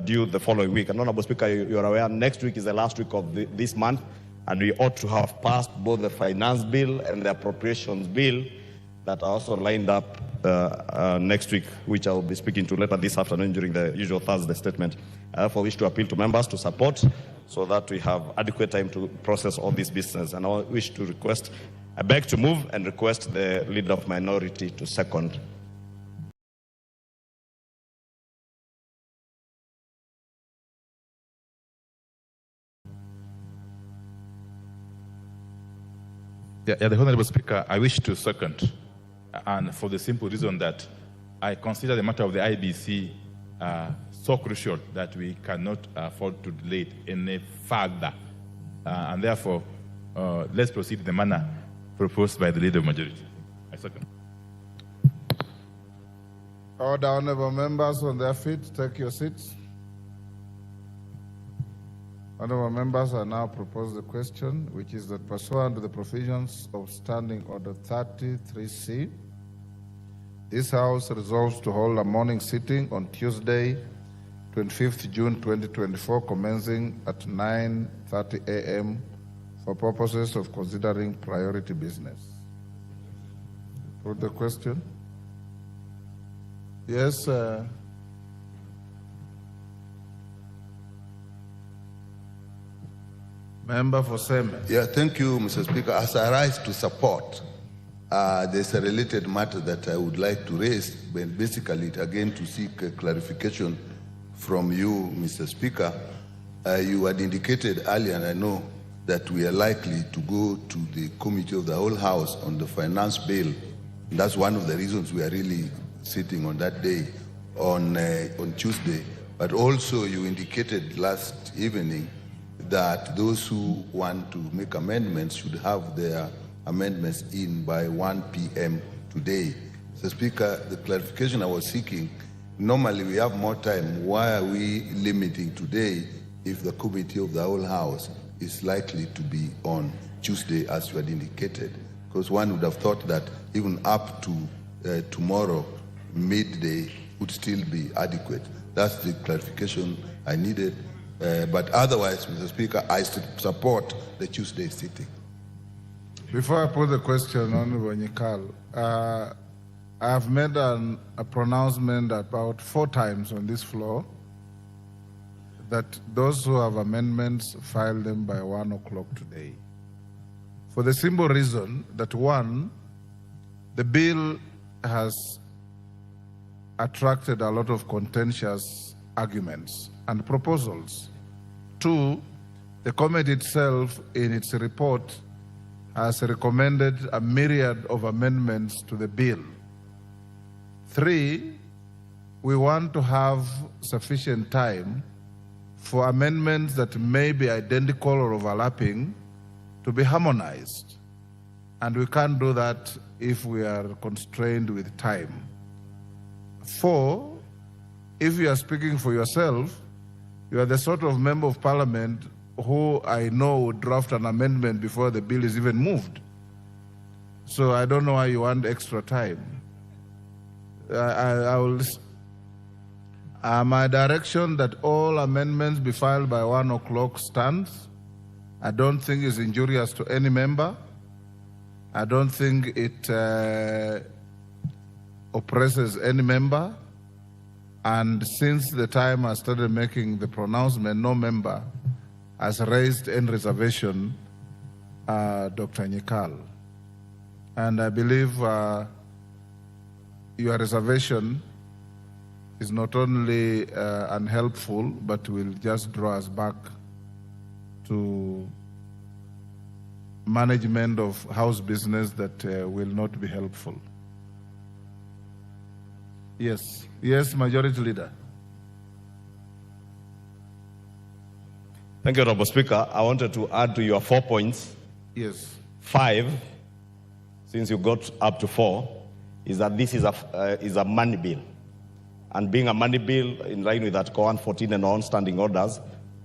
due the following week. And Honorable Speaker, you are aware, next week is the last week of this month, and we ought to have passed both the finance bill and the appropriations bill that are also lined up next week, which I will be speaking to later this afternoon during the usual Thursday statement. I therefore wish to appeal to members to support so that we have adequate time to process all this business. And I wish to request, I beg to move and request the Leader of Minority to second. The Honourable Speaker, I wish to second, and for the simple reason that I consider the matter of the IBC so crucial that we cannot afford to delay it any further. And therefore, let's proceed in the manner proposed by the Leader of Majority. I second. Order, honourable members on their feet, take your seats. Honourable members, I now propose the question, which is that pursuant to the provisions of Standing Order 33C, this House resolves to hold a morning sitting on Tuesday, 25th June 2024, commencing at 9:30 a.m. for purposes of considering priority business. Put the question. Yes, Member for Seme. Yeah, thank you, Mr. Speaker. As I rise to support, there's a related matter that I would like to raise, but basically, again, to seek a clarification from you, Mr. Speaker. You had indicated earlier, and I know that we are likely to go to the Committee of the Whole House on the finance bill. And that's one of the reasons we are really sitting on that day, on Tuesday. But also, you indicated last evening that those who want to make amendments should have their amendments in by 1 p.m. today. Mr. Speaker, the clarification I was seeking, normally we have more time. Why are we limiting today if the Committee of the Whole House is likely to be on Tuesday, as you had indicated? Because one would have thought that even up to tomorrow, midday, would still be adequate. That's the clarification I needed. But otherwise, Mr. Speaker, I support the Tuesday sitting. Before I put the question, Honorable Nyikal, I have made a pronouncement about 4 times on this floor that those who have amendments file them by 1 o'clock today. For the simple reason that, one, the bill has attracted a lot of contentious arguments and proposals. 2, the committee itself, in its report, has recommended a myriad of amendments to the bill. 3, we want to have sufficient time for amendments that may be identical or overlapping to be harmonized. And we can't do that if we are constrained with time. 4, if you are speaking for yourself, you are the sort of member of parliament who I know would draft an amendment before the bill is even moved. So I don't know why you want extra time. My direction that all amendments be filed by 1 o'clock stands. I don't think it's injurious to any member. I don't think it oppresses any member. And since the time I started making the pronouncement, no member has raised any reservation, Dr. Nyikal. And I believe your reservation is not only unhelpful, but will just draw us back to management of House business that will not be helpful. Yes. Yes, Majority Leader. Thank you, Honorable Speaker. I wanted to add to your 4 points. Yes. 5, since you got up to 4, is that this is a money bill. And being a money bill, in line with Article 114 and on standing orders,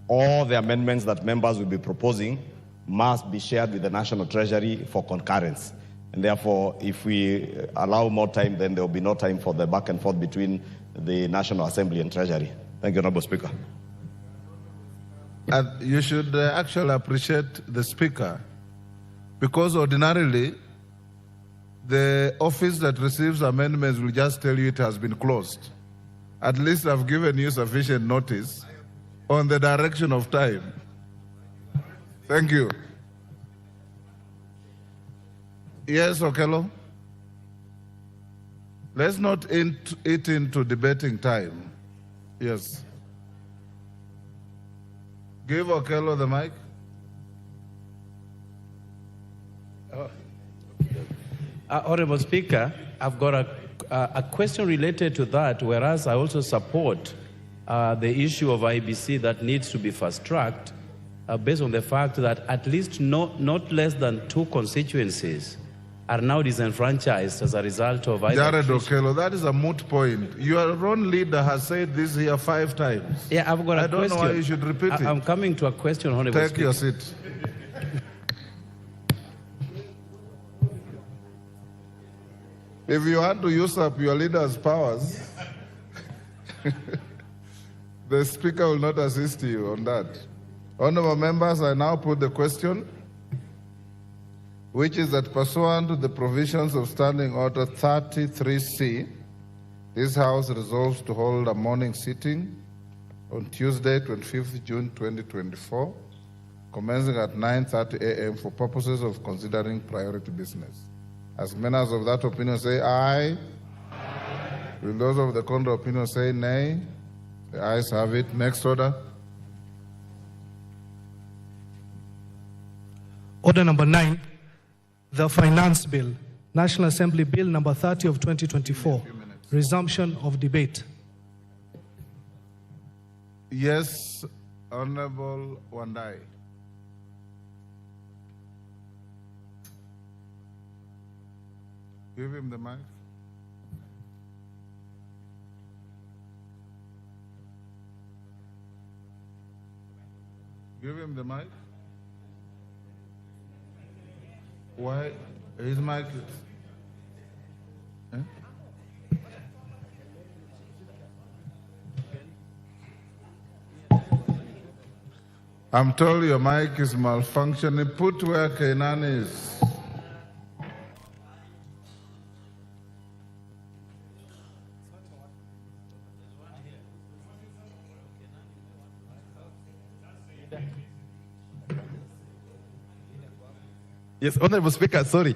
all the amendments that members will be proposing must be shared with the National Treasury for concurrence. And therefore, if we allow more time, then there will be no time for the back and forth between the National Assembly and Treasury. Thank you, Honorable Speaker. And you should actually appreciate the Speaker, because ordinarily, the office that receives amendments will just tell you it has been closed. At least I've given you sufficient notice on the direction of time. Thank you. Yes, Okello? Let's not eat into debating time. Yes. Give Okello the mic. Honorable Speaker, I've got a question related to that, whereas I also support the issue of IBC that needs to be fast-tracked based on the fact that at least not less than 2 constituencies are now disenfranchised as a result of Jared Okello, that is a moot point. Your own leader has said this here 5 times. Yeah, I've got a question. I don't know why you should repeat it. I'm coming to a question, Honorable Take Speaker. your seat. If you want to use up your leader's powers, the Speaker will not assist you on that. Honorable members, I now put the question, which is that pursuant to the provisions of Standing Order 33C, this House resolves to hold a morning sitting on Tuesday, 25th June 2024, commencing at 9:30 a.m. for purposes of considering priority business. As members of that opinion say aye. Will those of the contrary opinion say nay? The ayes have it. Next order. Order number 9, the Finance Bill, National Assembly Bill number 30 of 2024, resumption of debate. Yes, Honorable Wandai. Give him the mic. Give him the mic. Why? His mic is... I'm told your mic is malfunctioning. Put where Kenan is. Yes, Honorable Speaker, sorry.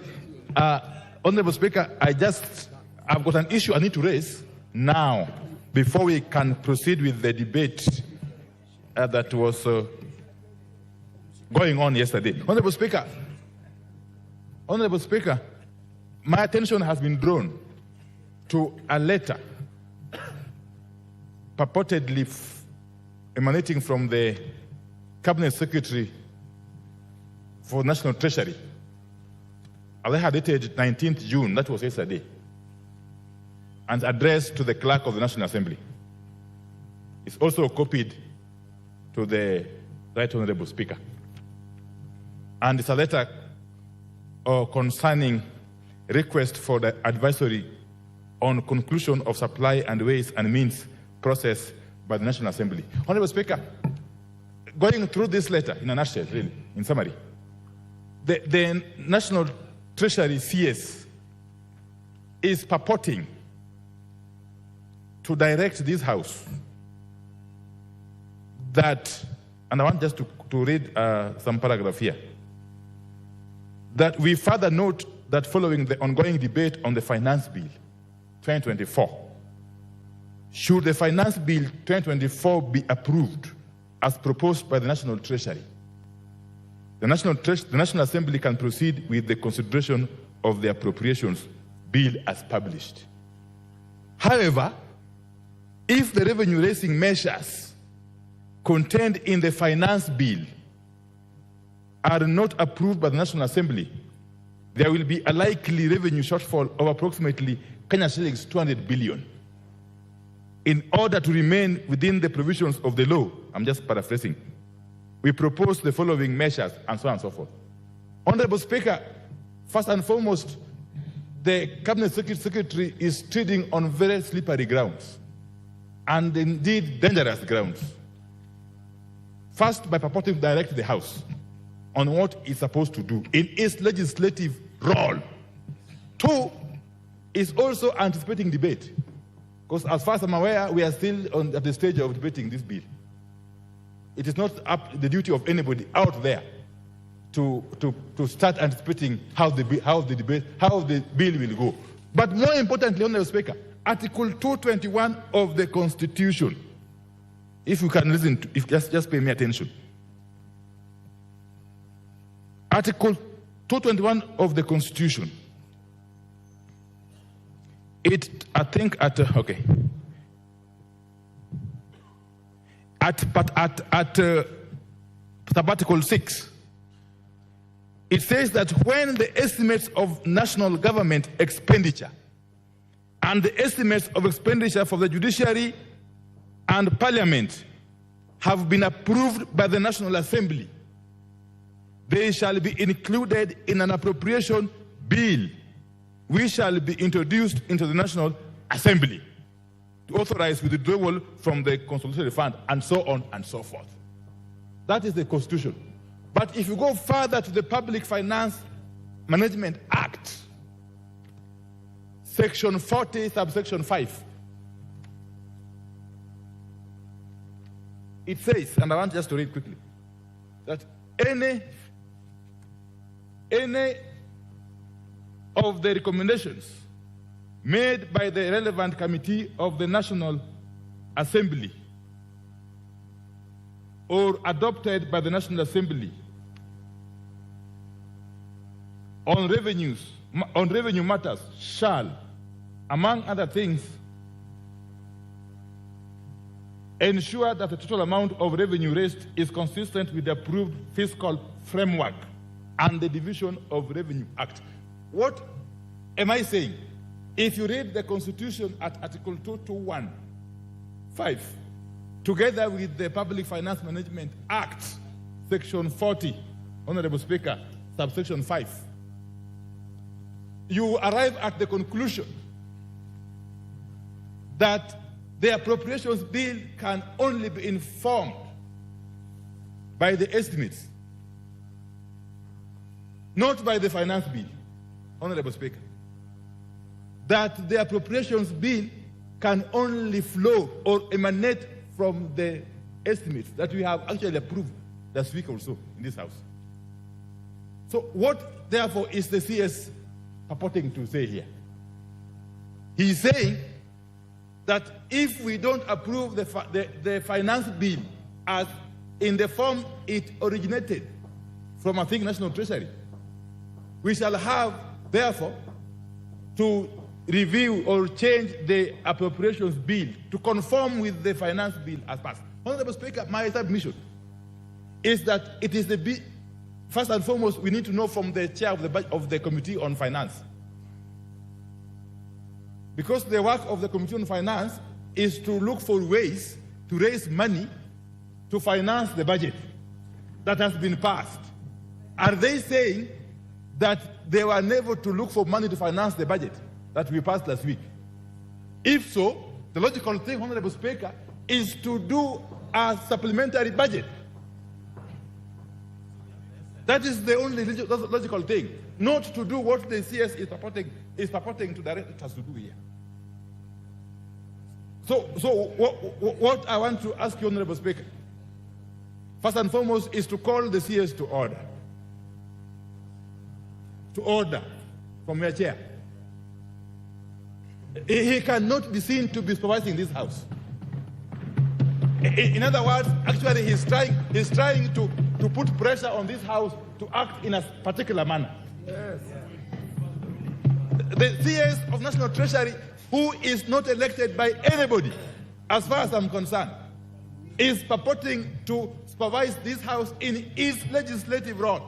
Honorable Speaker, I've got an issue I need to raise now before we can proceed with the debate that was going on yesterday. Honorable Speaker, my attention has been drawn to a letter purportedly emanating from the Cabinet Secretary for National Treasury. I had dated 19th June, that was yesterday, and addressed to the Clerk of the National Assembly. It's also copied to the Right Honorable Speaker. And it's a letter concerning request for the advisory on conclusion of supply and ways and means process by the National Assembly. Honorable Speaker, going through this letter in a nutshell, really, in summary, the National Treasury CS is purporting to direct this House that, and I want just to read some paragraph here, that we further note that following the ongoing debate on the Finance Bill 2024, should the Finance Bill 2024 be approved as proposed by the National Treasury, the National Assembly can proceed with the consideration of the appropriations bill as published. However, if the revenue-raising measures contained in the Finance Bill are not approved by the National Assembly, there will be a likely revenue shortfall of approximately Kenya shillings 200 billion. In order to remain within the provisions of the law, I'm just paraphrasing, we propose the following measures, and so on and so forth. Honorable Speaker, first and foremost, the Cabinet Secretary is treading on very slippery grounds. and indeed dangerous grounds. First, by purporting to direct the House on what it's supposed to do in its legislative role. Two, is also anticipating debate. Because as far as I'm aware, we are still at the stage of debating this bill. It is not the duty of anybody out there to start anticipating how the bill will go. But more importantly, Honorable Speaker, Article 221 of the Constitution, if you can listen to, just pay me attention. Article 221 of the Constitution. At Article 6, it says that when the estimates of national government expenditure and the estimates of expenditure for the judiciary and parliament have been approved by the National Assembly, they shall be included in an appropriation bill which shall be introduced into the National Assembly to authorize withdrawal from the consolidation fund, and so on and so forth. That is the Constitution. But if you go further to the Public Finance Management Act, Section 40, subsection 5, it says, and I want just to read quickly, that any of the recommendations made by the relevant committee of the National Assembly or adopted by the National Assembly on revenue matters shall, among other things, ensure that the total amount of revenue raised is consistent with the approved fiscal framework and the Division of Revenue Act. What am I saying? If you read the Constitution at Article 221(5), together with the Public Finance Management Act, Section 40, Honorable Speaker, subsection 5, you arrive at the conclusion that the appropriations bill can only be informed by the estimates, not by the finance bill, Honorable Speaker. That the appropriations bill can only flow or emanate from the estimates that we have actually approved last week or so in this House. So what, therefore, is the CS purporting to say here? He's saying that if we don't approve the finance bill as in the form it originated from, I think, National Treasury, we shall have, therefore, to review or change the appropriations bill to conform with the finance bill as passed. Honorable Speaker, my submission is that it is the bill. First and foremost, we need to know from the chair of the Committee on Finance. Because the work of the Committee on Finance is to look for ways to raise money to finance the budget that has been passed. Are they saying that they were unable to look for money to finance the budget that we passed last week? If so, the logical thing, Honorable Speaker, is to do a supplementary budget. That is the only logical thing, not to do what the CS is purporting to direct us to do here. So what I want to ask you, Honorable Speaker, first and foremost, is to call the CS to order. To order from your chair. He cannot be seen to be supervising this House. In other words, actually, he's trying to put pressure on this House to act in a particular manner. Yes. The CS of National Treasury, who is not elected by anybody, as far as I'm concerned, is purporting to supervise this House in its legislative role.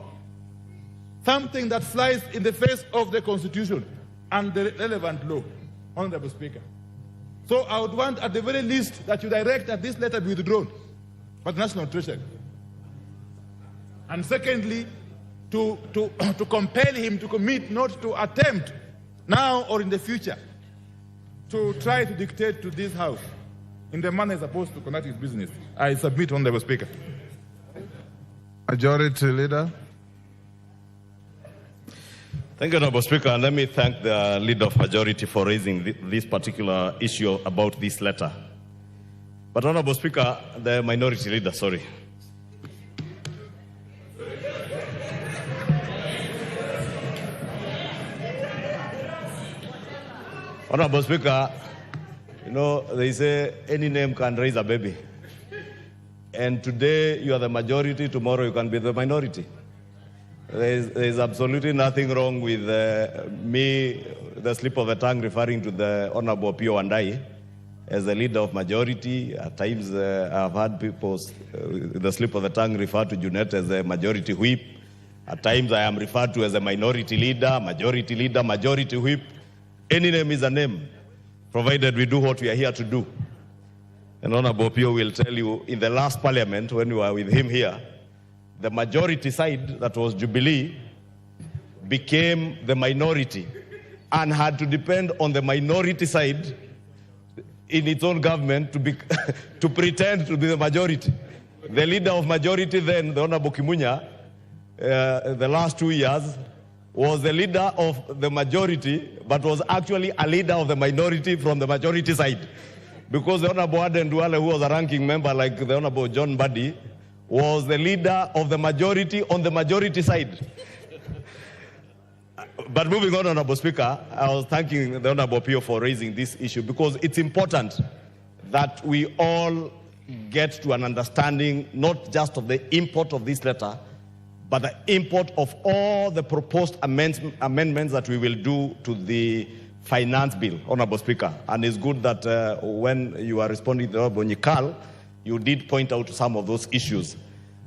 Something that flies in the face of the Constitution and the relevant law, Honorable Speaker. So I would want, at the very least, that you direct that this letter be withdrawn by the National Treasury. And secondly, to compel him to commit not to attempt, now or in the future, to try to dictate to this House in the manner he's supposed to conduct his business. I submit, Honorable Speaker. Majority Leader. Thank you, Honorable Speaker. And let me thank the Leader of Majority for raising this particular issue about this letter. But Honorable Speaker, the Minority Leader, sorry. Honorable Speaker, you know, they say any name can raise a baby. And today you are the majority, tomorrow you can be the minority. There's absolutely nothing wrong with me, the slip of the tongue, referring to the Honorable Pio Wandai as the leader of majority. At times I've had people, the slip of the tongue, refer to Junet as a majority whip. At times I am referred to as a minority leader, majority whip. Any name is a name, provided we do what we are here to do. And Honorable Pio will tell you, in the last parliament, when we were with him here, the majority side, that was Jubilee, became the minority and had to depend on the minority side in its own government to pretend to be the majority. The leader of majority then, the Honorable Kimunya, the last 2 years, was the leader of the majority, but was actually a leader of the minority from the majority side. Because the Honorable Aden Duale, who was a ranking member like the Honorable John Buddy, was the leader of the majority on the majority side. But moving on, Honorable Speaker, I was thanking the Honorable Pio for raising this issue because it's important that we all get to an understanding not just of the import of this letter, but the import of all the proposed amendments that we will do to the finance bill, Honorable Speaker. And it's good that when you are responding to the Honorable Nyikal, you did point out some of those issues.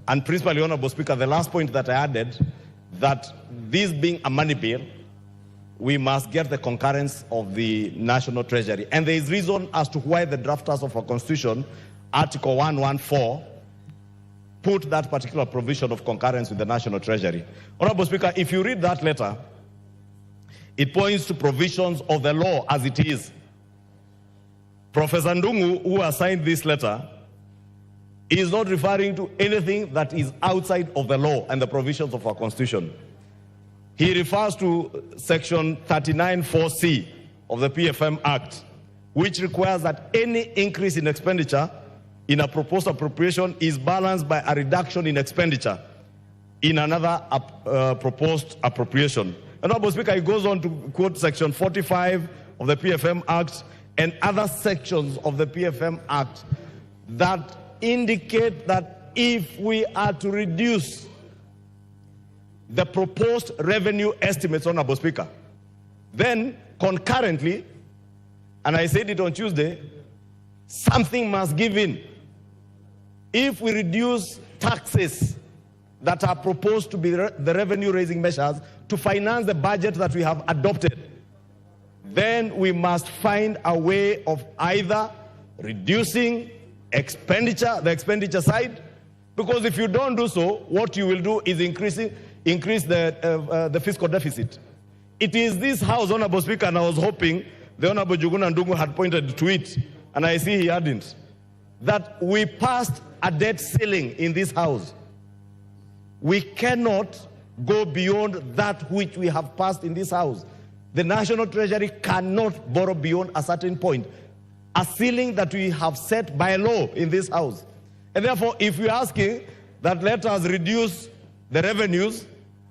And principally, Honorable Speaker, the last point that I added, that this being a money bill, we must get the concurrence of the National Treasury. And there is reason as to why the drafters of our Constitution, Article 114, put that particular provision of concurrence with the National Treasury. Honorable Speaker, if you read that letter, it points to provisions of the law as it is. Professor Ndungu, who assigned this letter, is not referring to anything that is outside of the law and the provisions of our Constitution. He refers to Section 39(4)(c) of the PFM Act, which requires that any increase in expenditure in a proposed appropriation is balanced by a reduction in expenditure in another proposed appropriation. And Honorable Speaker, he goes on to quote Section 45 of the PFM Act and other sections of the PFM Act that indicate that if we are to reduce the proposed revenue estimates, Honorable Speaker, then concurrently, and I said it on Tuesday, something must give in. If we reduce taxes that are proposed to be the revenue-raising measures to finance the budget that we have adopted, then we must find a way of either reducing expenditure, the expenditure side, because if you don't do so, what you will do is increase the fiscal deficit. It is this House, Honorable Speaker, and I was hoping the Honorable Juguna Ndungu had pointed to it, and I see he hadn't, that we passed a debt ceiling in this House. We cannot go beyond that which we have passed in this House. The National Treasury cannot borrow beyond a certain point, a ceiling that we have set by law in this House. And therefore, if we're asking that let us reduce the revenues,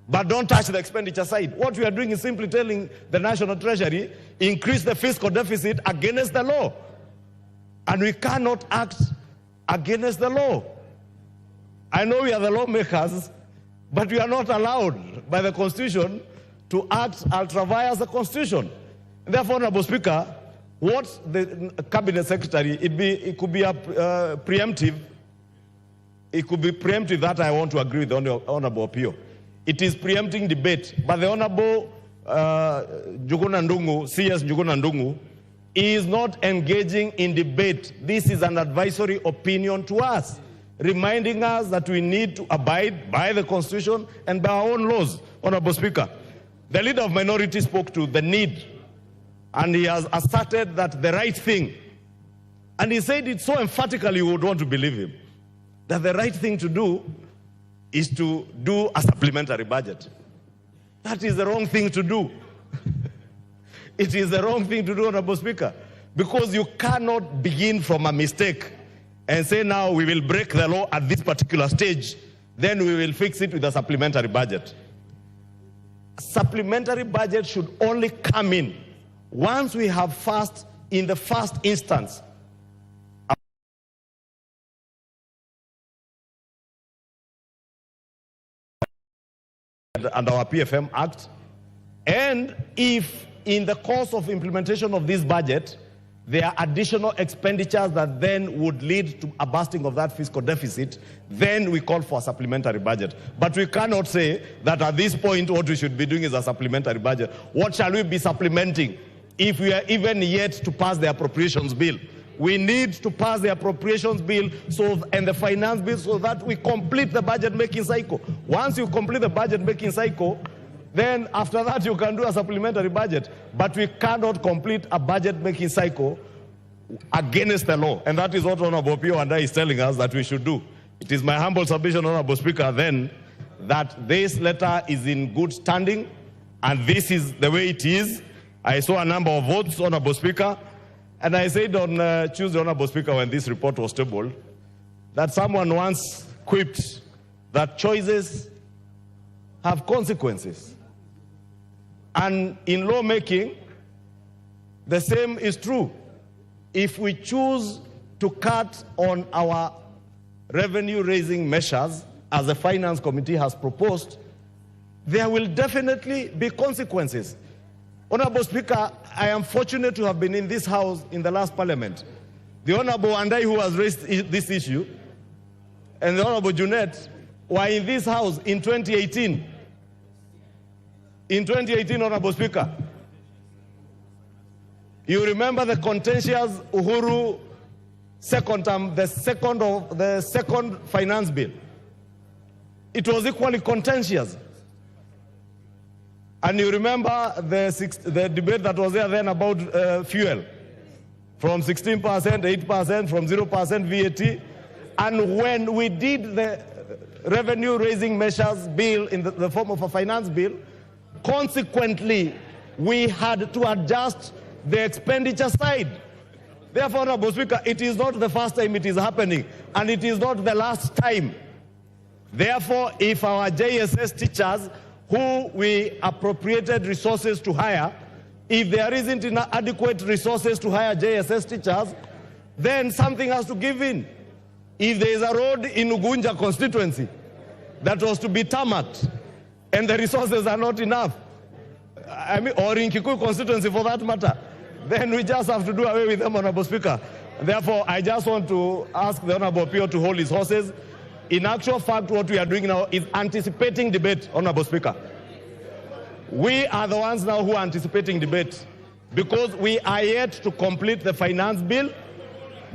but don't touch the expenditure side, what we are doing is simply telling the National Treasury, increase the fiscal deficit against the law. And we cannot act against the law. I know we are the lawmakers, but we are not allowed by the Constitution to act ultra vires the Constitution. And therefore, Honorable Speaker, what the Cabinet Secretary, it could be a preemptive. It could be preemptive, that I want to agree with the Honorable Pio. It is preempting debate, but the Honorable Juguna Ndungu, CS Juguna Ndungu, is not engaging in debate. This is an advisory opinion to us, reminding us that we need to abide by the Constitution and by our own laws. Honorable Speaker, the leader of minority spoke to the need, and he has asserted that the right thing And he said it so emphatically you would want to believe him, that the right thing to do is to do a supplementary budget. That is the wrong thing to do. It is the wrong thing to do, Honorable Speaker, because you cannot begin from a mistake and say now we will break the law at this particular stage, then we will fix it with a supplementary budget. Supplementary budget should only come in once we have in the first instance, under our PFM Act, and if in the course of implementation of this budget, there are additional expenditures that then would lead to a busting of that fiscal deficit, then we call for a supplementary budget. But we cannot say that at this point what we should be doing is a supplementary budget. What shall we be supplementing if we are even yet to pass the appropriations bill? We need to pass the appropriations bill and the finance bill so that we complete the budget making cycle. Once you complete the budget making cycle, then after that you can do a supplementary budget. But we cannot complete a budget making cycle against the law. And that is what Honorable Pio and I is telling us that we should do. It is my humble submission, Honorable Speaker, then, that this letter is in good standing, and this is the way it is. I saw a number of votes, Honorable Speaker, and I said on Tuesday, Honorable Speaker, when this report was tabled, that someone once quipped that choices have consequences. And in lawmaking, the same is true. If we choose to cut on our revenue-raising measures, as the Finance Committee has proposed, there will definitely be consequences. Honorable Speaker, I am fortunate to have been in this House in the last Parliament. The Honorable Andai, who has raised this issue, and the Honorable Junet were in this House in 2018. In 2018, Honorable Speaker, you remember the contentious Uhuru second term, the second finance bill. It was equally contentious. And you remember the debate that was there then about fuel, from 16%, 8%, from 0% VAT. And when we did the revenue-raising measures bill in the form of a finance bill, consequently, we had to adjust the expenditure side. Therefore, Honorable Speaker, it is not the first time it is happening, and it is not the last time. Therefore, if our JSS teachers, who we appropriated resources to hire, if there isn't adequate resources to hire JSS teachers, then something has to give in. If there is a road in Ugunja constituency that was to be tarmacked, and the resources are not enough, or in Kikuyu constituency for that matter, then we just have to do away with them, Honorable Speaker. Therefore, I just want to ask the Honorable Pio to hold his horses. In actual fact, what we are doing now is anticipating debate, Honorable Speaker. We are the ones now who are anticipating debate, because we are yet to complete the finance bill,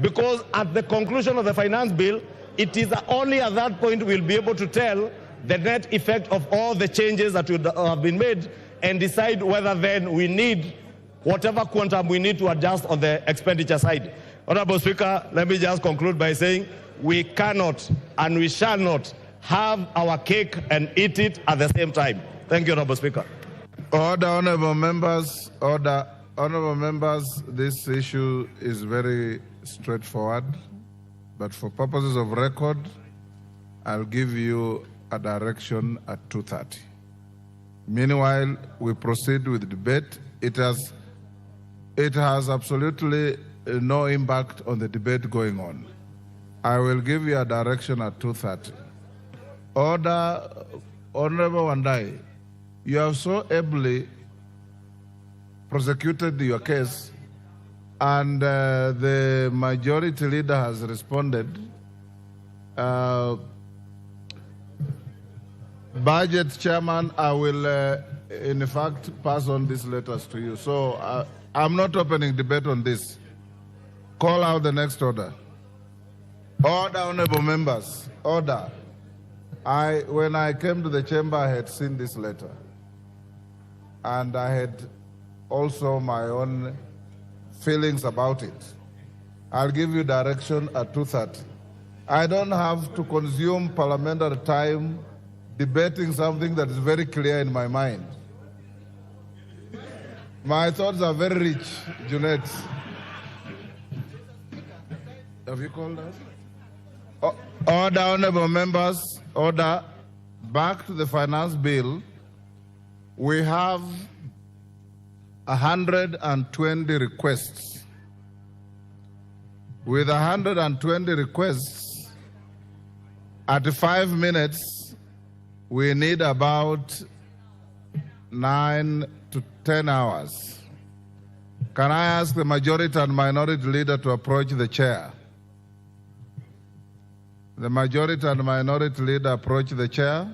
because at the conclusion of the finance bill, it is only at that point we'll be able to tell the net effect of all the changes that have been made and decide whether then we need whatever quantum we need to adjust on the expenditure side. Honorable Speaker, let me just conclude by saying we cannot and we shall not have our cake and eat it at the same time. Thank you, Honorable Speaker. Order, honorable members. Order, honorable members. This issue is very straightforward, but for purposes of record, I'll give you a direction at 2:30. Meanwhile, we proceed with the debate. It has absolutely no impact on the debate going on. I will give you a direction at 2:30. Order, Honorable Wandai, you have so ably prosecuted your case, and the majority leader has responded. Budget Chairman, I will in fact pass on these letters to you. So I'm not opening debate on this. Call out the next order. Order, honorable members, order. When I came to the chamber, I had seen this letter. And I had also my own feelings about it. I'll give you direction at 2:30. I don't have to consume parliamentary time debating something that is very clear in my mind. My thoughts are very rich, Junet. Have you called us? Order, honorable members, order. Back to the finance bill. We have 120 requests. With 120 requests, at 5 minutes, we need about 9 to 10 hours. Can I ask the majority and minority leader to approach the chair? The majority and minority leader approach the chair.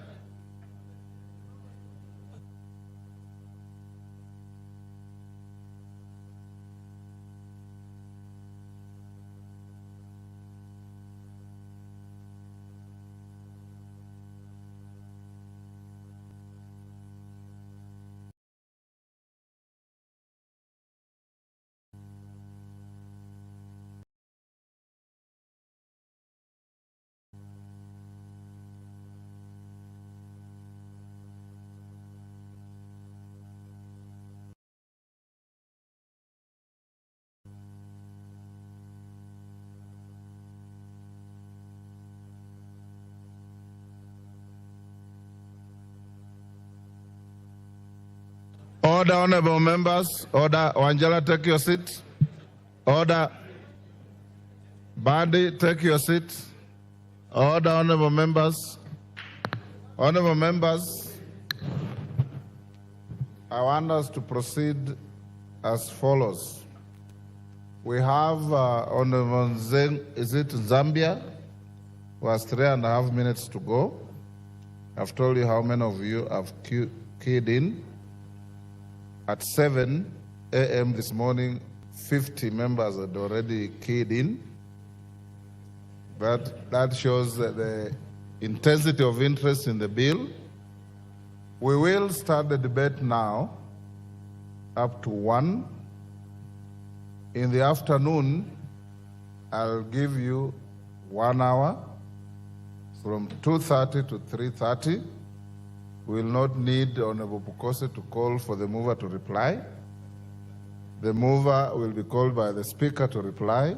Order, honorable members. Order. Wangela, take your seat. Order. Badi, take your seat. Order, honorable members. Honorable members, I want us to proceed as follows. We have Honorable Zambia, who has 3.5 minutes to go. I've told you how many of you have keyed in. At 7 a.m. this morning, 50 members had already keyed in. But that shows the intensity of interest in the bill. We will start the debate now up to 1. In the afternoon, I'll give you 1 hour from 2:30 to 3:30. We will not need Honorable Pukose to call for the mover to reply. The mover will be called by the Speaker to reply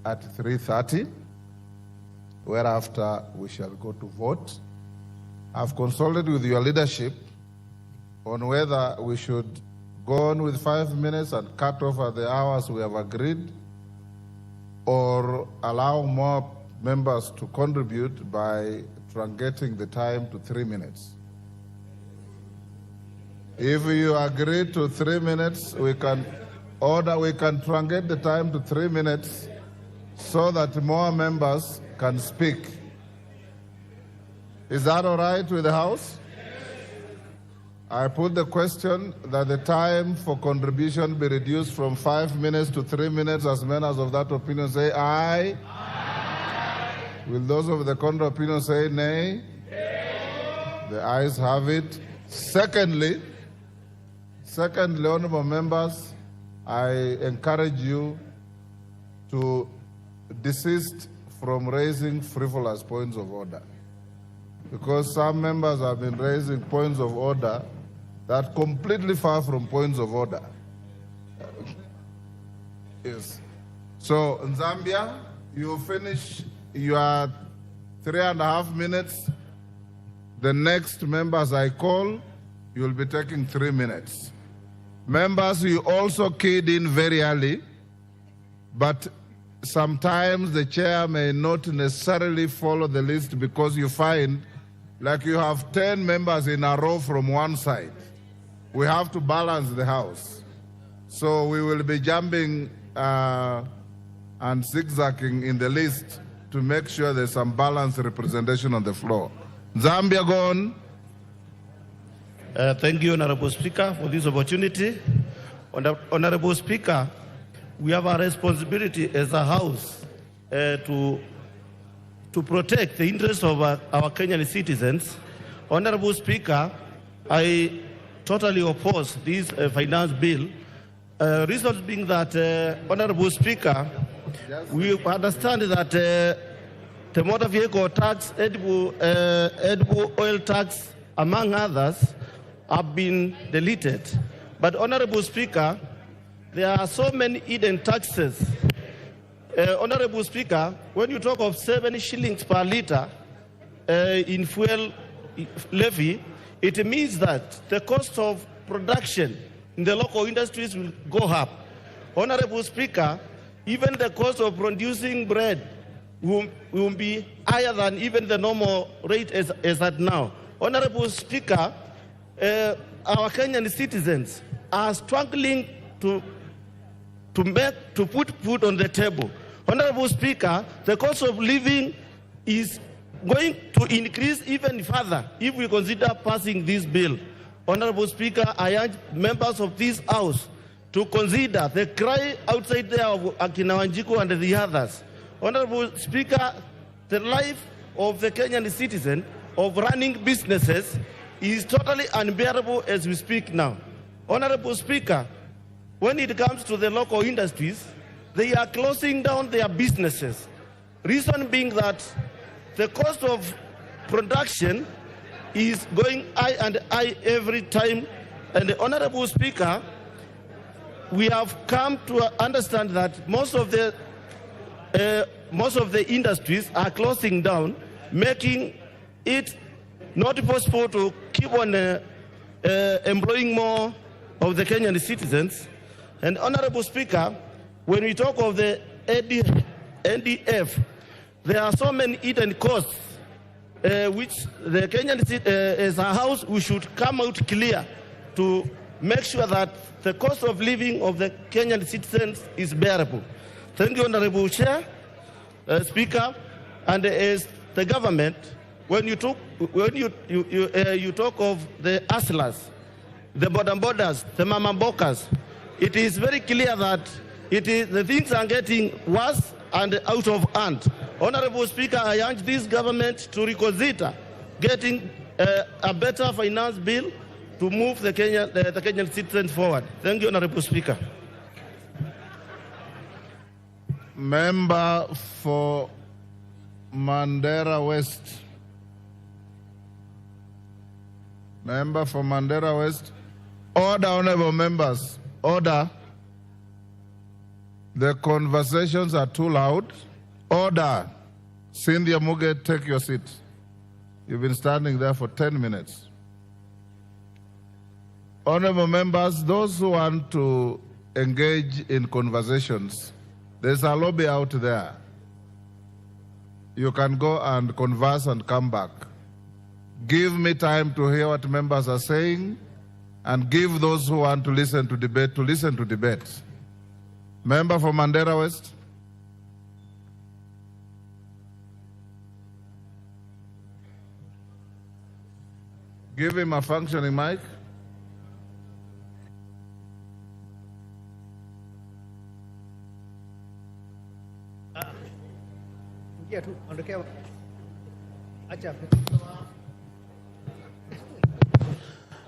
at 3:30, whereafter we shall go to vote. I've consulted with your leadership on whether we should go on with 5 minutes and cut off at the hours we have agreed, or allow more members to contribute by truncating the time to 3 minutes. If you agree to 3 minutes, we can truncate the time to 3 minutes so that more members can speak. Is that all right with the House? I put the question that the time for contribution be reduced from 5 minutes to 3 minutes. As members of that opinion say aye. Aye. Will those of the contrary opinion say nay? Nay. The ayes have it. Secondly, honorable members, I encourage you to desist from raising frivolous points of order, because some members have been raising points of order that are completely far from points of order. Yes. So, in Zambia, you finish your 3.5 minutes. The next members I call, you'll be taking 3 minutes. Members, you also keyed in very early, but sometimes the chair may not necessarily follow the list, because you find like you have 10 members in a row from one side. We have to balance the House. So we will be jumping and zigzagging in the list to make sure there's some balanced representation on the floor. Zambia, go on. Thank you, Honorable Speaker, for this opportunity. Honorable Speaker, we have a responsibility as a House to protect the interests of our Kenyan citizens. Honorable Speaker, I totally oppose this finance bill. Reasons being that, Honorable Speaker, we understand that the motor vehicle tax, edible oil tax, among others, have been deleted. But, Honorable Speaker, there are so many hidden taxes. Honorable Speaker, when you talk of 7 shillings per litre in fuel levy, it means that the cost of production in the local industries will go up. Honorable Speaker, even the cost of producing bread will be higher than even the normal rate as at now. Honorable Speaker, our Kenyan citizens are struggling to put food on the table. Honorable Speaker, the cost of living is going to increase even further if we consider passing this bill. Honorable Speaker, I urge members of this House to consider the cry outside there of Akina Wanjiku and the others. Honorable Speaker, the life of the Kenyan citizen of running businesses is totally unbearable as we speak now. Honorable Speaker, when it comes to the local industries, they are closing down their businesses. Reason being that the cost of production is going high and high every time. And the Honorable Speaker, we have come to understand that most of the industries are closing down, making it not possible to keep on employing more of the Kenyan citizens. And Honorable Speaker, when we talk of the NDF, there are so many hidden costs which the Kenyan, as a House, we should come out clear to make sure that the cost of living of the Kenyan citizens is bearable. Thank you, Honorable Chair, Speaker, and as the government, when you talk of the hustlers, the borders, the mamambokas, it is very clear that the things are getting worse and out of hand. Honorable Speaker, I urge this government to reconsider getting a better finance bill to move the Kenyan citizens forward. Thank you, Honorable Speaker. Member for Mandera West. Member for Mandera West. Order, honorable members. Order. The conversations are too loud. Order. Cynthia Muge, take your seat. You've been standing there for 10 minutes. Honorable members, those who want to engage in conversations, there's a lobby out there. You can go and converse and come back. Give me time to hear what members are saying, and give those who want to listen to debate. Member for Mandera West. Give him a functioning mic.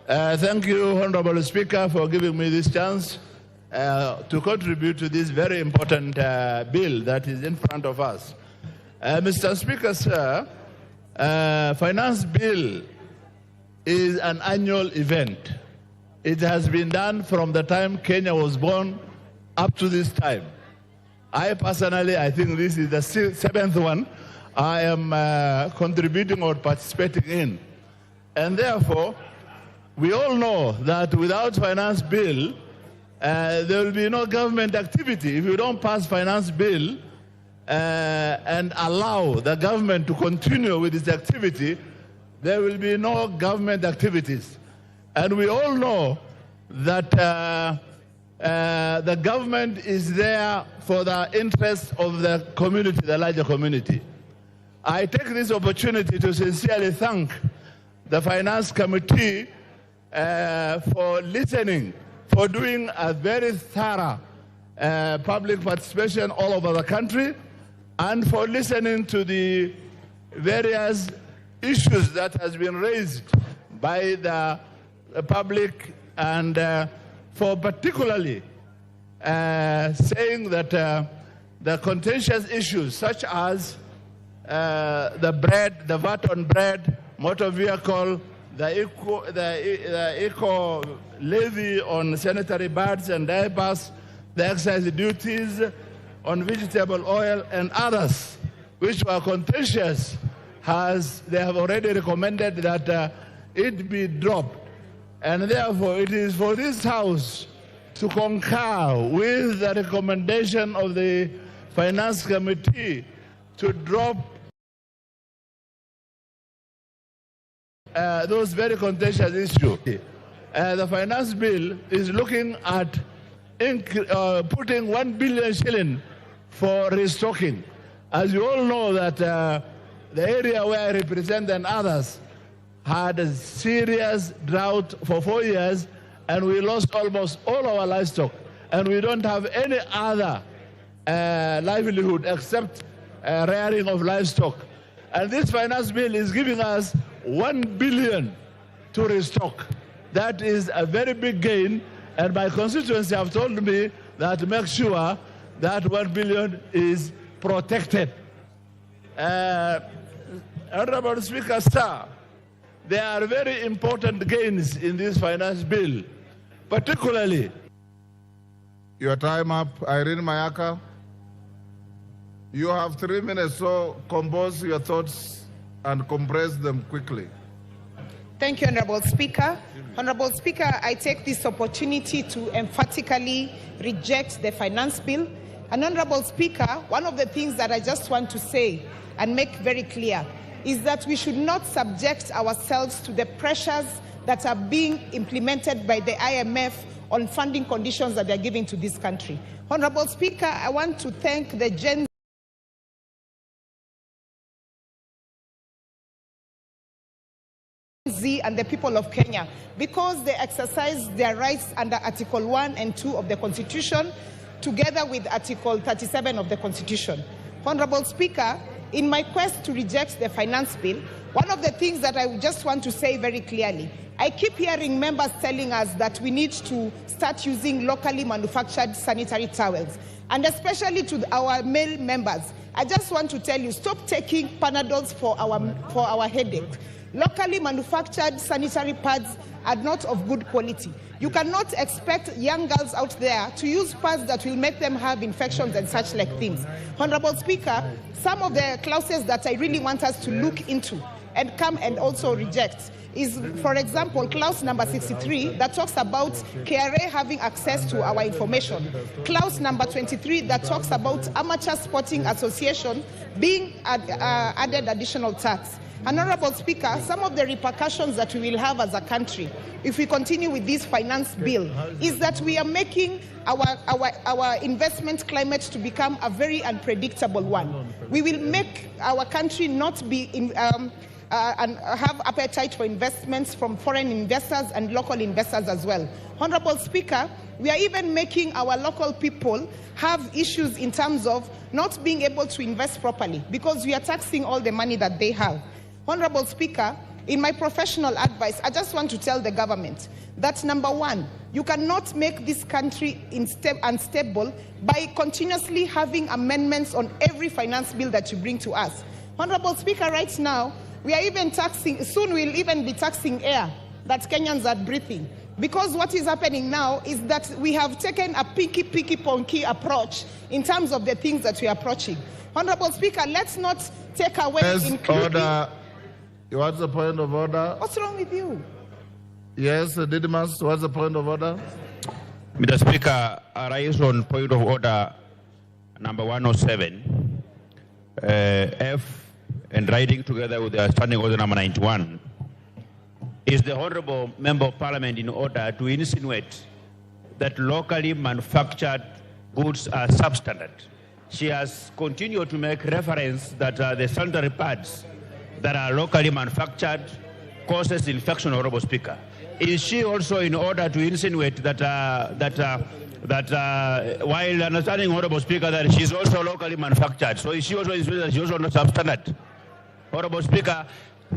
Thank you, Honorable Speaker, for giving me this chance to contribute to this very important bill that is in front of us. Mr. Speaker, sir, finance bill is an annual event. It has been done from the time Kenya was born up to this time. I personally, I think this is the 7th one I am contributing or participating in. And therefore, we all know that without finance bill, there will be no government activity. If you don't pass finance bill and allow the government to continue with its activity, there will be no government activities. And we all know that the government is there for the interests of the community, the larger community. I take this opportunity to sincerely thank the Finance Committee for listening, for doing a very thorough public participation all over the country, and for listening to the various issues that has been raised by the public, and for particularly saying that the contentious issues such as the VAT on bread, motor vehicle, the eco levy on sanitary pads and diapers, the excise duties on vegetable oil and others, which were contentious, they have already recommended that it be dropped. And therefore, it is for this House to concur with the recommendation of the Finance Committee to drop those very contentious issues. The finance bill is looking at putting 1 billion shilling for restocking. As you all know that the area where I represent and others had a serious drought for 4 years, and we lost almost all our livestock, and we don't have any other livelihood except rearing of livestock. And this finance bill is giving us 1 billion to restock. That is a very big gain, and my constituency have told me that make sure that 1 billion is protected. Honorable Speaker, sir, there are very important gains in this finance bill, particularly. Your time up, Irene Mayaka. You have 3 minutes, so compose your thoughts and compress them quickly. Thank you, Honorable Speaker. Honorable Speaker, I take this opportunity to emphatically reject the finance bill. And Honorable Speaker, one of the things that I just want to say and make very clear is that we should not subject ourselves to the pressures that are being implemented by the IMF on funding conditions that they are giving to this country. Honorable Speaker, I want to thank the Gen Z and the people of Kenya because they exercise their rights under Article 1 and 2 of the Constitution together with Article 37 of the Constitution. Honorable Speaker, in my quest to reject the finance bill, one of the things that I just want to say very clearly, I keep hearing members telling us that we need to start using locally manufactured sanitary towels, and especially to our male members. I just want to tell you, stop taking Panadols for our headache. Locally manufactured sanitary pads are not of good quality. You cannot expect young girls out there to use pads that will make them have infections and such like things. Honorable Speaker, some of the clauses that I really want us to look into and come and also reject is, for example, clause number 63 that talks about KRA having access to our information. Clause number 23 that talks about amateur sporting association being added additional tax. Honorable Speaker, some of the repercussions that we will have as a country if we continue with this finance bill is that we are making our investment climate to become a very unpredictable one. We will make our country not be and have appetite for investments from foreign investors and local investors as well. Honorable Speaker, we are even making our local people have issues in terms of not being able to invest properly because we are taxing all the money that they have. Honorable Speaker, in my professional advice, I just want to tell the government that, number one, you cannot make this country unstable by continuously having amendments on every finance bill that you bring to us. Honorable Speaker, right now, we are even taxing, soon we'll even be taxing air that Kenyans are breathing. Because what is happening now is that we have taken a picky-ponky approach in terms of the things that we are approaching. Honorable Speaker, let's not take away... Yes, order. What's the point of order? What's wrong with you? Yes, Didymus, what's the point of order? Mr. Speaker, I rise on point of order number 107, F, and writing together with the standing order number 91. Is the Honorable Member of Parliament in order to insinuate that locally manufactured goods are substandard? She has continued to make reference that the sanitary pads that are locally manufactured causes infection, Honorable Speaker. Is she also in order to insinuate that while understanding, Honorable Speaker, that she's also locally manufactured, so is she also insinuating that she's also not substandard? Honorable Speaker,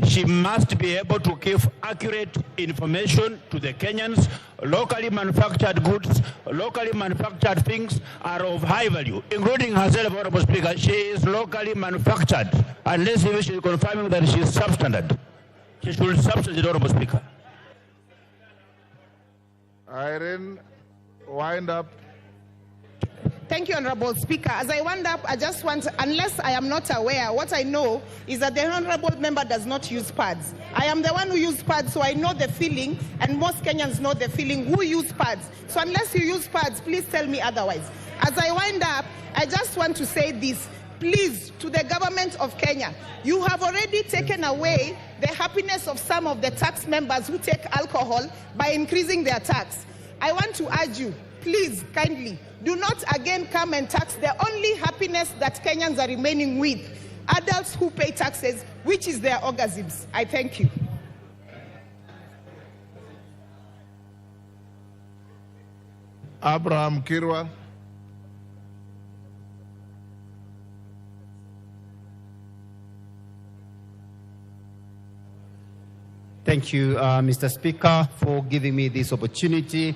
she must be able to give accurate information to the Kenyans. Locally manufactured goods, locally manufactured things are of high value, including herself, Honorable Speaker. She is locally manufactured, unless she is confirming that she is substandard. She should substitute, Honorable Speaker. Irene, wind up. Thank you, Honorable Speaker. As I wind up, I just want, unless I am not aware, what I know is that the Honorable Member does not use pads. I am the one who uses pads, so I know the feeling, and most Kenyans know the feeling who use pads. So unless you use pads, please tell me otherwise. As I wind up, I just want to say this. Please, to the government of Kenya, you have already taken away the happiness of some of the tax members who take alcohol by increasing their tax. I want to urge you, please, kindly, do not again come and tax the only happiness that Kenyans are remaining with, adults who pay taxes, which is their orgasms. I thank you. Abraham Kirwa. Thank you, Mr. Speaker, for giving me this opportunity.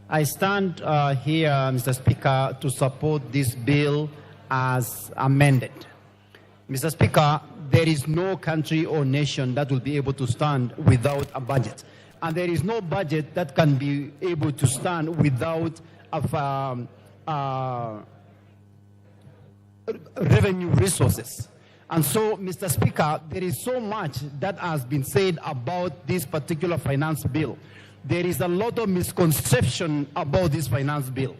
I stand here, Mr. Speaker, to support this bill as amended. Mr. Speaker, there is no country or nation that will be able to stand without a budget. And there is no budget that can be able to stand without revenue resources. And so, Mr. Speaker, there is so much that has been said about this particular finance bill. There is a lot of misconception about this finance bill.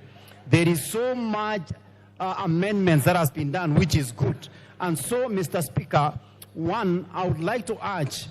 There is so much amendments that has been done, which is good. And so, Mr. Speaker, one, I would like to urge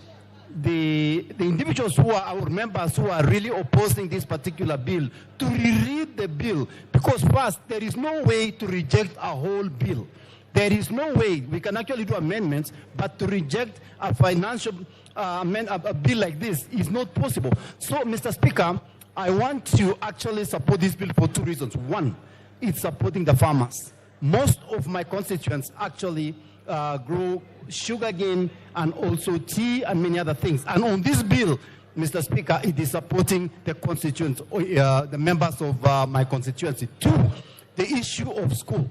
the individuals who are our members who are really opposing this particular bill to reread the bill, because first, there is no way to reject a whole bill. There is no way we can actually do amendments, but to reject a financial a bill like this is not possible. So, Mr. Speaker, I want to actually support this bill for two reasons. One, it's supporting the farmers. Most of my constituents actually grow sugarcane and also tea and many other things. And on this bill, Mr. Speaker, it is supporting the constituents, the members of my constituency. Two, the issue of school.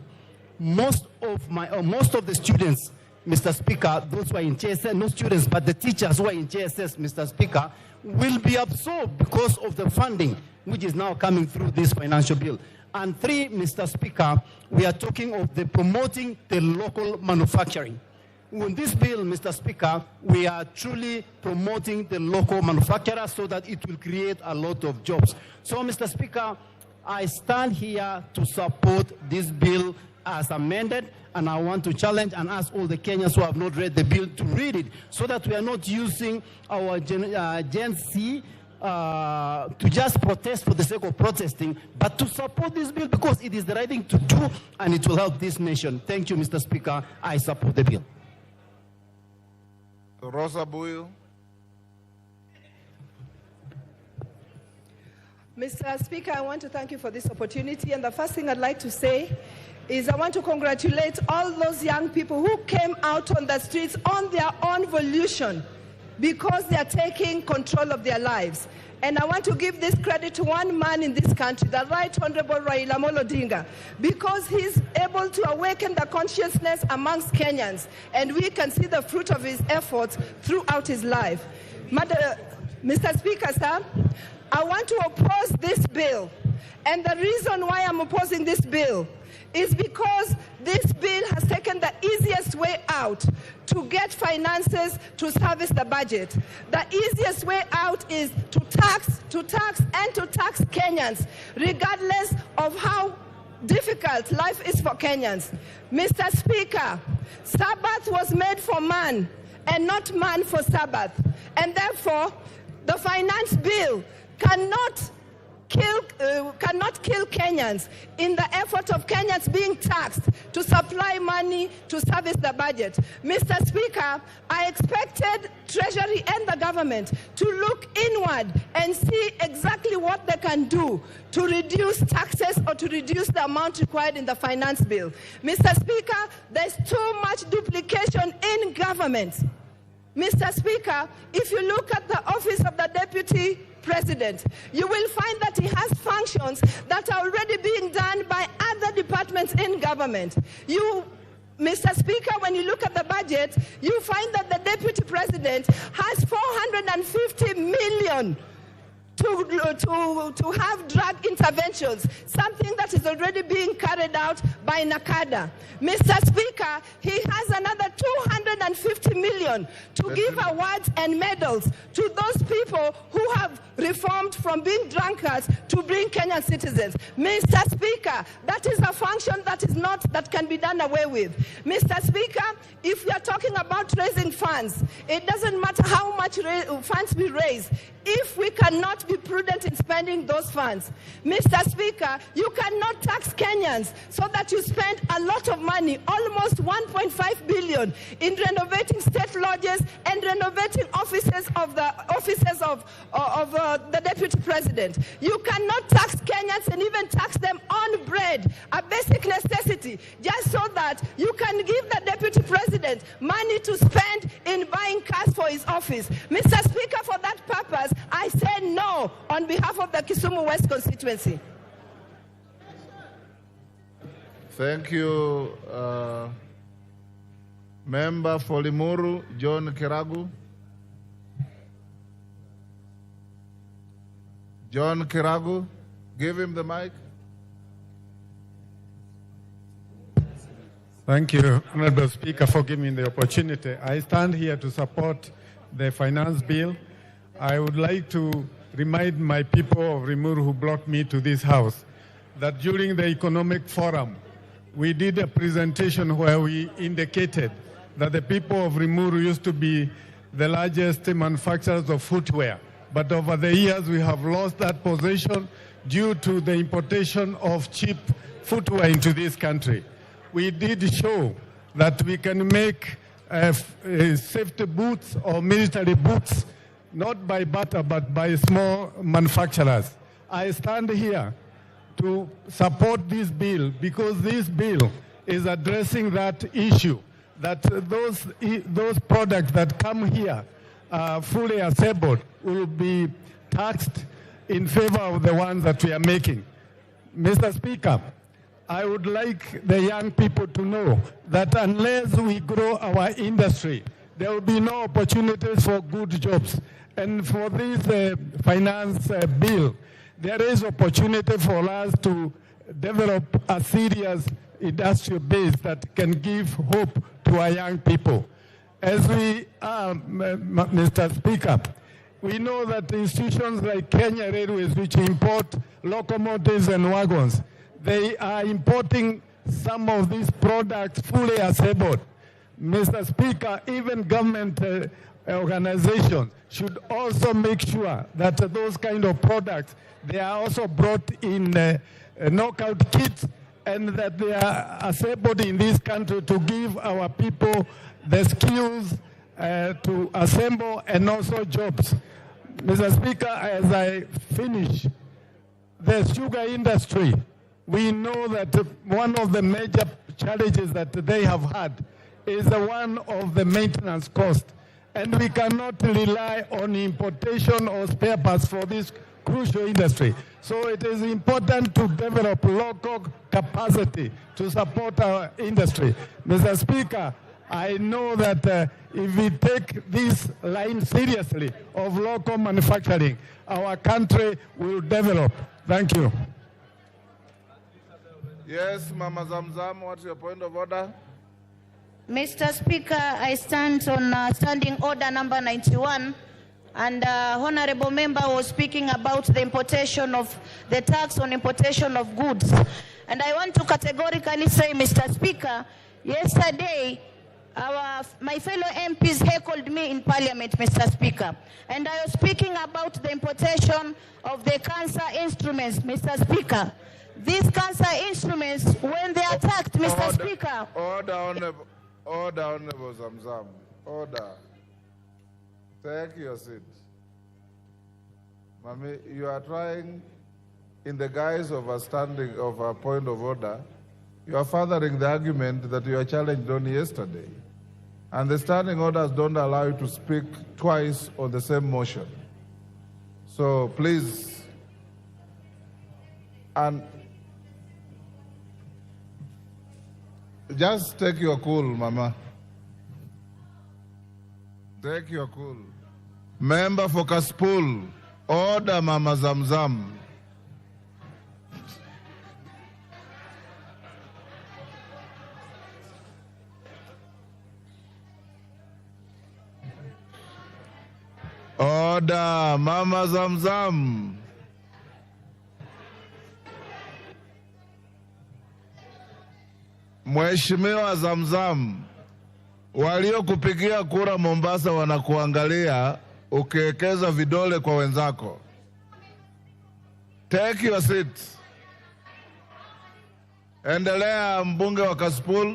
Most of the students, Mr. Speaker, those who are in JSS, no students, but the teachers who are in JSS, Mr. Speaker, will be absorbed because of the funding which is now coming through this financial bill. And three, Mr. Speaker, we are talking of promoting the local manufacturing. In this bill, Mr. Speaker, we are truly promoting the local manufacturer so that it will create a lot of jobs. So, Mr. Speaker, I stand here to support this bill as amended, and I want to challenge and ask all the Kenyans who have not read the bill to read it, so that we are not using our Gen Z to just protest for the sake of protesting, but to support this bill because it is the right thing to do and it will help this nation. Thank you, Mr. Speaker. I support the bill. Rosa Buil. Mr. Speaker, I want to thank you for this opportunity. And the first thing I'd like to say is I want to congratulate all those young people who came out on the streets on their own volition because they are taking control of their lives. And I want to give this credit to one man in this country, the Right Honorable Raila Amolo Odinga, because he's able to awaken the consciousness amongst Kenyans. And we can see the fruit of his efforts throughout his life. Mr. Speaker, sir, I want to oppose this bill. And the reason why I'm opposing this bill is because this bill has taken the easiest way out to get finances to service the budget. The easiest way out is to tax Kenyans, regardless of how difficult life is for Kenyans. Mr. Speaker, Sabbath was made for man and not man for Sabbath. And therefore, the finance bill cannot kill Kenyans in the effort of Kenyans being taxed to supply money to service the budget. Mr. Speaker, I expected Treasury and the government to look inward and see exactly what they can do to reduce taxes or to reduce the amount required in the finance bill. Mr. Speaker, there's too much duplication in government. Mr. Speaker, if you look at the office of the Deputy President, you will find that he has functions that are already being done by other departments in government. Mr. Speaker, when you look at the budget, you find that the Deputy President has 450 million to have drug interventions, something that is already being carried out by NACADA. Mr. Speaker, he has another 250 million to give awards and medals to those people who have reformed from being drunkards to being Kenyan citizens. Mr. Speaker, that is a function that can be done away with. Mr. Speaker, if we are talking about raising funds, it doesn't matter how much funds we raise if we cannot be prudent in spending those funds. Mr. Speaker, you cannot tax Kenyans so that you spend a lot of money, almost 1.5 billion, in renovating state lodges and renovating offices of the Deputy President. You cannot tax Kenyans and even tax them on bread, a basic necessity, just so that you can give the Deputy President money to spend in buying cars for his office. Mr. Speaker, for that purpose, I say no on behalf of the Kisumu West constituency. Thank you. Member for Limuru, John Kiragu. John Kiragu, give him the mic. Thank you, Honorable Speaker, for giving me the opportunity. I stand here to support the finance bill. I would like to remind my people of Limuru who brought me to this house that during the economic forum, we did a presentation where we indicated that the people of Limuru used to be the largest manufacturers of footwear. But over the years, we have lost that position due to the importation of cheap footwear into this country. We did show that we can make safety boots or military boots, not by barter, but by small manufacturers. I stand here to support this bill because this bill is addressing that issue, that those products that come here fully assembled will be taxed in favor of the ones that we are making. Mr. Speaker, I would like the young people to know that unless we grow our industry, there will be no opportunities for good jobs. And for this finance bill, there is opportunity for us to develop a serious industrial base that can give hope to our young people. As we are, Mr. Speaker, we know that institutions like Kenya Railways, which import locomotives and wagons, they are importing some of these products fully assembled. Mr. Speaker, even government organizations should also make sure that those kind of products, they are also brought in knockout kits and that they are assembled in this country to give our people the skills to assemble and also jobs. Mr. Speaker, as I finish, the sugar industry, we know that one of the major challenges that they have had is the one of the maintenance cost. And we cannot rely on importation or spare parts for this crucial industry. So it is important to develop local capacity to support our industry. Mr. Speaker, I know that if we take this line seriously of local manufacturing, our country will develop. Thank you. Yes, Mama Zamzam, what's your point of order? Mr. Speaker, I stand on standing order number 91, and honorable member was speaking about the importation of the tax on importation of goods. And I want to categorically say, Mr. Speaker, yesterday, my fellow MPs heckled me in Parliament, Mr. Speaker. And I was speaking about the importation of the cancer instruments, Mr. Speaker. These cancer instruments, when they are attacked, Mr. Speaker. Order, Honorable Zamzam. Order. Take your seat. Mami, you are trying, in the guise of a point of order, you are furthering the argument that you were challenged on yesterday. And the standing orders don't allow you to speak twice on the same motion. So please, and just take your cool, Mama. Take your cool. Member for Kaspul, order Mama Zamzam. Order Mama Zamzam. Mheshimiwa Zamzam, waliokupigia kura Mombasa wanakuangalia ukiwekeza vidole kwa wenzako. Take your seat. Endelea mbunge wa Kaspul.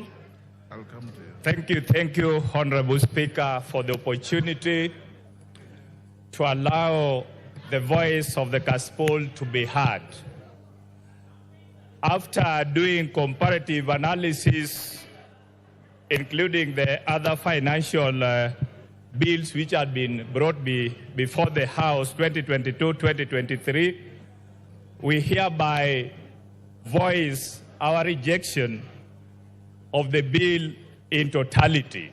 I'll come to you. Thank you, Honorable Speaker, for the opportunity to allow the voice of the Kaspul to be heard. After doing comparative analysis, including the other financial bills which had been brought before the House 2022-2023, we hereby voice our rejection of the bill in totality.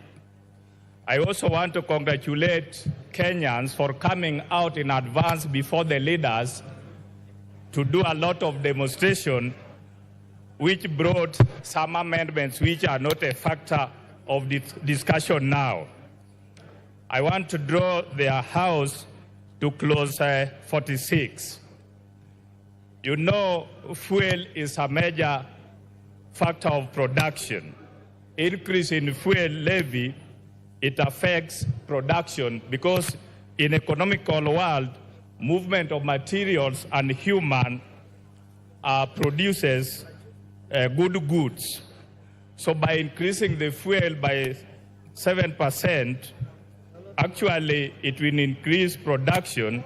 I also want to congratulate Kenyans for coming out in advance before the leaders to do a lot of demonstration, which brought some amendments which are not a factor of this discussion now. I want to draw their House to clause 46. You know, fuel is a major factor of production. Increase in fuel levy, it affects production because in economical world, movement of materials and human produces good goods. So by increasing the fuel by 7%, actually it will increase production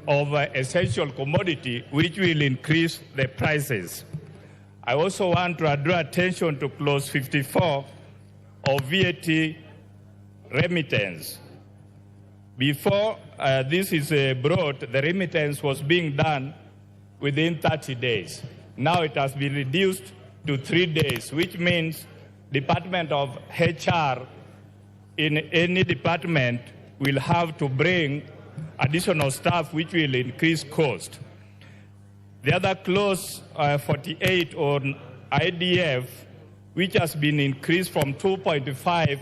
of essential commodity, which will increase the prices. I also want to draw attention to clause 54 of VAT remittance. Before this is brought, the remittance was being done within 30 days. Now it has been reduced to 3 days, which means Department of HR in any department will have to bring additional staff, which will increase cost. The other clause 48 on IDF, which has been increased from 2.5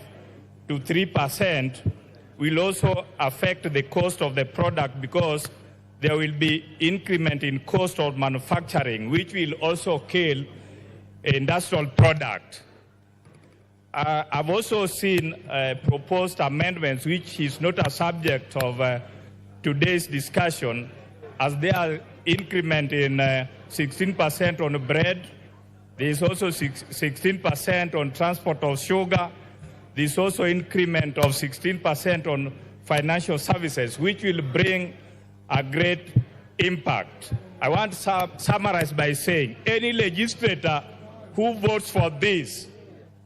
to 3%, will also affect the cost of the product because there will be increment in cost of manufacturing, which will also kill industrial product. I've also seen proposed amendments, which is not a subject of today's discussion, as they are increment in 16% on bread. There is also 16% on transport of sugar. There is also increment of 16% on financial services, which will bring a great impact. I want to summarize by saying any legislator who votes for this,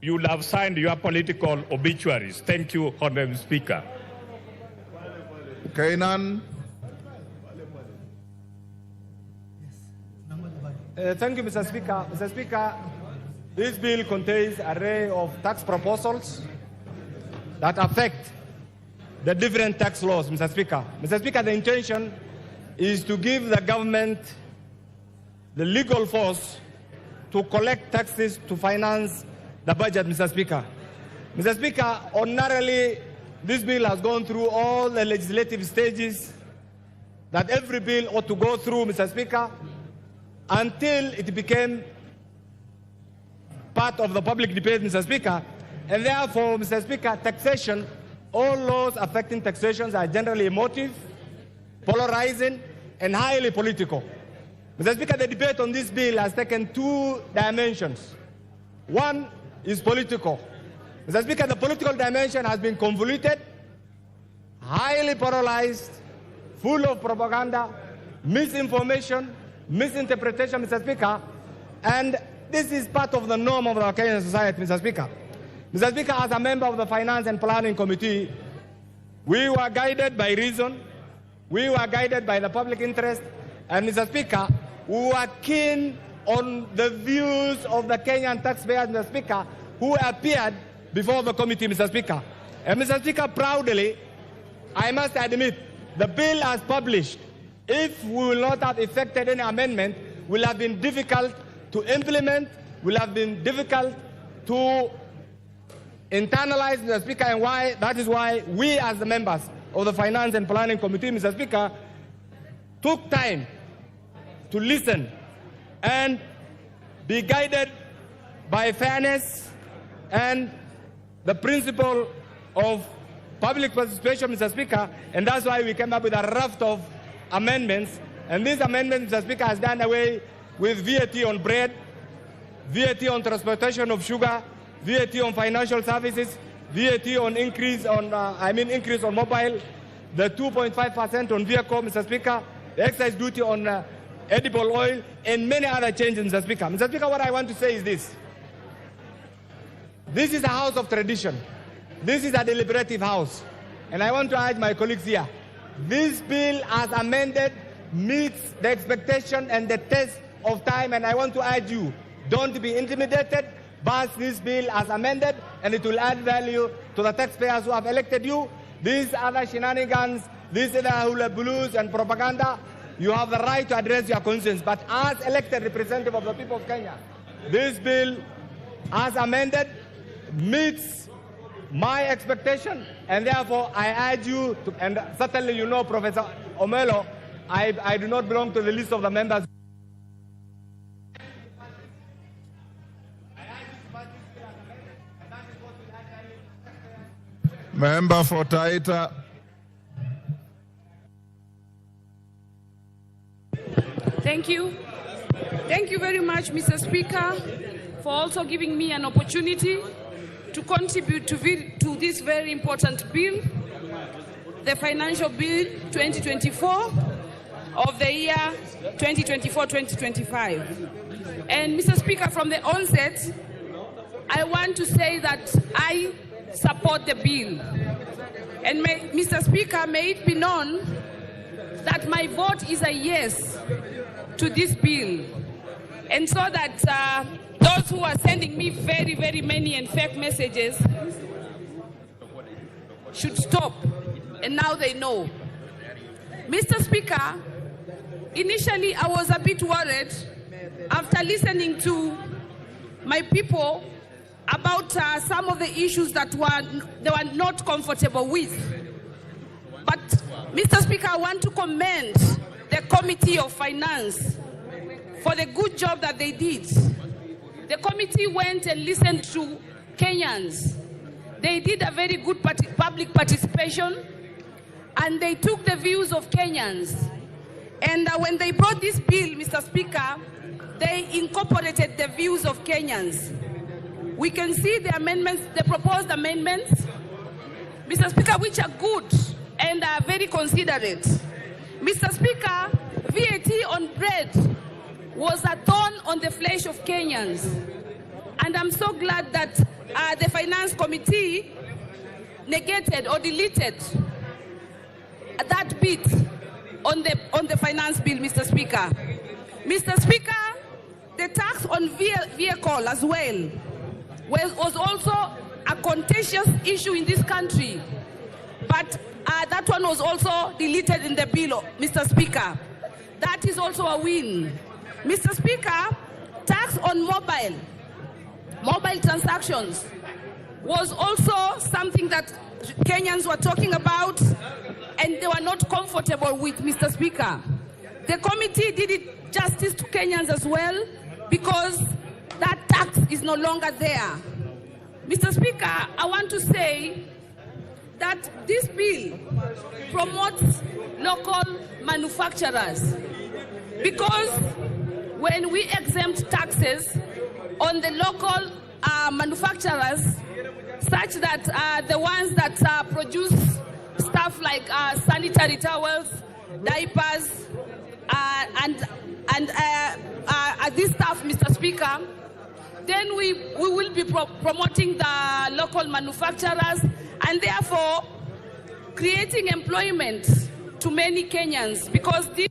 you will have signed your political obituaries. Thank you, Honorable Speaker. Kainan. Thank you, Mr. Speaker. Mr. Speaker, this bill contains an array of tax proposals that affect the different tax laws, Mr. Speaker. Mr. Speaker, the intention is to give the government the legal force to collect taxes to finance the budget, Mr. Speaker. Mr. Speaker, ordinarily, this bill has gone through all the legislative stages that every bill ought to go through, Mr. Speaker, until it became part of the public debate, Mr. Speaker. And therefore, Mr. Speaker, taxation, all laws affecting taxation are generally emotive, polarizing, and highly political. Mr. Speaker, the debate on this bill has taken two dimensions. One is political. Mr. Speaker, the political dimension has been convoluted, highly polarized, full of propaganda, misinformation, misinterpretation, Mr. Speaker, and this is part of the norm of our Kenyan society, Mr. Speaker. Mr. Speaker, as a member of the Finance and Planning Committee, we were guided by reason, we were guided by the public interest, and Mr. Speaker, we were keen on the views of the Kenyan taxpayers, Mr. Speaker, who appeared before the committee, Mr. Speaker. And Mr. Speaker, proudly, I must admit, the bill as published, if we will not have effected any amendment, will have been difficult to implement, will have been difficult to internalize, Mr. Speaker, and that is why we as the members of the Finance and Planning Committee, Mr. Speaker, took time to listen and be guided by fairness and the principle of public participation, Mr. Speaker, and that's why we came up with a raft of amendments. And these amendments, Mr. Speaker, has done away with VAT on bread, VAT on transportation of sugar, VAT on financial services, VAT on increase on mobile, the 2.5% on vehicle, Mr. Speaker, the excise duty on edible oil, and many other changes, Mr. Speaker. Mr. Speaker, what I want to say is this. This is a house of tradition. This is a deliberative house. And I want to urge my colleagues here. This bill as amended meets the expectation and the test of time, and I want to urge you, don't be intimidated. Pass this bill as amended, and it will add value to the taxpayers who have elected you. These other shenanigans, these other hula blues and propaganda, you have the right to address your concerns. But as elected representative of the people of Kenya, this bill as amended meets my expectation, and therefore I urge you to, and certainly you know, Professor Omelo, I do not belong to the list of the members. Member for Taita. Thank you. Thank you very much, Mr. Speaker, for also giving me an opportunity to contribute to this very important bill, the Financial Bill 2024 of the year 2024-2025. And Mr. Speaker, from the onset, I want to say that I support the bill. And Mr. Speaker, may it be known that my vote is a yes to this bill. And so that those who are sending me very, very many and fake messages should stop. And now they know. Mr. Speaker, initially I was a bit worried after listening to my people about some of the issues that they were not comfortable with. But, Mr. Speaker, I want to commend the Committee of Finance for the good job that they did. The committee went and listened to Kenyans. They did a very good public participation, and they took the views of Kenyans. And when they brought this bill, Mr. Speaker, they incorporated the views of Kenyans. We can see the amendments, the proposed amendments, Mr. Speaker, which are good and are very considerate. Mr. Speaker, VAT on bread was a thorn on the flesh of Kenyans. And I'm so glad that the Finance Committee negated or deleted that bit on the finance bill, Mr. Speaker. Mr. Speaker, the tax on vehicle as well was also a contentious issue in this country. But that one was also deleted in the bill, Mr. Speaker. That is also a win. Mr. Speaker, tax on mobile transactions was also something that Kenyans were talking about and they were not comfortable with, Mr. Speaker. The committee did it justice to Kenyans as well because that tax is no longer there. Mr. Speaker, I want to say that this bill promotes local manufacturers because when we exempt taxes on the local manufacturers, such that the ones that produce stuff like sanitary towels, diapers, and this stuff, Mr. Speaker, then we will be promoting the local manufacturers and therefore creating employment to many Kenyans, because this.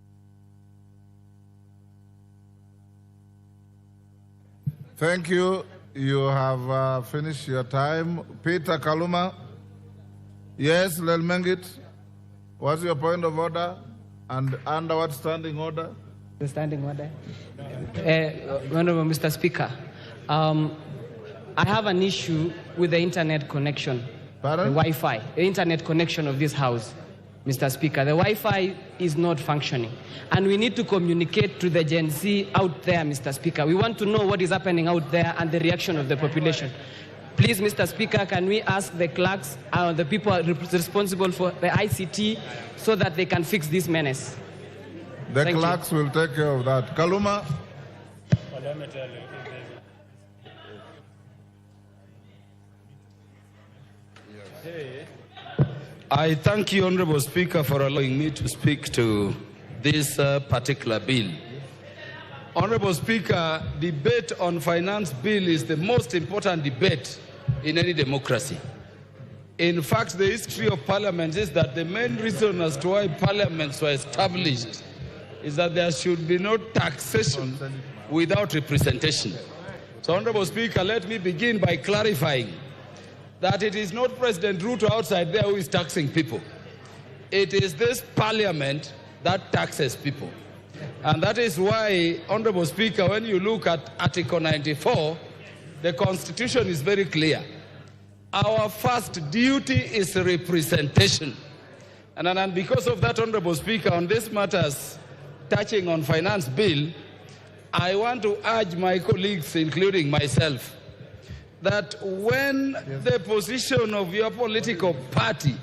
Thank you. You have finished your time. Peter Kaluma. Yes, Lelmengit. What's your point of order? And under what standing order? The standing order. Honorable Mr. Speaker, I have an issue with the internet connection. Pardon? The Wi-Fi, the internet connection of this house, Mr. Speaker. The Wi-Fi is not functioning. And we need to communicate to the Gen Z out there, Mr. Speaker. We want to know what is happening out there and the reaction of the population. Please, Mr. Speaker, can we ask the clerks, the people responsible for the ICT, so that they can fix this menace? The Thank clerks will take care of that. Kaluma. I thank you, Honorable Speaker, for allowing me to speak to this particular bill. Honorable Speaker, debate on finance bill is the most important debate in any democracy. In fact, the history of parliaments is that the main reason as to why parliaments were established is that there should be no taxation without representation. So, Honorable Speaker, let me begin by clarifying that it is not President Ruto outside there who is taxing people. It is this parliament that taxes people. And that is why, Honorable Speaker, when you look at Article 94, the Constitution is very clear. Our first duty is representation. And because of that, Honorable Speaker, on these matters touching on finance bill, I want to urge my colleagues, including myself, that when the position of your political party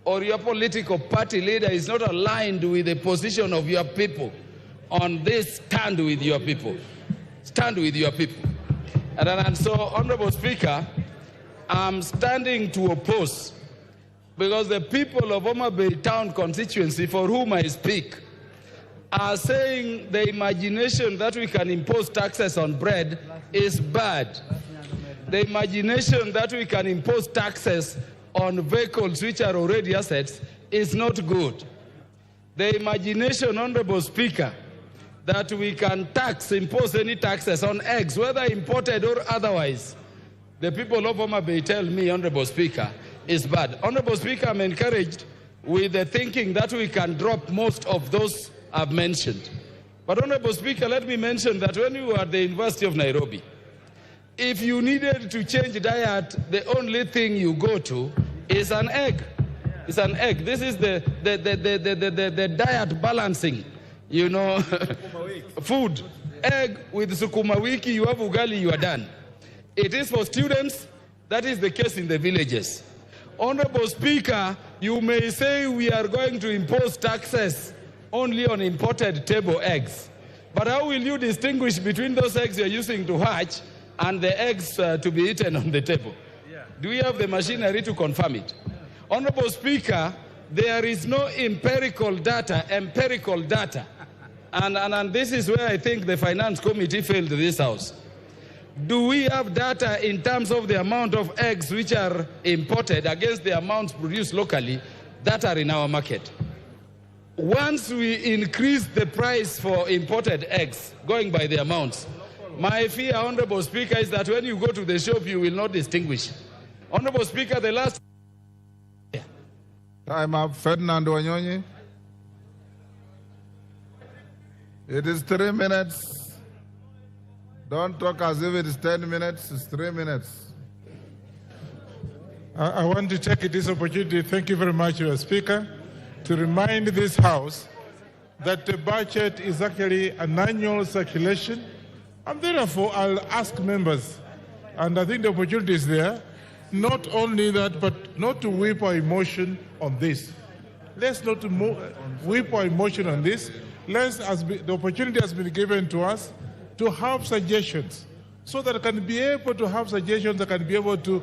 or your political party leader is not aligned with the position of your people on this, stand with your people. Stand with your people. And so, Honorable Speaker, I'm standing to oppose, because the people of Homa Bay Town constituency, for whom I speak, are saying the imagination that we can impose taxes on bread is bad. The imagination that we can impose taxes on vehicles which are already assets is not good. The imagination, Honorable Speaker, that we can impose any taxes on eggs, whether imported or otherwise, the people of Homa Bay tell me, Honorable Speaker, is bad. Honorable Speaker, I'm encouraged with the thinking that we can drop most of those I've mentioned. But Honorable Speaker, let me mention that when you were at the University of Nairobi, if you needed to change diet, the only thing you go to is an egg. It's an egg. This is the diet balancing, you know, food. Egg with sukuma wiki, you have ugali, you are done. It is for students. That is the case in the villages. Honorable Speaker, you may say we are going to impose taxes only on imported table eggs. But how will you distinguish between those eggs you're using to hatch and the eggs to be eaten on the table? Do we have the machinery to confirm it? Honorable Speaker, there is no empirical data. And this is where I think the Finance Committee failed this House. Do we have data in terms of the amount of eggs which are imported against the amounts produced locally that are in our market? Once we increase the price for imported eggs, going by the amounts, my fear, Honorable Speaker, is that when you go to the shop, you will not distinguish. Honorable Speaker, the last... Time up, Ferdinand Wanyonyi. It is 3 minutes. Don't talk as if it is 10 minutes, it's 3 minutes. I want to take this opportunity, thank you very much, Speaker, to remind this House that the budget is actually an annual circulation, and therefore I'll ask members, and I think the opportunity is there, not only that, but not to whip our emotion on this. Let's not whip our emotion on this. The opportunity has been given to us to have suggestions, so that I can be able to have suggestions that can be able to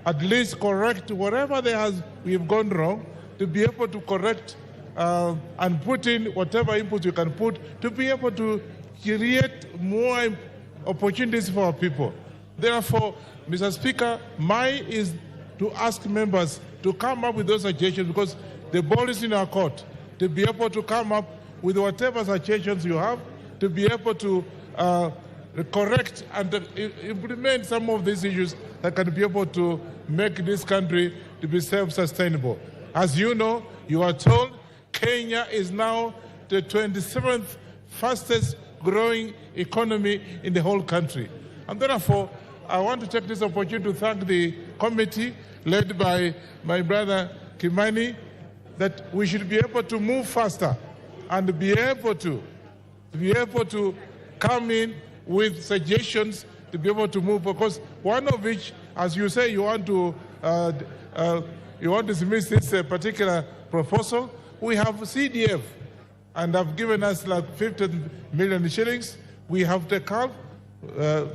at least correct whatever we've gone wrong, to be able to correct and put in whatever input you can put to be able to create more opportunities for our people. Therefore, Mr. Speaker, mine is to ask members to come up with those suggestions, because the ball is in our court, to be able to come up with whatever suggestions you have, to be able to correct and implement some of these issues that can be able to make this country to be self-sustainable. As you know, you are told Kenya is now the 27th fastest growing economy in the whole country. And therefore, I want to take this opportunity to thank the committee led by my brother Kimani, that we should be able to move faster and be able to come in with suggestions to be able to move, because one of which, as you say, you want to dismiss this particular proposal. We have CDF, and have given us like 50 million shillings. We have the CALF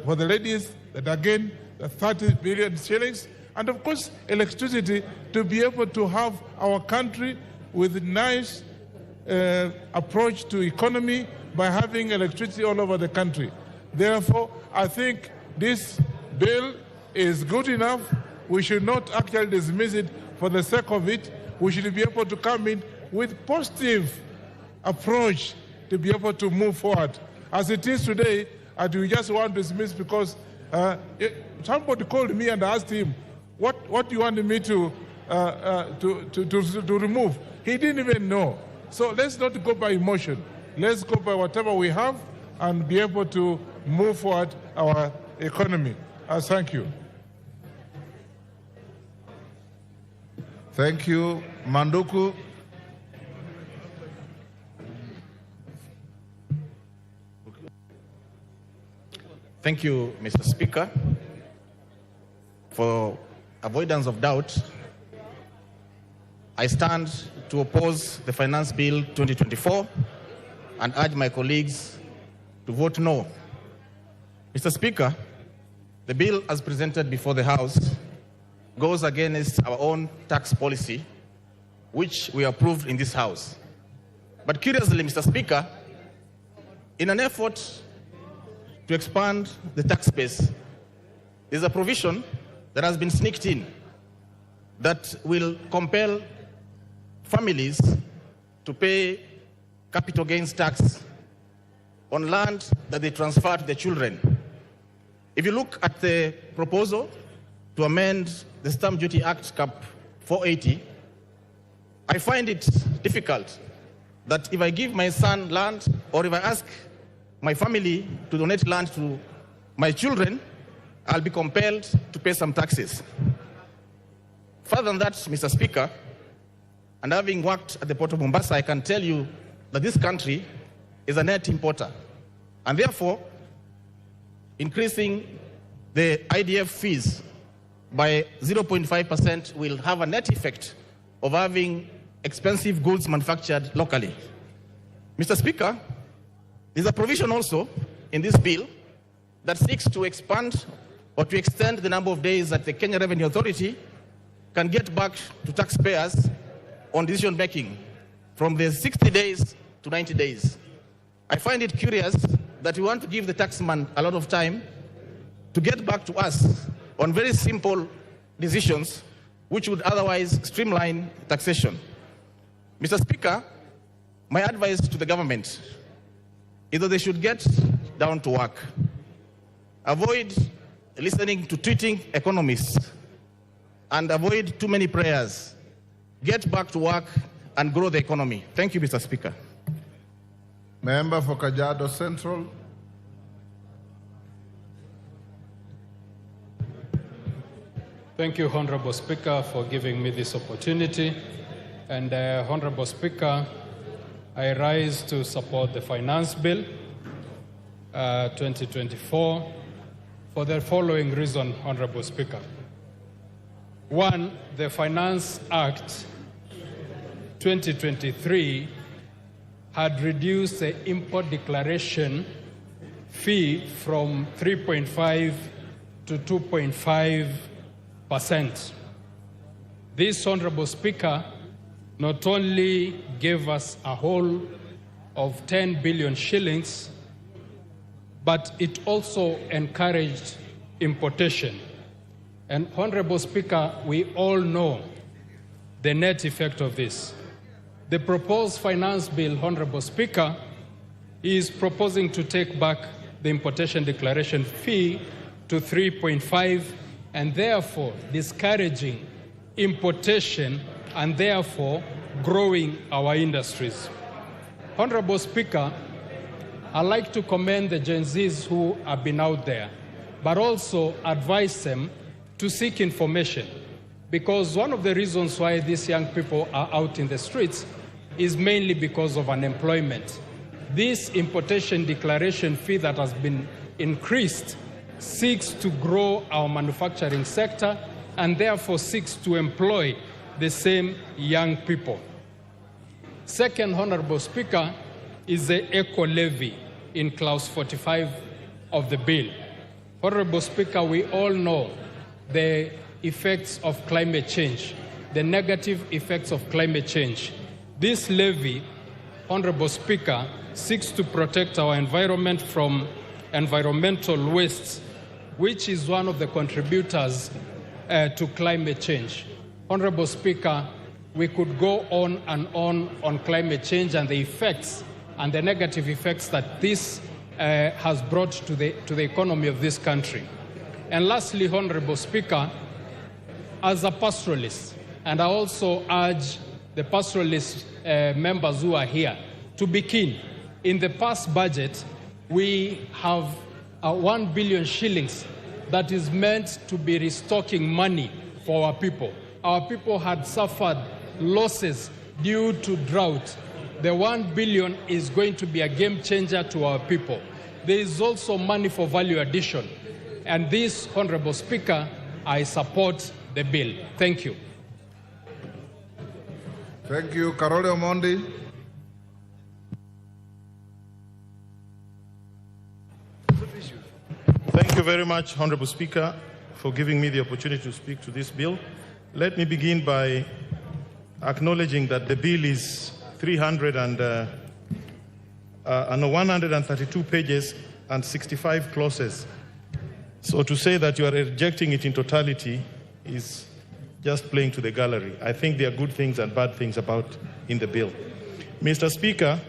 for the ladies, that again, 30 billion shillings. And of course, electricity, to be able to have our country with a nice approach to economy by having electricity all over the country. Therefore, I think this bill is good enough. We should not actually dismiss it for the sake of it. We should be able to come in with positive approach to be able to move forward. As it is today, and we just want to dismiss because somebody called me and asked him, what do you want me to remove? He didn't even know. So let's not go by emotion. Let's go by whatever we have and be able to move forward our economy. Thank you. Thank you. Manduku. Thank you, Mr. Speaker. For avoidance of doubt, I stand to oppose the Finance Bill 2024 and urge my colleagues to vote no. Mr. Speaker, the bill as presented before the House goes against our own tax policy, which we approved in this House. But curiously, Mr. Speaker, in an effort to expand the tax base, there's a provision that has been sneaked in that will compel families to pay capital gains tax on land that they transfer to their children. If you look at the proposal to amend the Stamp Duty Act Cap 480, I find it difficult that if I give my son land, or if I ask my family to donate land to my children, I'll be compelled to pay some taxes. Further than that, Mr. Speaker, and having worked at the Port of Mombasa, I can tell you that this country is a net importer. And therefore, increasing the IDF fees by 0.5% will have a net effect of having expensive goods manufactured locally. Mr. Speaker, there's a provision also in this bill that seeks to expand or to extend the number of days that the Kenya Revenue Authority can get back to taxpayers on decision making from the 60 days to 90 days. I find it curious that we want to give the taxman a lot of time to get back to us on very simple decisions which would otherwise streamline taxation. Mr. Speaker, my advice to the government is that they should get down to work. Avoid listening to tweeting economists and avoid too many prayers. Get back to work and grow the economy. Thank you, Mr. Speaker. Member for Kajiado Central. Thank you, Honorable Speaker, for giving me this opportunity. And Honorable Speaker, I rise to support the Finance Bill 2024 for the following reason, Honorable Speaker. One, the Finance Act 2023 had reduced the import declaration fee from 3.5 to 2.5%. This, Honorable Speaker, not only gave us a whole of 10 billion shillings, but it also encouraged importation. And Honorable Speaker, we all know the net effect of this. The proposed finance bill, Honorable Speaker, is proposing to take back the importation declaration fee to 3.5 and therefore discouraging importation and therefore growing our industries. Honorable Speaker, I'd like to commend the Gen Zs who have been out there, but also advise them to seek information, because one of the reasons why these young people are out in the streets is mainly because of unemployment. This importation declaration fee that has been increased seeks to grow our manufacturing sector and therefore seeks to employ the same young people. Second, Honorable Speaker, is the eco levy in clause 45 of the bill. Honorable Speaker, we all know the effects of climate change, the negative effects of climate change. This levy, Honorable Speaker, seeks to protect our environment from environmental wastes, which is one of the contributors to climate change. Honorable Speaker, we could go on and on climate change and the effects and the negative effects that this has brought to the economy of this country. And lastly, Honorable Speaker, as a pastoralist, and I also urge the pastoralist members who are here to be keen. In the past budget, we have 1 billion shillings that is meant to be restocking money for our people. Our people had suffered losses due to drought. The 1 billion is going to be a game changer to our people. There is also money for value addition. And this, Honorable Speaker, I support the bill. Thank you. Thank you. Karole Omondi. Thank you very much, Honorable Speaker, for giving me the opportunity to speak to this bill. Let me begin by acknowledging that the bill is 132 pages and 65 clauses. So to say that you are rejecting it in totality is just playing to the gallery. I think there are good things and bad things in the bill. Mr. Speaker,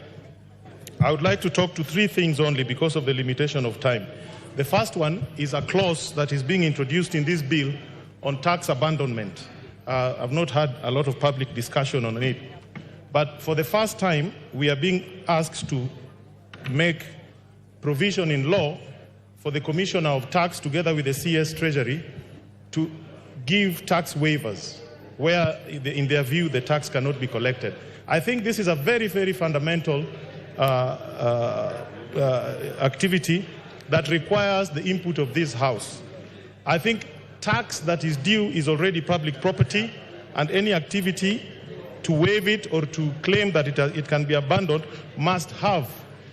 I would like to talk to three things only because of the limitation of time. The first one is a clause that is being introduced in this bill on tax abandonment. I've not had a lot of public discussion on it. But for the first time, we are being asked to make provision in law for the Commissioner of Tax, together with the CS Treasury, to give tax waivers where, in their view, the tax cannot be collected. I think this is a very, very fundamental activity that requires the input of this House. I think tax that is due is already public property, and any activity to waive it or to claim that it can be abandoned must have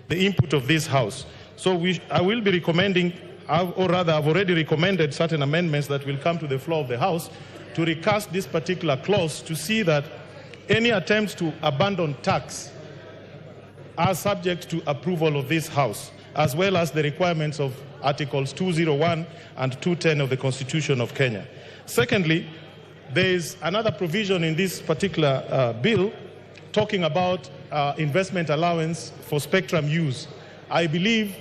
the input of this House. So I will be recommending, or rather I've already recommended certain amendments that will come to the floor of the House to recast this particular clause to see that any attempts to abandon tax are subject to approval of this House, as well as the requirements of Articles 201 and 210 of the Constitution of Kenya. Secondly, there is another provision in this particular bill talking about investment allowance for spectrum use. I believe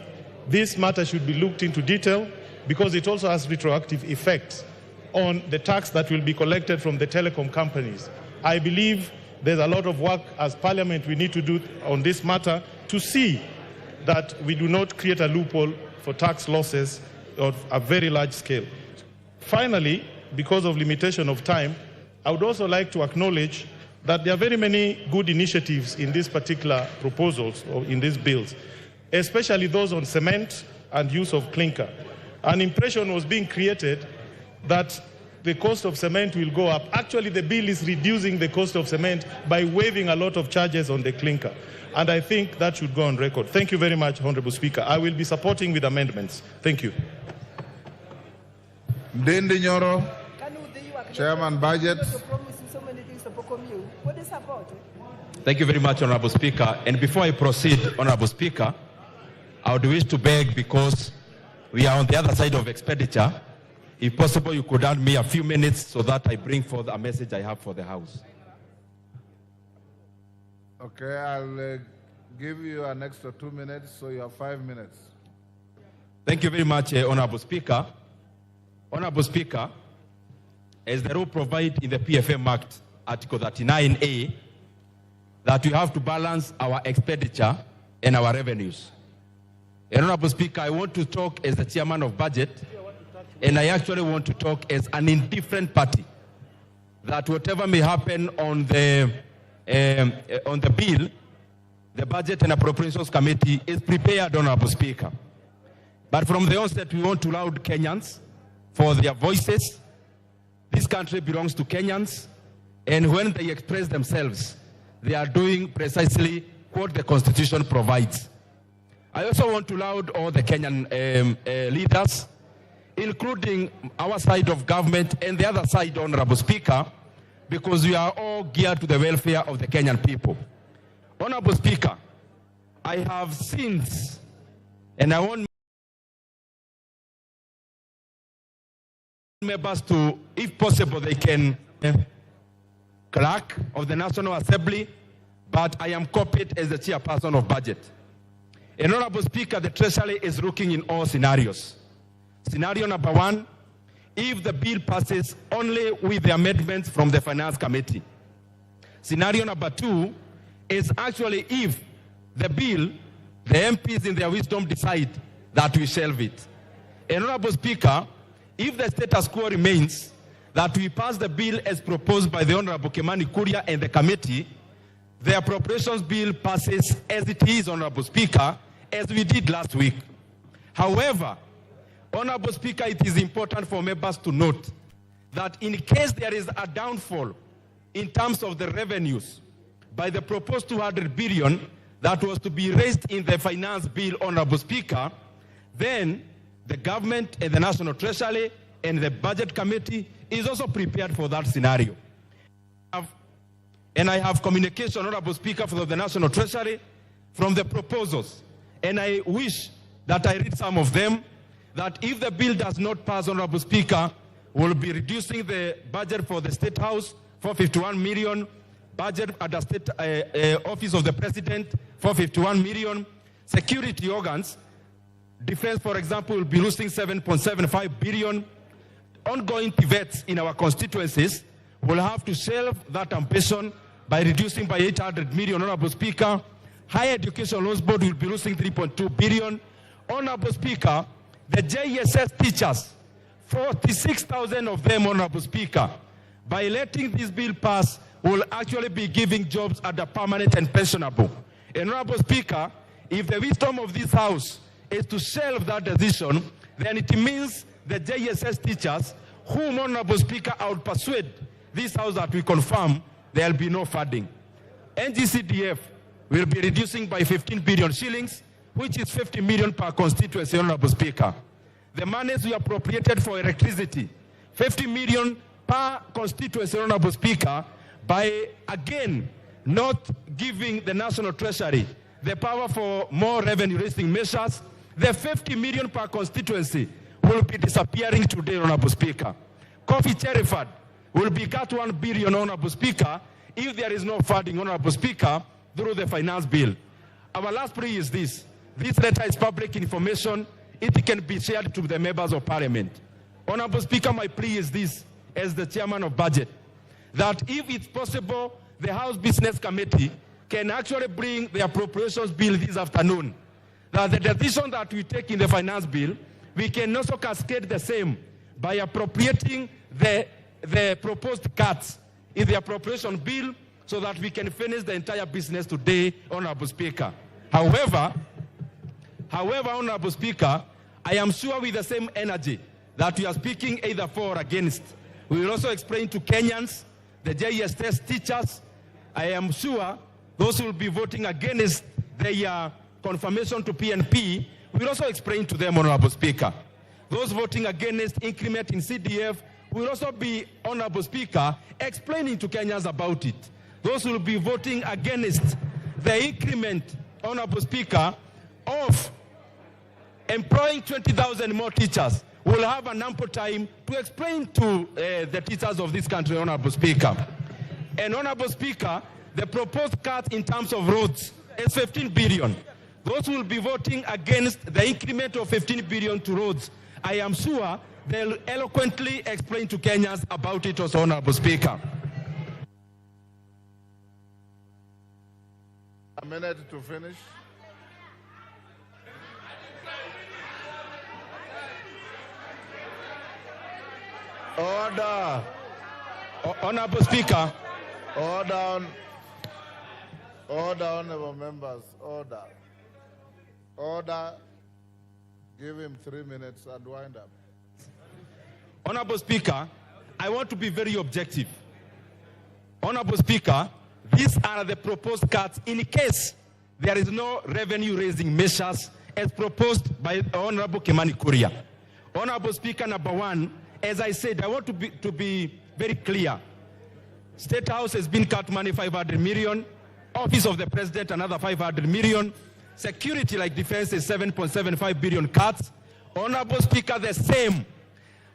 this matter should be looked into detail because it also has retroactive effects on the tax that will be collected from the telecom companies. I believe there's a lot of work as Parliament we need to do on this matter to see that we do not create a loophole for tax losses of a very large scale. Finally, because of limitation of time, I would also like to acknowledge that there are very many good initiatives in these particular proposals or in these bills, especially those on cement and use of clinker. An impression was being created that the cost of cement will go up. Actually, the bill is reducing the cost of cement by waiving a lot of charges on the clinker. And I think that should go on record. Thank you very much, Honorable Speaker. I will be supporting with amendments. Thank you. Ndindi Nyoro, Chairman Budget. Thank you very much, Honorable Speaker. And before I proceed, Honorable Speaker, I would wish to beg, because we are on the other side of expenditure, If possible, you could add me a few minutes so that I bring forth a message I have for the House. Okay, I'll give you an extra 2 minutes, so you have 5 minutes. Thank you very much, Honorable Speaker. Honorable Speaker, as the rule provided in the PFM Act, Article 39A, that we have to balance our expenditure and our revenues. Honorable Speaker, I want to talk as the chairman of budget, and I actually want to talk as an indifferent party, that whatever may happen on the bill, the Budget and Appropriations Committee is prepared, Honorable Speaker. But from the onset, we want to laud Kenyans for their voices. This country belongs to Kenyans, and when they express themselves, they are doing precisely what the Constitution provides. I also want to laud all the Kenyan leaders, including our side of government and the other side, Honorable Speaker, because we are all geared to the welfare of the Kenyan people. Honorable Speaker, I have sins, and I want members to, if possible, they can clerk of the National Assembly, but I am copied as the chairperson of budget. And Honorable Speaker, the Treasury is looking in all scenarios. Scenario number 1, if the bill passes only with the amendments from the Finance Committee. Scenario number 2 is actually if the bill, the MPs in their wisdom decide that we shelve it. And Honorable Speaker, if the status quo remains, that we pass the bill as proposed by the Honorable Kimani Kuria and the committee, the appropriations bill passes as it is, Honorable Speaker, as we did last week. However, Honorable Speaker, it is important for members to note that in case there is a downfall in terms of the revenues by the proposed 200 billion that was to be raised in the finance bill, Honorable Speaker, then the government and the National Treasury and the Budget Committee is also prepared for that scenario. And I have communication, Honorable Speaker, from the National Treasury from the proposals. And I wish that I read some of them, that if the bill does not pass, Honorable Speaker, we'll be reducing the budget for the State House for 51 million, budget at the State Office of the President for 51 million, security organs, defense, for example, will be losing 7.75 billion, ongoing pivots in our constituencies will have to shelve that ambition by reducing by 800 million, Honorable Speaker. Higher Education Loans Board will be losing 3.2 billion. Honorable Speaker, the JSS teachers, 46,000 of them, Honorable Speaker, by letting this bill pass, will actually be giving jobs at the permanent and pensionable. And Honorable Speaker, if the wisdom of this House is to shelve that decision, then it means the JSS teachers, whom, Honorable Speaker, I would persuade this House that we confirm there will be no funding. NGCDF will be reducing by 15 billion shillings, which is 50 million per constituency, Honorable Speaker. The monies we appropriated for electricity, 50 million per constituency, Honorable Speaker, by, again, not giving the National Treasury the power for more revenue-raising measures, the 50 million per constituency will be disappearing today, Honorable Speaker. Coffee Cheriford will be cut 1 billion, Honorable Speaker, if there is no funding, Honorable Speaker, through the finance bill. Our last plea is this. This letter is public information. It can be shared to the members of Parliament. Honorable Speaker, my plea is this, as the chairman of budget, that if it's possible, the House Business Committee can actually bring the appropriations bill this afternoon. That the decision that we take in the finance bill, we can also cascade the same by appropriating the proposed cuts in the appropriation bill so that we can finish the entire business today, Honorable Speaker. However, Honorable Speaker, I am sure with the same energy that we are speaking either for or against, we will also explain to Kenyans, the JSS teachers, I am sure those who will be voting against their confirmation to PNP, we will also explain to them, Honorable Speaker. Those voting against increment in CDF will also be, Honorable Speaker, explaining to Kenyans about it. Those who will be voting against the increment, Honorable Speaker, of employing 20,000 more teachers will have an ample time to explain to the teachers of this country, Honorable Speaker. And Honorable Speaker, the proposed cut in terms of roads is 15 billion. Those who will be voting against the increment of 15 billion to roads, I am sure they'll eloquently explain to Kenyans about it also, Honorable Speaker. A minute to finish. Order. Honorable Speaker. Order, honorable members. Order. Order. Give him 3 minutes and wind up. Honorable Speaker, I want to be very objective. Honorable Speaker, these are the proposed cuts in case there is no revenue-raising measures as proposed by Honorable Kimani Kuria. Honorable Speaker, number one, as I said, I want to be very clear. State House has been cut money 500 million. Office of the President another 500 million. Security like defense is 7.75 billion cuts. Honorable Speaker, the same.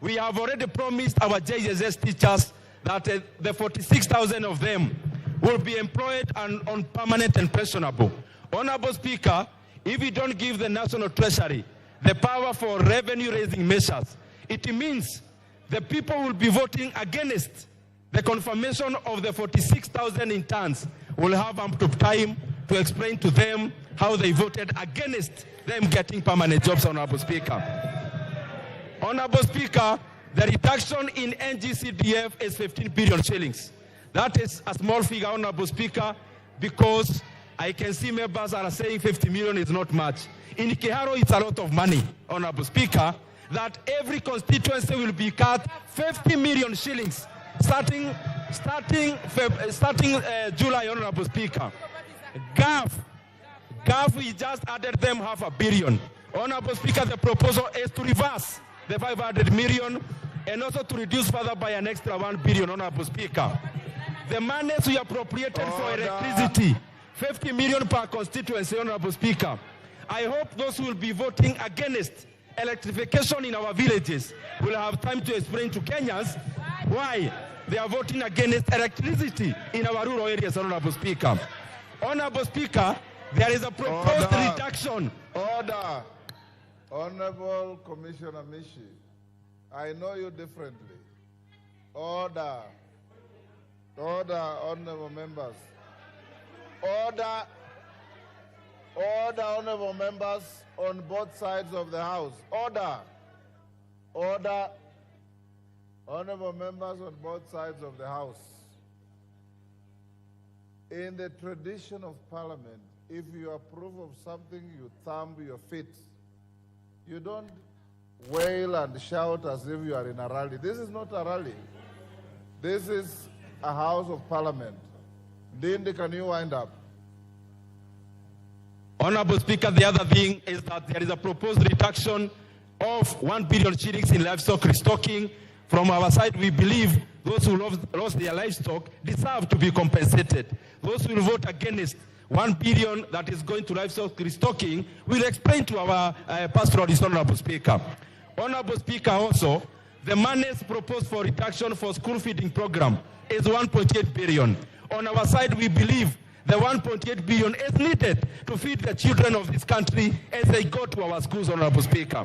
We have already promised our JSS teachers that the 46,000 of them will be employed on permanent and pensionable. Honorable Speaker, if we don't give the National Treasury the power for revenue-raising measures, it means the people will be voting against the confirmation of the 46,000 interns. Will have ample time to explain to them how they voted against them getting permanent jobs, Honorable Speaker. Honorable Speaker, the reduction in NGCDF is 15 billion shillings. That is a small figure, Honorable Speaker, because I can see members are saying 50 million is not much. In Kiharo, it's a lot of money, Honorable Speaker, that every constituency will be cut 50 million shillings starting July, Honorable Speaker. GAF, we just added them 500 million. Honorable Speaker, the proposal is to reverse the 500 million and also to reduce further by an extra 1 billion, Honorable Speaker. The monies we appropriated for electricity, 50 million per constituency, Honorable Speaker. I hope those who will be voting against electrification in our villages will have time to explain to Kenyans why they are voting against electricity in our rural areas, Honorable Speaker. Honorable Speaker, there is a proposed reduction. Order. Honorable Commissioner Mishi, I know you differently. Order. Order, honorable members. Order. Order, honorable members on both sides of the House. Order. Order. Honorable members on both sides of the House. In the tradition of Parliament, if you approve of something, you thumb your feet. You don't wail and shout as if you are in a rally. This is not a rally. This is a House of Parliament. Dindi, can you wind up? Honorable Speaker, the other thing is that there is a proposed reduction of 1 billion shillings in livestock restocking. From our side, we believe those who lost their livestock deserve to be compensated. Those who will vote against 1 billion that is going to livestock restocking will explain to our pastoralist, Honorable Speaker. Honorable Speaker, also, the monies proposed for reduction for school feeding program is 1.8 billion. On our side, we believe the 1.8 billion is needed to feed the children of this country as they go to our schools, Honorable Speaker.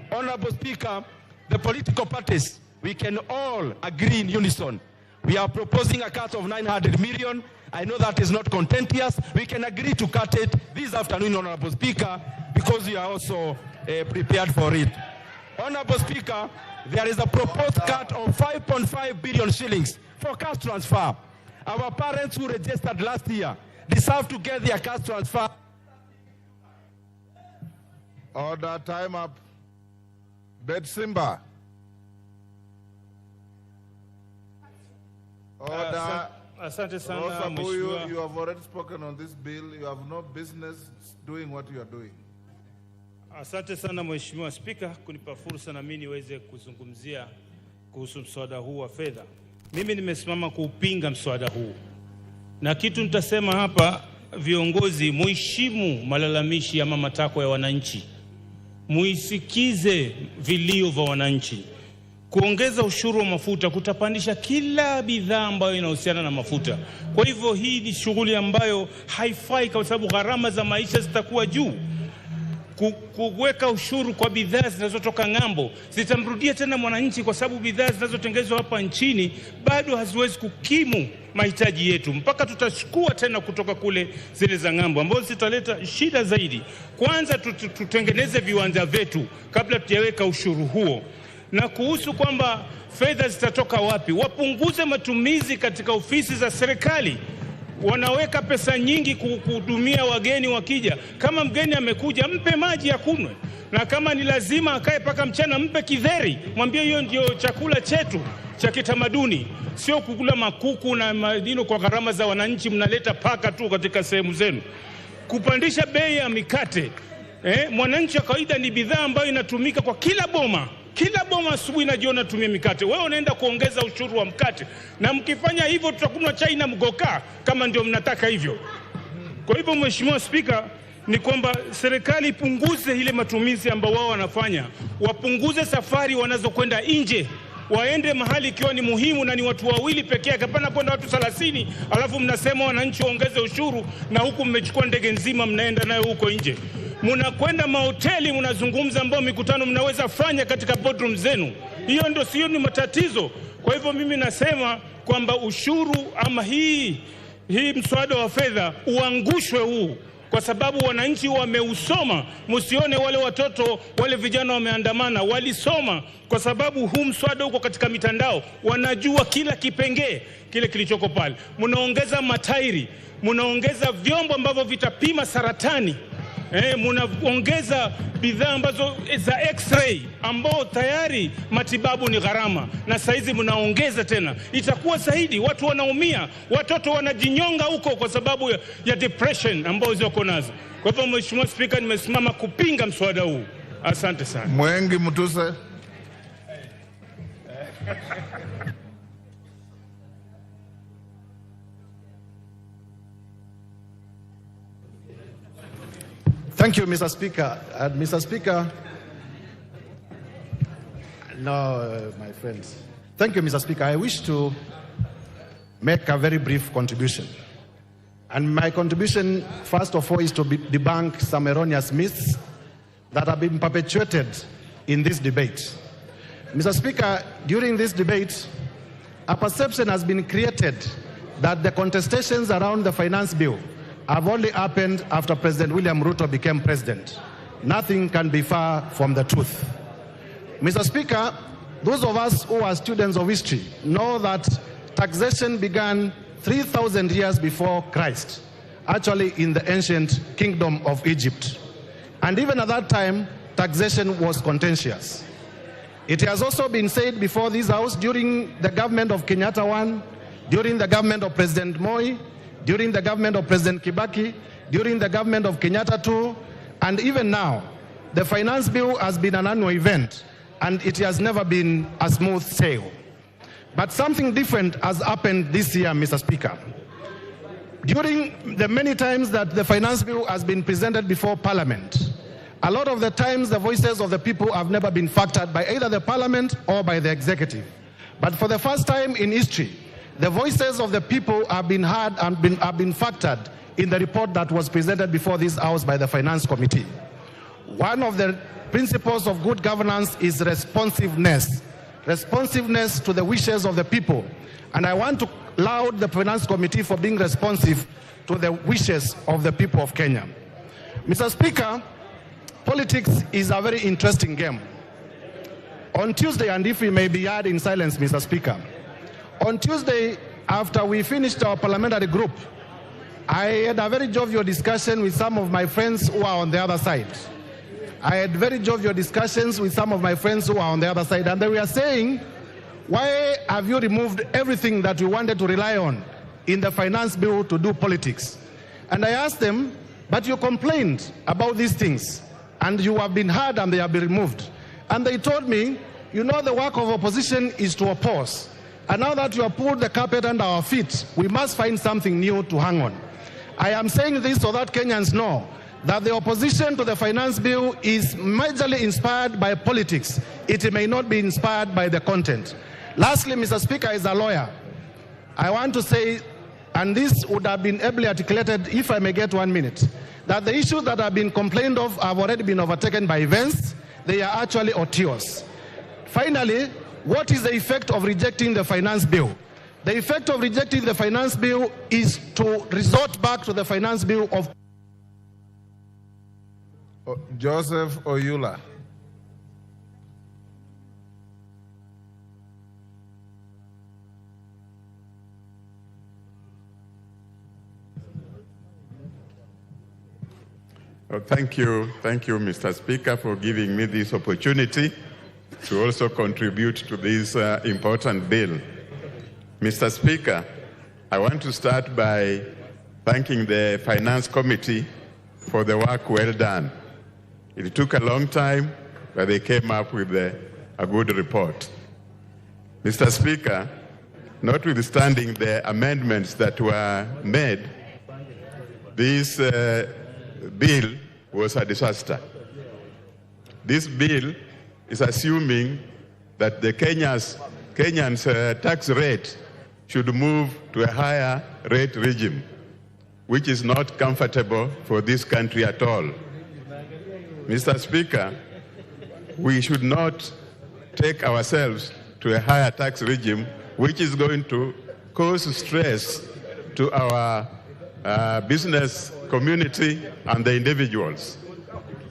Honorable Speaker, the political parties, we can all agree in unison. We are proposing a cut of 900 million. I know that is not contentious. We can agree to cut it this afternoon, Honorable Speaker, because we are also prepared for it. Honorable Speaker, there is a proposed cut of 5.5 billion shillings for cash transfer. Our parents who registered last year deserve to get their cash transfer. Order, time up. Betsimba. Order. Asante sana Rosa Buyu, Mheshimiwa. you have already spoken on this bill. You have no business doing what you are doing. Asante sana Mheshimiwa Spika kunipa fursa na mimi niweze kuzungumzia kuhusu mswada huu wa fedha. Mimi nimesimama kuupinga mswada huu. Na kitu nitasema hapa, viongozi muheshimu malalamishi ama matakwa ya wananchi. muisikize vilio vya wananchi. Kuongeza ushuru wa mafuta kutapandisha kila bidhaa ambayo inahusiana na mafuta. Kwa hivyo hii ni shughuli ambayo haifai kwa sababu gharama za maisha zitakuwa juu. Kuweka ushuru kwa bidhaa zinazotoka ng'ambo zitamrudia tena mwananchi, kwa sababu bidhaa zinazotengenezwa hapa nchini bado haziwezi kukimu mahitaji yetu, mpaka tutachukua tena kutoka kule zile za ng'ambo, ambazo zitaleta shida zaidi. Kwanza tutengeneze viwanja vyetu kabla tujaweka ushuru huo. Na kuhusu kwamba fedha zitatoka wapi, wapunguze matumizi katika ofisi za serikali. Wanaweka pesa nyingi kuhudumia wageni wakija. Kama mgeni amekuja, mpe maji ya kunywe, na kama ni lazima akae paka mchana, mpe kidheri, mwambie hiyo ndio chakula chetu cha kitamaduni, sio kukula makuku na madino kwa gharama za wananchi. Mnaleta paka tu katika sehemu zenu. Kupandisha bei ya mikate, mwananchi wa kawaida ni bidhaa ambayo inatumika kwa kila boma. Kila boma asubuhi na jioni tumia mikate. Wewe unaenda kuongeza ushuru wa mkate, na mkifanya hivyo tutakunywa chai na mgoka kama ndio mnataka hivyo. Kwa hivyo Mheshimiwa Spika, ni kwamba serikali ipunguze ile matumizi ambao wao wanafanya, wapunguze safari wanazokwenda nje, waende mahali ikiwa ni muhimu na ni watu wawili pekee yake, hapana kwenda watu 30 alafu mnasema wananchi waongeze ushuru, na huku mmechukua ndege nzima mnaenda nayo huko nje. Mnakwenda mahoteli, mnazungumza ambao mikutano mnaweza fanya katika boardroom zenu. Hiyo ndio sio ni matatizo. Kwa hivyo mimi nasema kwamba ushuru ama hii mswada wa fedha uangushwe huu, kwa sababu wananchi wameusoma. Msione wale watoto wale vijana wameandamana, walisoma kwa sababu huu mswada uko katika mitandao, wanajua kila kipengee kile kilichoko pale. Mnaongeza matairi, mnaongeza vyombo ambavyo vitapima saratani, mnaongeza bidhaa ambazo za x-ray ambao tayari matibabu ni gharama, na saizi mnaongeza tena. Itakuwa zaidi, watu wanaumia, watoto wanajinyonga huko kwa sababu ya depression ambao ziko nazo. Kwa hivyo Mheshimiwa Spika, nimesimama kupinga mswada huu. Asante sana. Mwengi Mutuse. Thank you, Mr. Speaker. Mr. Speaker, my friends. Thank you, Mr. Speaker. I wish to make a very brief contribution. And my contribution, first of all, is to debunk some erroneous myths that have been perpetuated in this debate. Mr. Speaker, during this debate, a perception has been created that the contestations around the finance bill have only happened after President William Ruto became president. Nothing can be far from the truth. Mr. Speaker, those of us who are students of history know that taxation began 3,000 years before Christ, actually in the ancient kingdom of Egypt. And even at that time, taxation was contentious. It has also been said before this House during the government of Kenyatta I, during the government of President Moi, during the government of President Kibaki, during the government of Kenyatta II, and even now, the finance bill has been an annual event, and it has never been a smooth sail. But something different has happened this year, Mr. Speaker. During the many times that the finance bill has been presented before Parliament, a lot of the times the voices of the people have never been factored by either the Parliament or by the executive. But for the first time in history, the voices of the people have been heard and have been factored in the report that was presented before this House by the Finance Committee. One of the principles of good governance is responsiveness to the wishes of the people. And I want to laud the Finance Committee for being responsive to the wishes of the people of Kenya. Mr. Speaker, politics is a very interesting game. On Tuesday, and if we may be heard in silence, Mr. Speaker, on Tuesday, after we finished our parliamentary group, I had a very jovial discussion with some of my friends who are on the other side. I had very jovial discussions with some of my friends who are on the other side, and they were saying, why have you removed everything that you wanted to rely on in the finance bill to do politics? And I asked them, but you complained about these things, and you have been heard and they have been removed. And they told me, you know, the work of opposition is to oppose. And now that you have pulled the carpet under our feet, we must find something new to hang on. I am saying this so that Kenyans know that the opposition to the finance bill is majorly inspired by politics. It may not be inspired by the content. Lastly, Mr. Speaker, as a lawyer, I want to say, and this would have been ably articulated if I may get 1 minute, that the issues that have been complained of have already been overtaken by events. They are actually otious. Finally, what is the effect of rejecting the finance bill? The effect of rejecting the finance bill is to resort back to the finance bill of Joseph Oyula. Thank you, Mr. Speaker, for giving me this opportunity to also contribute to this important bill. Mr. Speaker, I want to start by thanking the Finance Committee for the work well done. It took a long time, but they came up with a good report. Mr. Speaker, notwithstanding the amendments that were made, this bill was a disaster. This bill is assuming that the Kenyans' tax rate should move to a higher rate regime, which is not comfortable for this country at all. Mr. Speaker, we should not take ourselves to a higher tax regime, which is going to cause stress to our business community and the individuals.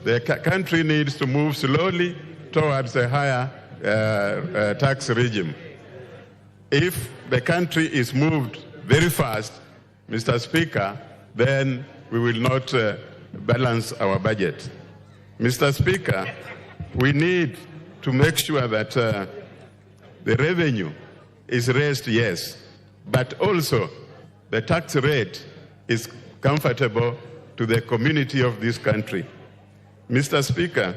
The country needs to move slowly towards a higher tax regime. If the country is moved very fast, Mr. Speaker, then we will not balance our budget. Mr. Speaker, we need to make sure that the revenue is raised, yes, but also the tax rate is comfortable to the community of this country. Mr. Speaker,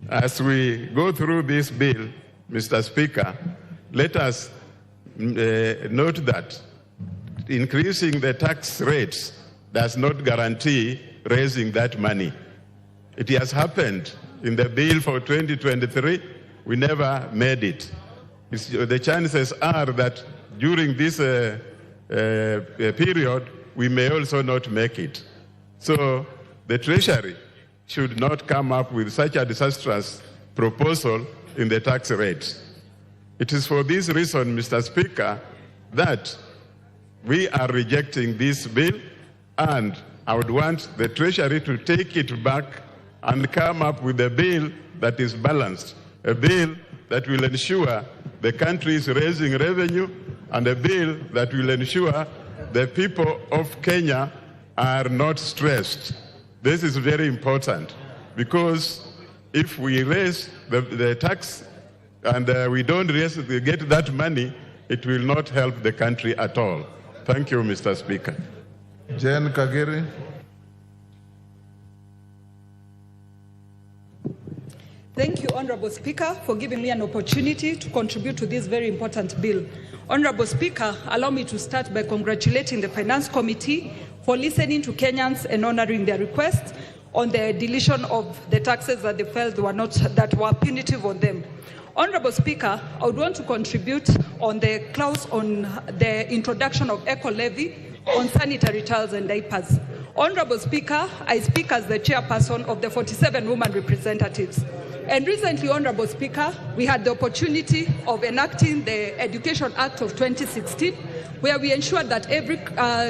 as we go through this bill, Mr. Speaker, let us note that increasing the tax rates does not guarantee raising that money. It has happened in the bill for 2023. We never made it. The chances are that during this period, we may also not make it. So the Treasury should not come up with such a disastrous proposal in the tax rates. It is for this reason, Mr. Speaker, that we are rejecting this bill, and I would want the Treasury to take it back and come up with a bill that is balanced, a bill that will ensure the country is raising revenue, and a bill that will ensure the people of Kenya are not stressed. This is very important, because if we raise the tax and we don't get that money, it will not help the country at all. Thank you, Mr. Speaker. Jane Kagiri. Thank you, Honorable Speaker, for giving me an opportunity to contribute to this very important bill. Honorable Speaker, allow me to start by congratulating the Finance Committee for listening to Kenyans and honoring their request on the deletion of the taxes that they felt that were punitive on them. Honorable Speaker, I would want to contribute on the clause on the introduction of eco-levy on sanitary towels and diapers. Honorable Speaker, I speak as the chairperson of the 47 women representatives. And recently, Honorable Speaker, we had the opportunity of enacting the Education Act of 2016, where we ensured that every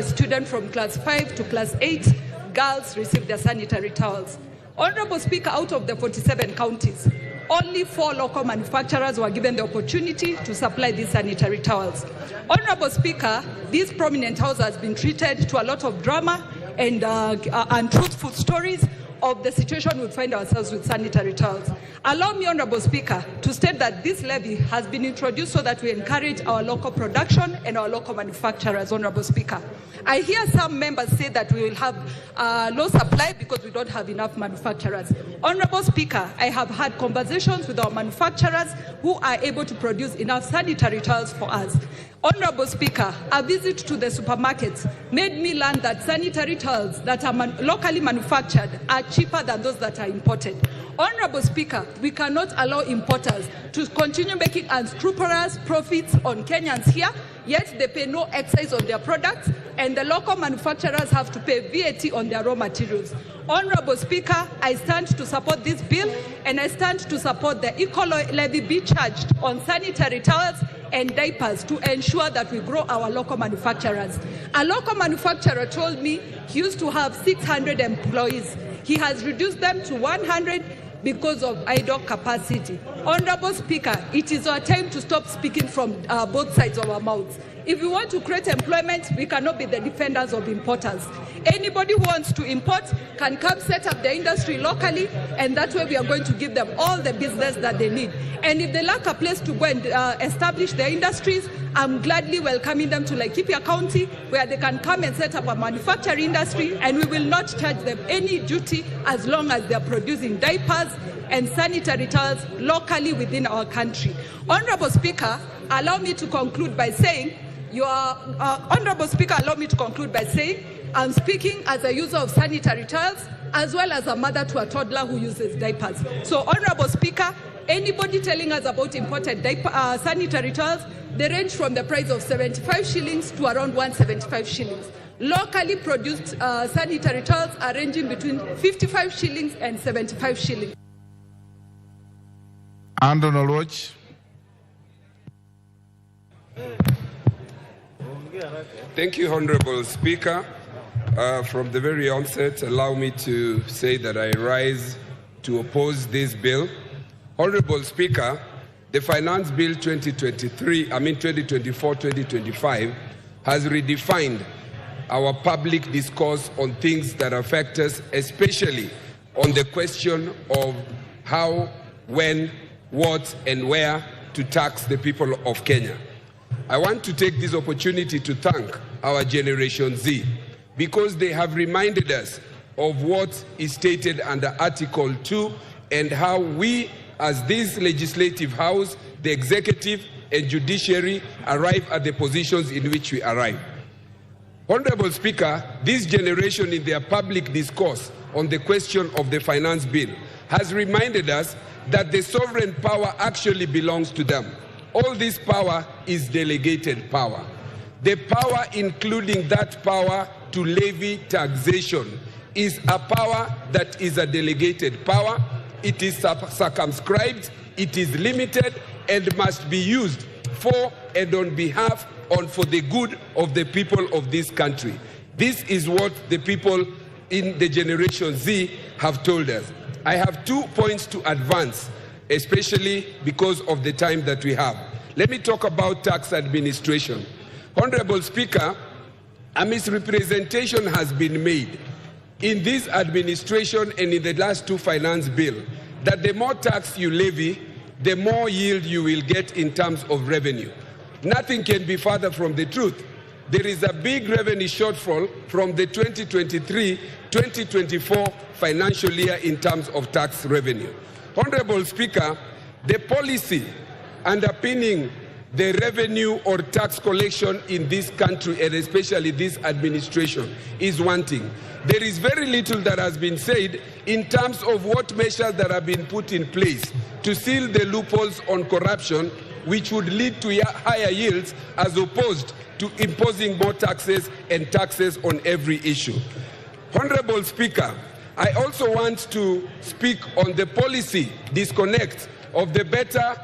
student from class 5 to class 8, girls receive their sanitary towels. Honorable Speaker, out of the 47 counties, only 4 local manufacturers were given the opportunity to supply these sanitary towels. Honorable Speaker, this prominent house has been treated to a lot of drama and untruthful stories of the situation we find ourselves with sanitary towels. Allow me, Honorable Speaker, to state that this levy has been introduced so that we encourage our local production and our local manufacturers, Honorable Speaker. I hear some members say that we will have low supply because we don't have enough manufacturers. Honorable Speaker, I have had conversations with our manufacturers who are able to produce enough sanitary towels for us. Honorable Speaker, a visit to the supermarkets made me learn that sanitary towels that are locally manufactured are cheaper than those that are imported. Honorable Speaker, we cannot allow importers to continue making unscrupulous profits on Kenyans here, yet they pay no excise on their products, and the local manufacturers have to pay VAT on their raw materials. Honorable Speaker, I stand to support this bill, and I stand to support the eco levy be charged on sanitary towels and diapers to ensure that we grow our local manufacturers. A local manufacturer told me he used to have 600 employees. He has reduced them to 100 because of idle capacity. Honorable Speaker, it is our time to stop speaking from both sides of our mouths. If we want to create employment, we cannot be the defenders of importers. Anybody who wants to import can come set up the industry locally, and that way we are going to give them all the business that they need. And if they lack a place to go and establish their industries, I'm gladly welcoming them to Laikipia County, where they can come and set up a manufacturing industry, and we will not charge them any duty as long as they are producing diapers and sanitary towels locally within our country. Honorable Speaker, allow me to conclude by saying, Honorable Speaker, allow me to conclude by saying, I'm speaking as a user of sanitary towels, as well as a mother to a toddler who uses diapers. So, Honorable Speaker, anybody telling us about imported sanitary towels, they range from the price of 75 shillings to around 175 shillings. Locally produced sanitary towels are ranging between 55 shillings and 75 shillings. Andon Oloch. Thank you, Honorable Speaker. From the very onset, allow me to say that I rise to oppose this bill. Honorable Speaker, the Finance Bill 2024-2025 has redefined our public discourse on things that affect us, especially on the question of how, when, what, and where to tax the people of Kenya. I want to take this opportunity to thank our Generation Z, because they have reminded us of what is stated under Article 2 and how we, as this legislative house, the executive and judiciary, arrive at the positions in which we arrive. Honorable Speaker, this generation in their public discourse on the question of the finance bill has reminded us that the sovereign power actually belongs to them. All this power is delegated power. The power, including that power to levy taxation, is a power that is a delegated power. It is circumscribed, it is limited, and must be used for and on behalf and for the good of the people of this country. This is what the people in the Generation Z have told us. I have 2 points to advance, especially because of the time that we have. Let me talk about tax administration. Honorable Speaker, a misrepresentation has been made in this administration and in the last 2 finance bills that the more tax you levy, the more yield you will get in terms of revenue. Nothing can be further from the truth. There is a big revenue shortfall from the 2023-2024 financial year in terms of tax revenue. Honorable Speaker, the policy underpinning the revenue or tax collection in this country, and especially this administration, is wanting. There is very little that has been said in terms of what measures that have been put in place to seal the loopholes on corruption, which would lead to higher yields as opposed to imposing more taxes and taxes on every issue. Honorable Speaker, I also want to speak on the policy disconnect of the better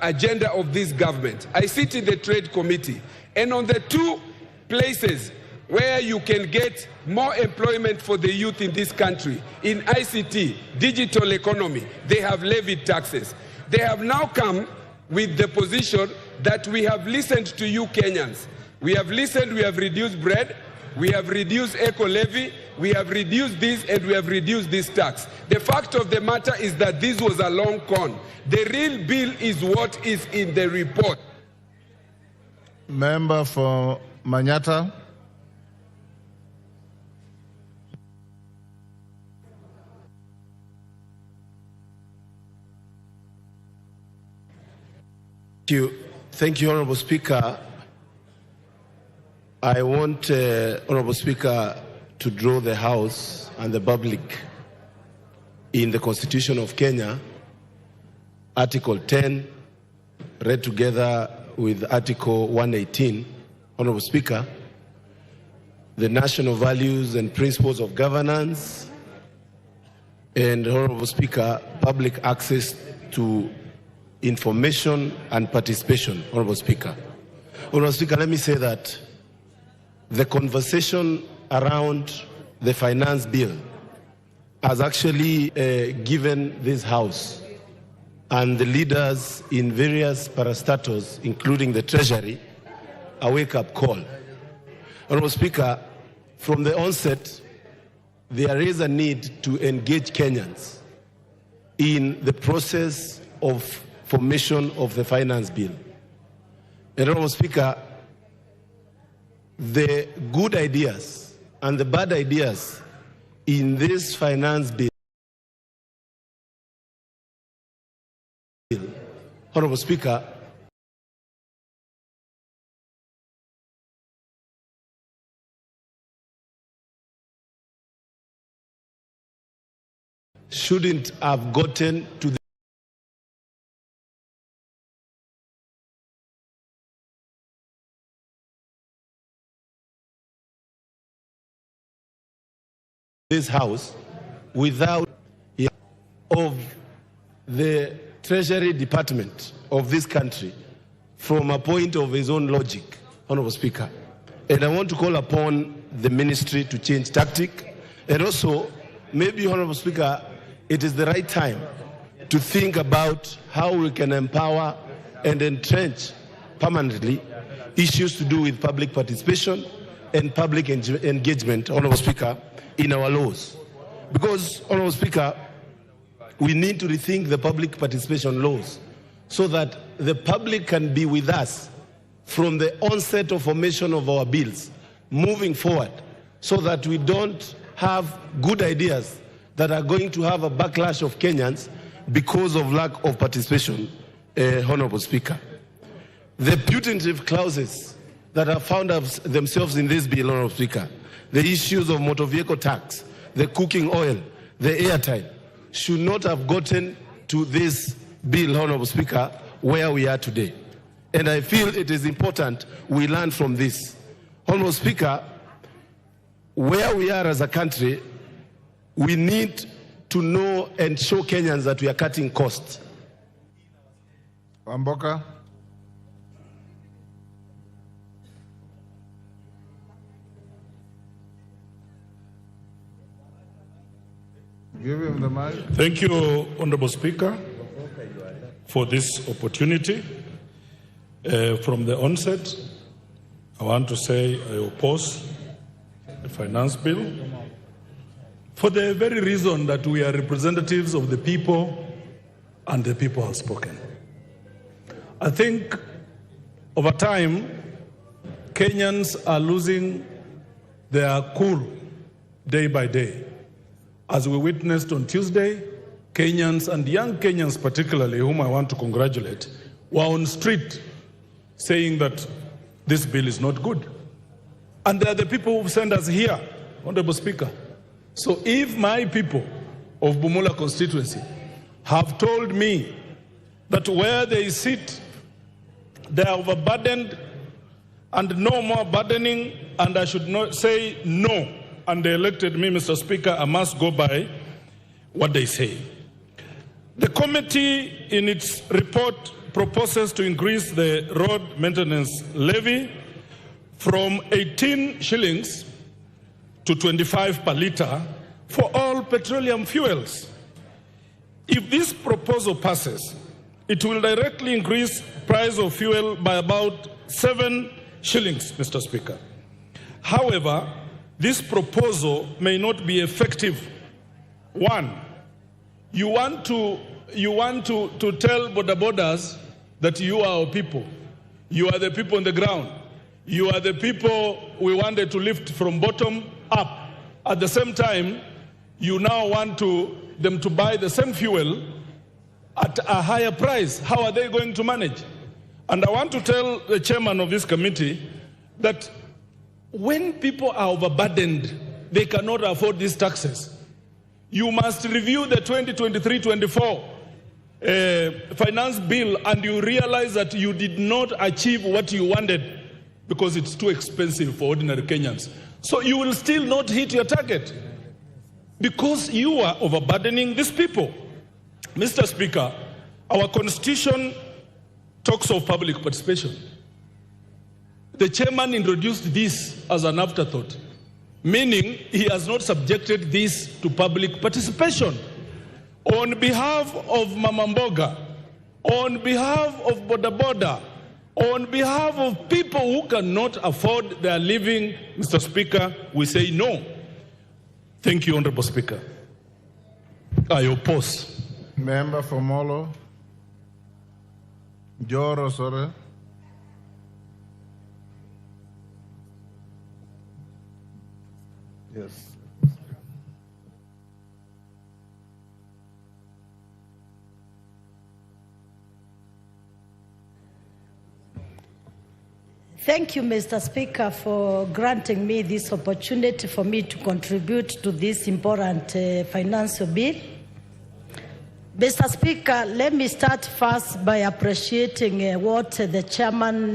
agenda of this government. I sit in the Trade Committee, and on the 2 places where you can get more employment for the youth in this country, in ICT, digital economy, they have levied taxes. They have now come with the position that we have listened to you Kenyans. We have listened, we have reduced bread, we have reduced eco levy, we have reduced this, and we have reduced this tax. The fact of the matter is that this was a long con. The real bill is what is in the report. Member for Manyata. Thank you, Honorable Speaker. I want, Honorable Speaker, to draw the House and the public in the Constitution of Kenya, Article 10, read together with Article 118, Honorable Speaker, the national values and principles of governance, and, Honorable Speaker, public access to information and participation, Honorable Speaker. Honorable Speaker, let me say that the conversation around the finance bill has actually given this House and the leaders in various parastatals, including the Treasury, a wake-up call. Honorable Speaker, from the onset, there is a need to engage Kenyans in the process of formation of the finance bill. And Honorable Speaker, the good ideas and the bad ideas in this finance bill, Honorable Speaker, shouldn't have gotten to this House without of the Treasury Department of this country from a point of his own logic, Honorable Speaker. And I want to call upon the ministry to change tactic, and also maybe, Honorable Speaker, it is the right time to think about how we can empower and entrench permanently issues to do with public participation and public engagement, Honorable Speaker, in our laws. Because, Honorable Speaker, we need to rethink the public participation laws so that the public can be with us from the onset of formation of our bills, moving forward, so that we don't have good ideas that are going to have a backlash of Kenyans because of lack of participation, Honorable Speaker. The putative clauses that have found themselves in this bill, Honorable Speaker, the issues of motor vehicle tax, the cooking oil, the airtime, should not have gotten to this bill, Honorable Speaker, where we are today. And I feel it is important we learn from this. Honorable Speaker, where we are as a country, we need to know and show Kenyans that we are cutting costs. Wamboka. Give him the mic. Thank you, Honorable Speaker, for this opportunity. From the onset, I want to say I oppose the finance bill for the very reason that we are representatives of the people and the people have spoken. I think over time, Kenyans are losing their cool day by day. As we witnessed on Tuesday, Kenyans and young Kenyans particularly, whom I want to congratulate, were on street saying that this bill is not good. And they are the people who sent us here, Honorable Speaker. So if my people of Bumula constituency have told me that where they sit, they are overburdened and no more burdening, and I should not say no, and they elected me, Mr. Speaker, I must go by what they say. The committee, in its report, proposes to increase the road maintenance levy from 18 shillings to 25 per litre for all petroleum fuels. If this proposal passes, it will directly increase price of fuel by about 7 shillings, Mr. Speaker. However, this proposal may not be effective. One, you want to tell border borders that you are our people. You are the people on the ground. You are the people we wanted to lift from bottom up. At the same time, you now want them to buy the same fuel at a higher price. How are they going to manage? And I want to tell the chairman of this committee that when people are overburdened, they cannot afford these taxes. You must review the 2023-24 finance bill and you realize that you did not achieve what you wanted because it's too expensive for ordinary Kenyans. So you will still not hit your target because you are overburdening these people. Mr. Speaker, our constitution talks of public participation. The chairman introduced this as an afterthought, meaning he has not subjected this to public participation. On behalf of Mama Mboga, on behalf of Boda Boda, on behalf of people who cannot afford their living, Mr. Speaker, we say no. Thank you, Honorable Speaker. I oppose. Member for Molo. Joro, sorry. Yes. Thank you, Mr. Speaker, for granting me this opportunity for me to contribute to this important financial bill. Mr. Speaker, let me start first by appreciating what the chairman,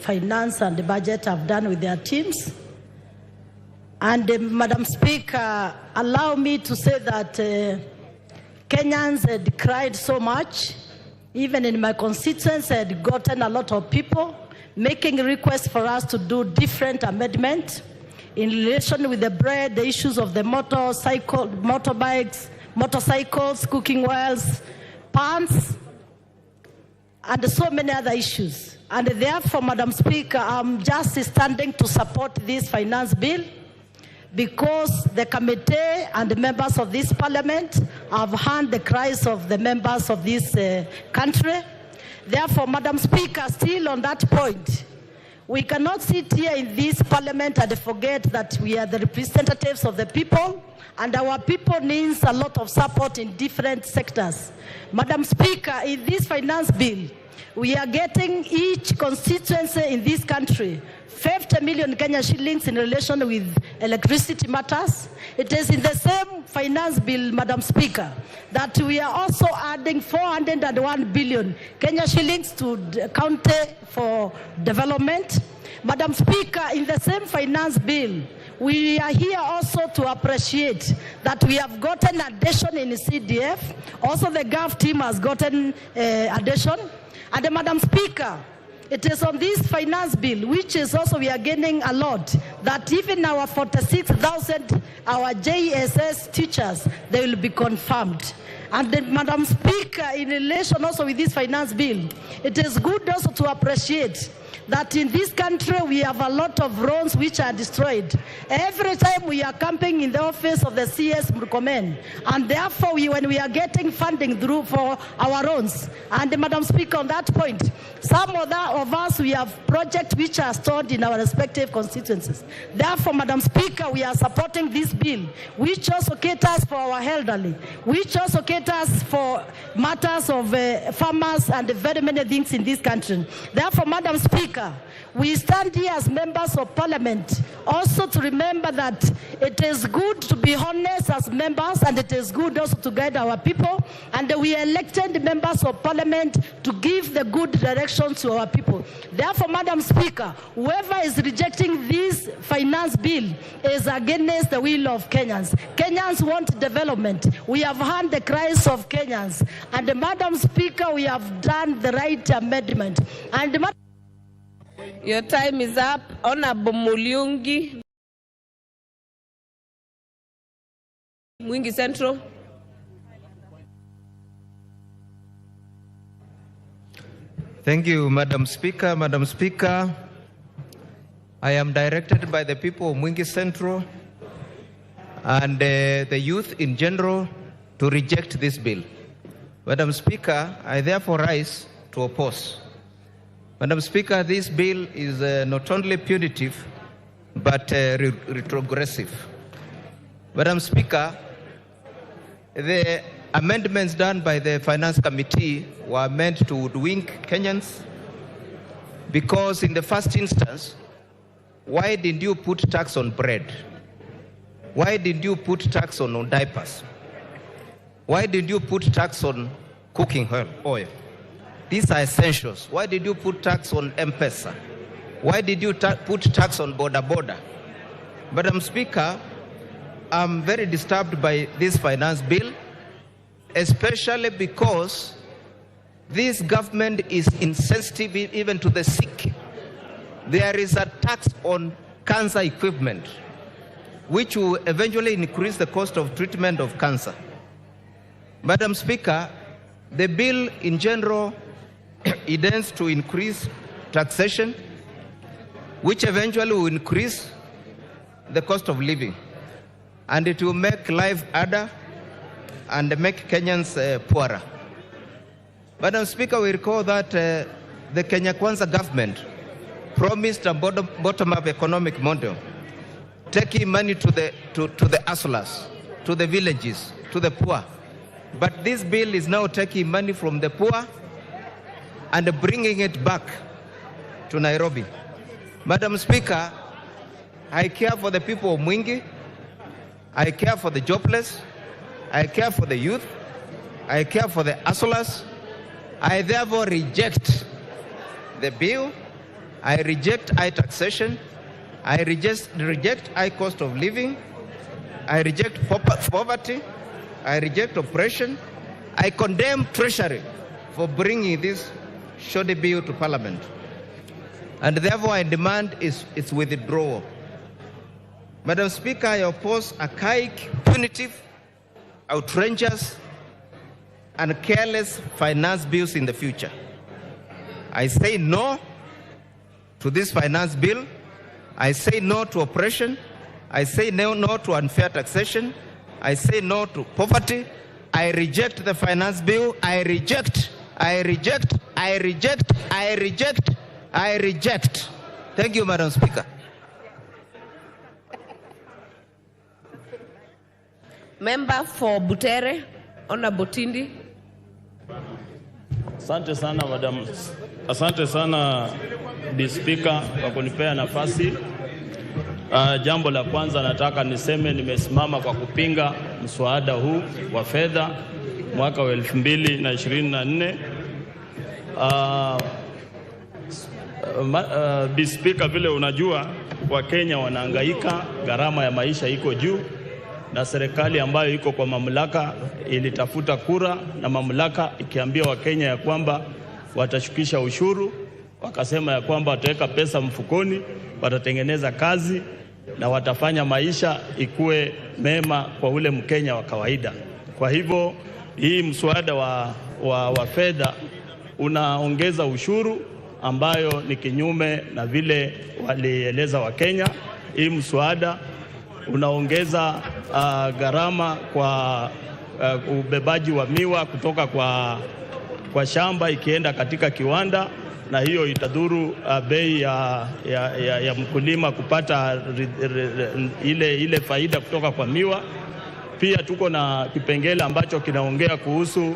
finance and the budget have done with their teams. And Madam Speaker, allow me to say that Kenyans had cried so much. Even in my constituency, I had gotten a lot of people making requests for us to do different amendments in relation with the bread, the issues of the motorbikes, motorcycles, cooking oils, pants, and so many other issues. And therefore, Madam Speaker, I'm just standing to support this finance bill because the committee and the members of this parliament have heard the cries of the members of this country. Therefore, Madam Speaker, still on that point, we cannot sit here in this parliament and forget that we are the representatives of the people, and our people needs a lot of support in different sectors. Madam Speaker, in this finance bill, we are getting each constituency in this country 50 million Kenya shillings in relation with electricity matters. It is in the same finance bill, Madam Speaker, that we are also adding 401 billion Kenya shillings to the county for development. Madam Speaker, in the same finance bill, we are here also to appreciate that we have gotten addition in the CDF. Also, the GAF team has gotten addition. And Madam Speaker, it is on this finance bill, which is also we are gaining a lot, that even our 46,000, our JSS teachers, they will be confirmed. And then, Madam Speaker, in relation also with this finance bill, it is good also to appreciate that in this country we have a lot of roads which are destroyed. Every time we are camping in the office of the CS Murkomen, and therefore when we are getting funding through for our roads, and Madam Speaker, on that point, some of us, we have projects which are stored in our respective constituencies. Therefore, Madam Speaker, we are supporting this bill, which also caters for our elderly, which also caters for matters of farmers and very many things in this country. Therefore, Madam Speaker, we stand here as members of parliament also to remember that it is good to be honest as members, and it is good also to guide our people, and we elected members of parliament to give the good direction to our people. Therefore, Madam Speaker, whoever is rejecting this finance bill is against the will of Kenyans. Kenyans want development. We have heard the cries of Kenyans, and Madam Speaker, we have done the right amendment. And your time is up. Honorable Muliungi, Mwingi Central. Thank you, Madam Speaker. Madam Speaker, I am directed by the people of Mwingi Central and the youth in general to reject this bill. Madam Speaker, I therefore rise to oppose. Madam Speaker, this bill is not only punitive, but retrogressive. Madam Speaker, the amendments done by the Finance Committee were meant to hoodwink Kenyans Because in the first instance, why did you put tax on bread? Why did you put tax on diapers? Why did you put tax on cooking oil? These are essentials. Why did you put tax on M-Pesa? Why did you put tax on border? Madam Speaker, I'm very disturbed by this finance bill, especially because this government is insensitive even to the sick. There is a tax on cancer equipment, which will eventually increase the cost of treatment of cancer. Madam Speaker, the bill in general intends to increase taxation, which eventually will increase the cost of living, and it will make life harder and make Kenyans poorer. Madam Speaker, we recall that the Kenya Kwanza government promised a bottom-up economic model, taking money to the hustlers, to the villages, to the poor. But this bill is now taking money from the poor and bringing it back to Nairobi. Madam Speaker, I care for the people of Mwingi. I care for the jobless. I care for the youth. I care for the hustlers. I therefore reject the bill. I reject high taxation. I reject high cost of living. I reject poverty. I reject oppression. I condemn Treasury for bringing this shoddy bill to Parliament. And therefore I demand its withdrawal. Madam Speaker, I oppose archaic, punitive, outrageous, and careless finance bills in the future. I say no to this finance bill. I say no to oppression. I say no to unfair taxation. I say no to poverty. I reject the finance bill. I reject. Thank you, Madam Speaker. Member for Butere, Honorable Tindi. Asante sana madam. Asante sana Bi Speaker kwa kunipea nafasi. Jambo la kwanza nataka niseme nimesimama kwa kupinga mswada huu wa fedha mwaka wa 2024. Bi Speaker, vile unajua Wakenya wanahangaika, gharama ya maisha iko juu, na serikali ambayo iko kwa mamlaka ilitafuta kura na mamlaka ikiambia Wakenya ya kwamba watashukisha ushuru, wakasema ya kwamba wataweka pesa mfukoni, watatengeneza kazi na watafanya maisha ikue mema kwa ule Mkenya wa kawaida. Kwa hivyo hii mswada wa fedha unaongeza ushuru ambayo ni kinyume na vile walieleza Wakenya. Hii mswada unaongeza gharama kwa ubebaji wa miwa kutoka kwa shamba ikienda katika kiwanda, na hiyo itadhuru bei ya mkulima kupata ile faida kutoka kwa miwa. Pia tuko na kipengele ambacho kinaongea kuhusu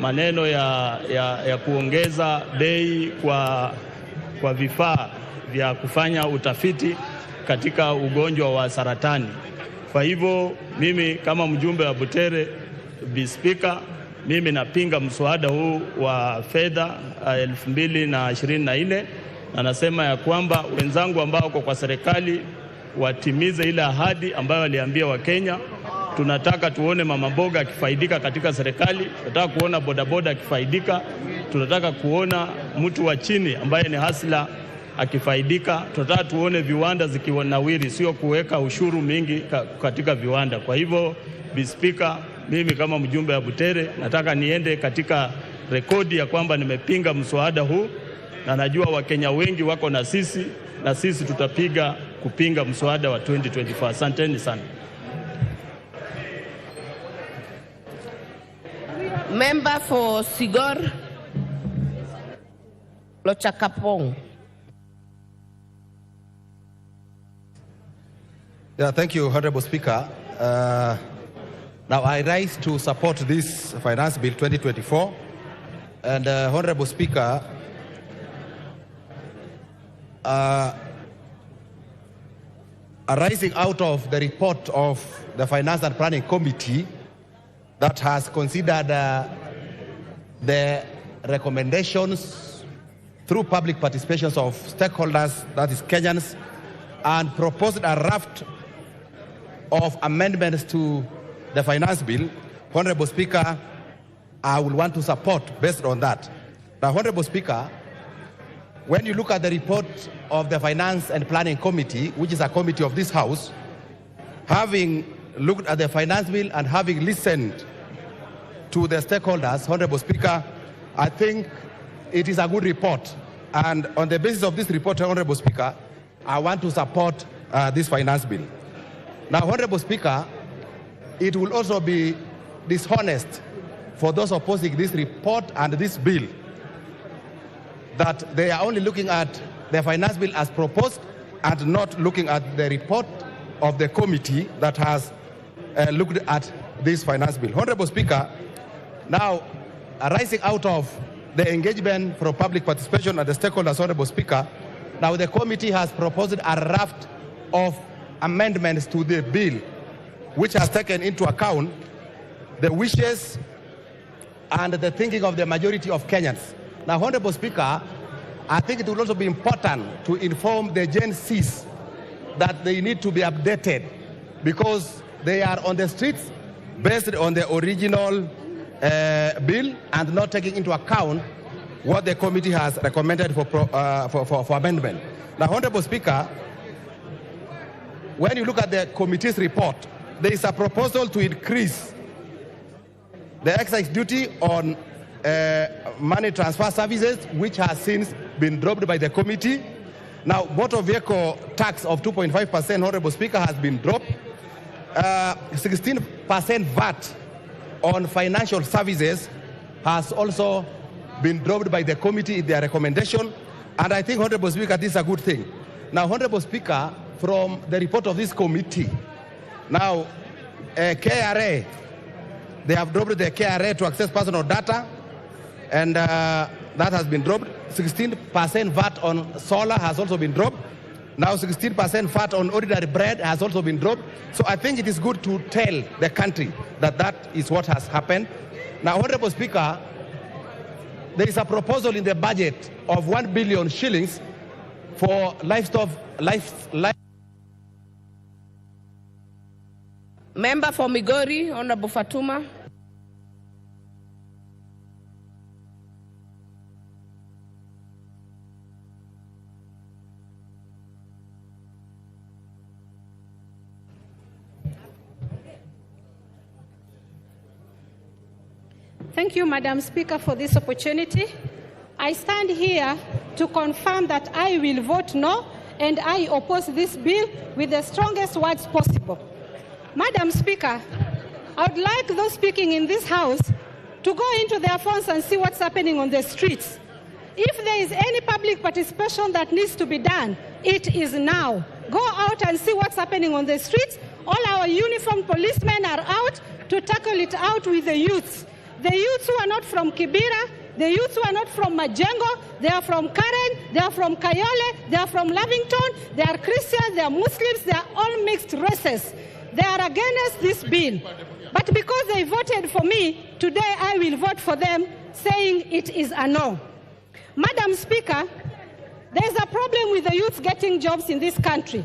maneno ya kuongeza bei kwa vifaa vya kufanya utafiti katika ugonjwa wa saratani. Kwa hivyo mimi kama mjumbe wa Butere, Bi Speaker, mimi napinga mswada huu wa fedha 2024, na nasema ya kwamba wenzangu ambao wako kwa serikali watimize ile ahadi ambayo waliambia Wakenya. Tunataka tuone mama mboga akifaidika katika serikali, tunataka kuona bodaboda akifaidika, tunataka kuona mtu wa chini ambaye ni hasla akifaidika, tunataka tuone viwanda zikiwanawiri, sio kuweka ushuru mingi katika viwanda. Kwa hivyo Bi Speaker, mimi kama mjumbe wa Butere nataka niende katika rekodi ya kwamba nimepinga mswada huu, na najua Wakenya wengi wako na sisi tutapiga kupinga mswada wa 2024. Asanteni sana. Member for Sigor, Lochakapong. Yeah, thank you, Honorable Speaker. Now I rise to support this Finance Bill 2024. And Honorable Speaker, arising out of the report of the Finance and Planning Committee that has considered the recommendations through public participations of stakeholders, that is Kenyans, and proposed a raft of amendments to the finance bill. Honorable Speaker, I will want to support based on that. Now, Honorable Speaker, when you look at the report of the Finance and Planning Committee, which is a committee of this House, having looked at the finance bill and having listened to the stakeholders, Honorable Speaker, I think it is a good report. And on the basis of this report, Honorable Speaker, I want to support this finance bill. Now, Honorable Speaker, it will also be dishonest for those opposing this report and this bill that they are only looking at the finance bill as proposed and not looking at the report of the committee that has looked at this finance bill. Honorable Speaker, now arising out of the engagement from public participation and the stakeholders, Honorable Speaker, now the committee has proposed a raft of amendments to the bill, which has taken into account the wishes and the thinking of the majority of Kenyans. Now, Honorable Speaker, I think it will also be important to inform the Gen Zs that they need to be updated because they are on the streets based on the original bill and not taking into account what the committee has recommended for amendment. Now, Honorable Speaker, when you look at the committee's report, there is a proposal to increase the excise duty on money transfer services, which has since been dropped by the committee. Now, motor vehicle tax of 2.5%, Honorable Speaker, has been dropped. 16% VAT on financial services has also been dropped by the committee in their recommendation. And I think, Honorable Speaker, this is a good thing. Now, Honorable Speaker, from the report of this committee, now, KRA, they have dropped the KRA to access personal data, and that has been dropped. 16% VAT on solar has also been dropped. Now 16% VAT on ordinary bread has also been dropped. So I think it is good to tell the country that that is what has happened. Now, Honorable Speaker, there is a proposal in the budget of 1 billion shillings for livestock. Member for Migori, Honorable Fatuma. Thank you, Madam Speaker, for this opportunity. I stand here to confirm that I will vote no and I oppose this bill with the strongest words possible. Madam Speaker, I would like those speaking in this House to go into their phones and see what's happening on the streets. If there is any public participation that needs to be done, it is now. Go out and see what's happening on the streets. All our uniformed policemen are out to tackle it out with the youths. The youths who are not from Kibera, the youths who are not from Majengo, they are from Karen, they are from Kayole, they are from Lavington, they are Christians, they are Muslims, they are all mixed races. They are against this bill. But because they voted for me, today I will vote for them, saying it is a no. Madam Speaker, there is a problem with the youth getting jobs in this country.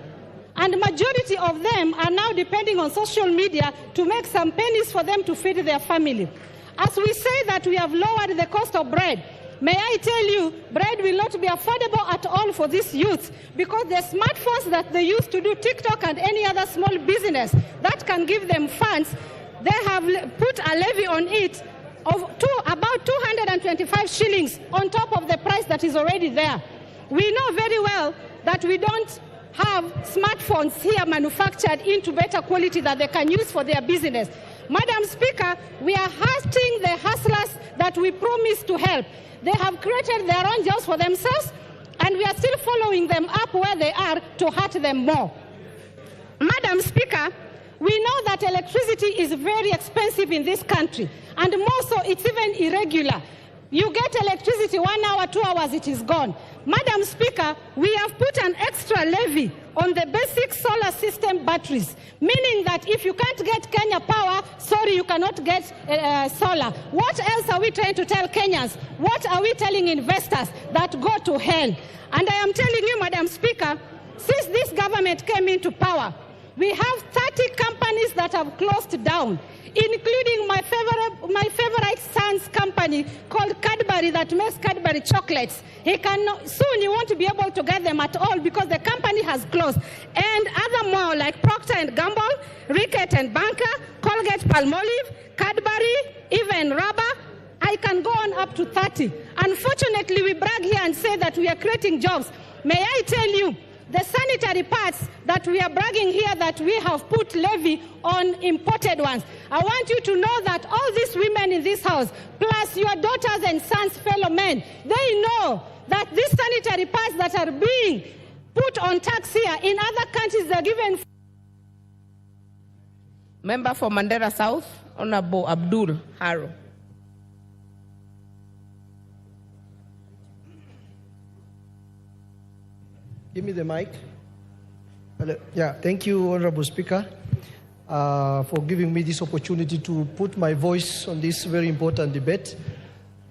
And the majority of them are now depending on social media to make some pennies for them to feed their family. As we say that we have lowered the cost of bread, may I tell you, bread will not be affordable at all for these youths because the smartphones that they use to do TikTok and any other small business that can give them funds, they have put a levy on it of about 225 shillings on top of the price that is already there. We know very well that we don't have smartphones here manufactured into better quality that they can use for their business. Madam Speaker, we are hurting the hustlers that we promised to help. They have created their own jobs for themselves, and we are still following them up where they are to hurt them more. Madam Speaker, we know that electricity is very expensive in this country, and more so it's even irregular. You get electricity 1 hour, 2 hours, it is gone. Madam Speaker, we have put an extra levy on the basic solar system batteries, meaning that if you can't get Kenya power, sorry, you cannot get solar. What else are we trying to tell Kenyans? What are we telling investors? That go to hell. And I am telling you, Madam Speaker, since this government came into power, we have 30 companies that have closed down, including my favorite son's company called Cadbury that makes Cadbury chocolates. Soon he won't be able to get them at all because the company has closed. And other more like Procter & Gamble, Ricket & Banker, Colgate-Palmolive, Cadbury, even Rubber. I can go on up to 30. Unfortunately, we brag here and say that we are creating jobs. May I tell you, the sanitary pads that we are bragging here that we have put levy on imported ones. I want you to know that all these women in this house, plus your daughters and sons, fellow men, they know that these sanitary pads that are being put on tax here, in other countries they're given. Member for Mandera South, Honorable Abdul Haro. Give me the mic. Yeah, thank you, Honorable Speaker, for giving me this opportunity to put my voice on this very important debate.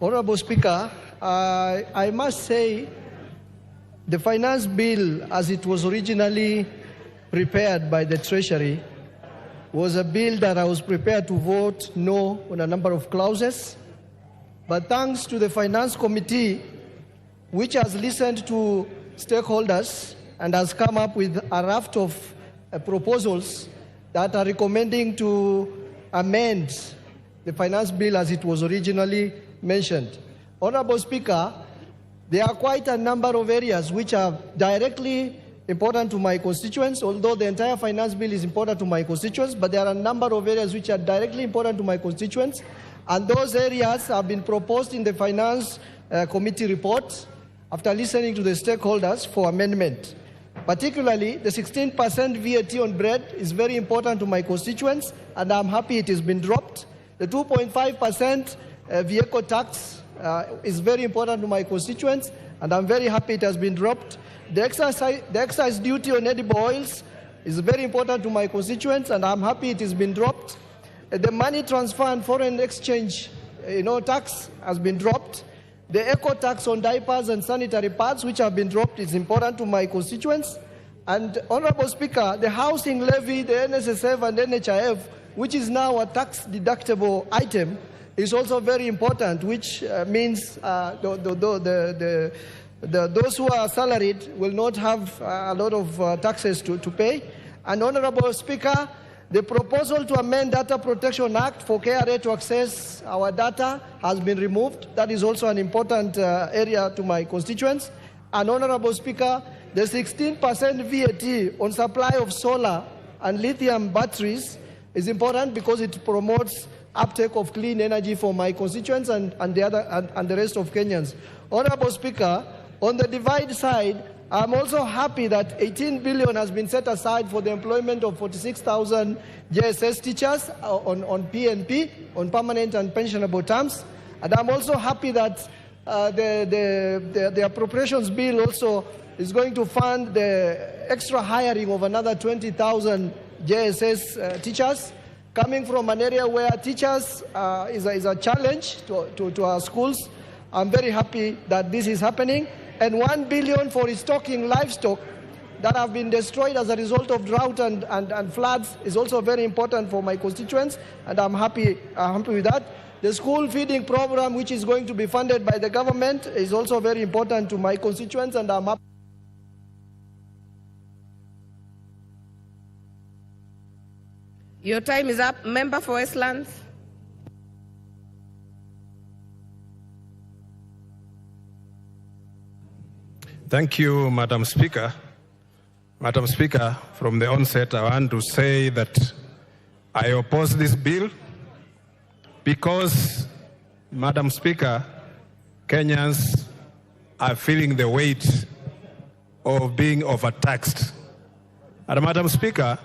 Honorable Speaker, I must say the finance bill, as it was originally prepared by the Treasury, was a bill that I was prepared to vote no on a number of clauses. But thanks to the Finance Committee, which has listened to stakeholders and has come up with a raft of proposals that are recommending to amend the finance bill as it was originally mentioned. Honorable Speaker, there are quite a number of areas which are directly important to my constituents, although the entire finance bill is important to my constituents, but there are a number of areas which are directly important to my constituents, and those areas have been proposed in the Finance Committee report after listening to the stakeholders for amendment. Particularly, the 16% VAT on bread is very important to my constituents, and I'm happy it has been dropped. The 2.5% vehicle tax is very important to my constituents, and I'm very happy it has been dropped. The excise duty on edible oils is very important to my constituents, and I'm happy it has been dropped. The money transfer and foreign exchange tax has been dropped. The eco tax on diapers and sanitary pads, which have been dropped, is important to my constituents. And Honorable Speaker, the housing levy, the NSSF and NHIF, which is now a tax deductible item, is also very important, which means those who are salaried will not have a lot of taxes to pay. And Honorable Speaker, the proposal to amend Data Protection Act for KRA to access our data has been removed. That is also an important area to my constituents. And Honorable Speaker, the 16% VAT on supply of solar and lithium batteries is important because it promotes uptake of clean energy for my constituents and the rest of Kenyans. Honorable Speaker, on the divide side, I'm also happy that 18 billion has been set aside for the employment of 46,000 JSS teachers on PNP, on permanent and pensionable terms. And I'm also happy that the appropriations bill also is going to fund the extra hiring of another 20,000 JSS teachers, coming from an area where teachers is a challenge to our schools. I'm very happy that this is happening. And 1 billion for restocking livestock that have been destroyed as a result of drought and floods is also very important for my constituents, and I'm happy with that. The school feeding program, which is going to be funded by the government, is also very important to my constituents, and I'm happy. Your time is up. Member for Westlands. Thank you, Madam Speaker. Madam Speaker, from the onset, I want to say that I oppose this bill because, Madam Speaker, Kenyans are feeling the weight of being overtaxed. And Madam Speaker,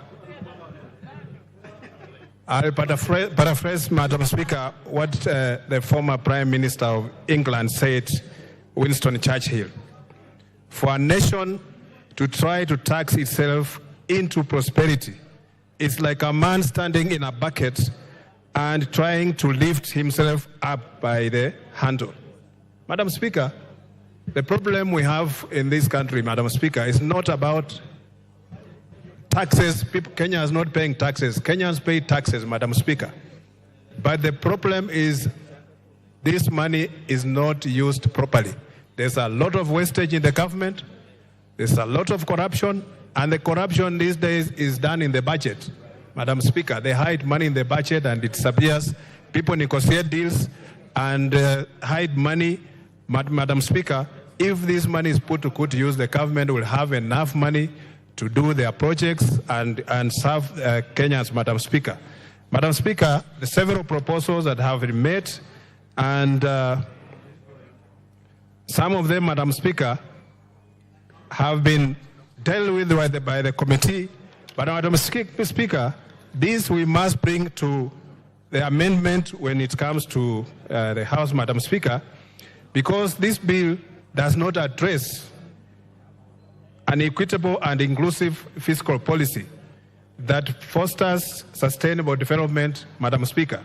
I'll paraphrase, Madam Speaker, what the former Prime Minister of England said, Winston Churchill. For a nation to try to tax itself into prosperity, it's like a man standing in a bucket and trying to lift himself up by the handle. Madam Speaker, the problem we have in this country, Madam Speaker, is not about taxes. Kenya is not paying taxes. Kenyans pay taxes, Madam Speaker. But the problem is this money is not used properly. There's a lot of wastage in the government. There's a lot of corruption. And the corruption these days is done in the budget. Madam Speaker, they hide money in the budget and it disappears. People negotiate deals and hide money. Madam Speaker, if this money is put to good use, the government will have enough money to do their projects and serve Kenyans, Madam Speaker. Madam Speaker, the several proposals that have been made, and some of them, Madam Speaker, have been dealt with by the committee. But Madam Speaker, this we must bring to the amendment when it comes to the House, Madam Speaker, because this bill does not address an equitable and inclusive fiscal policy that fosters sustainable development, Madam Speaker.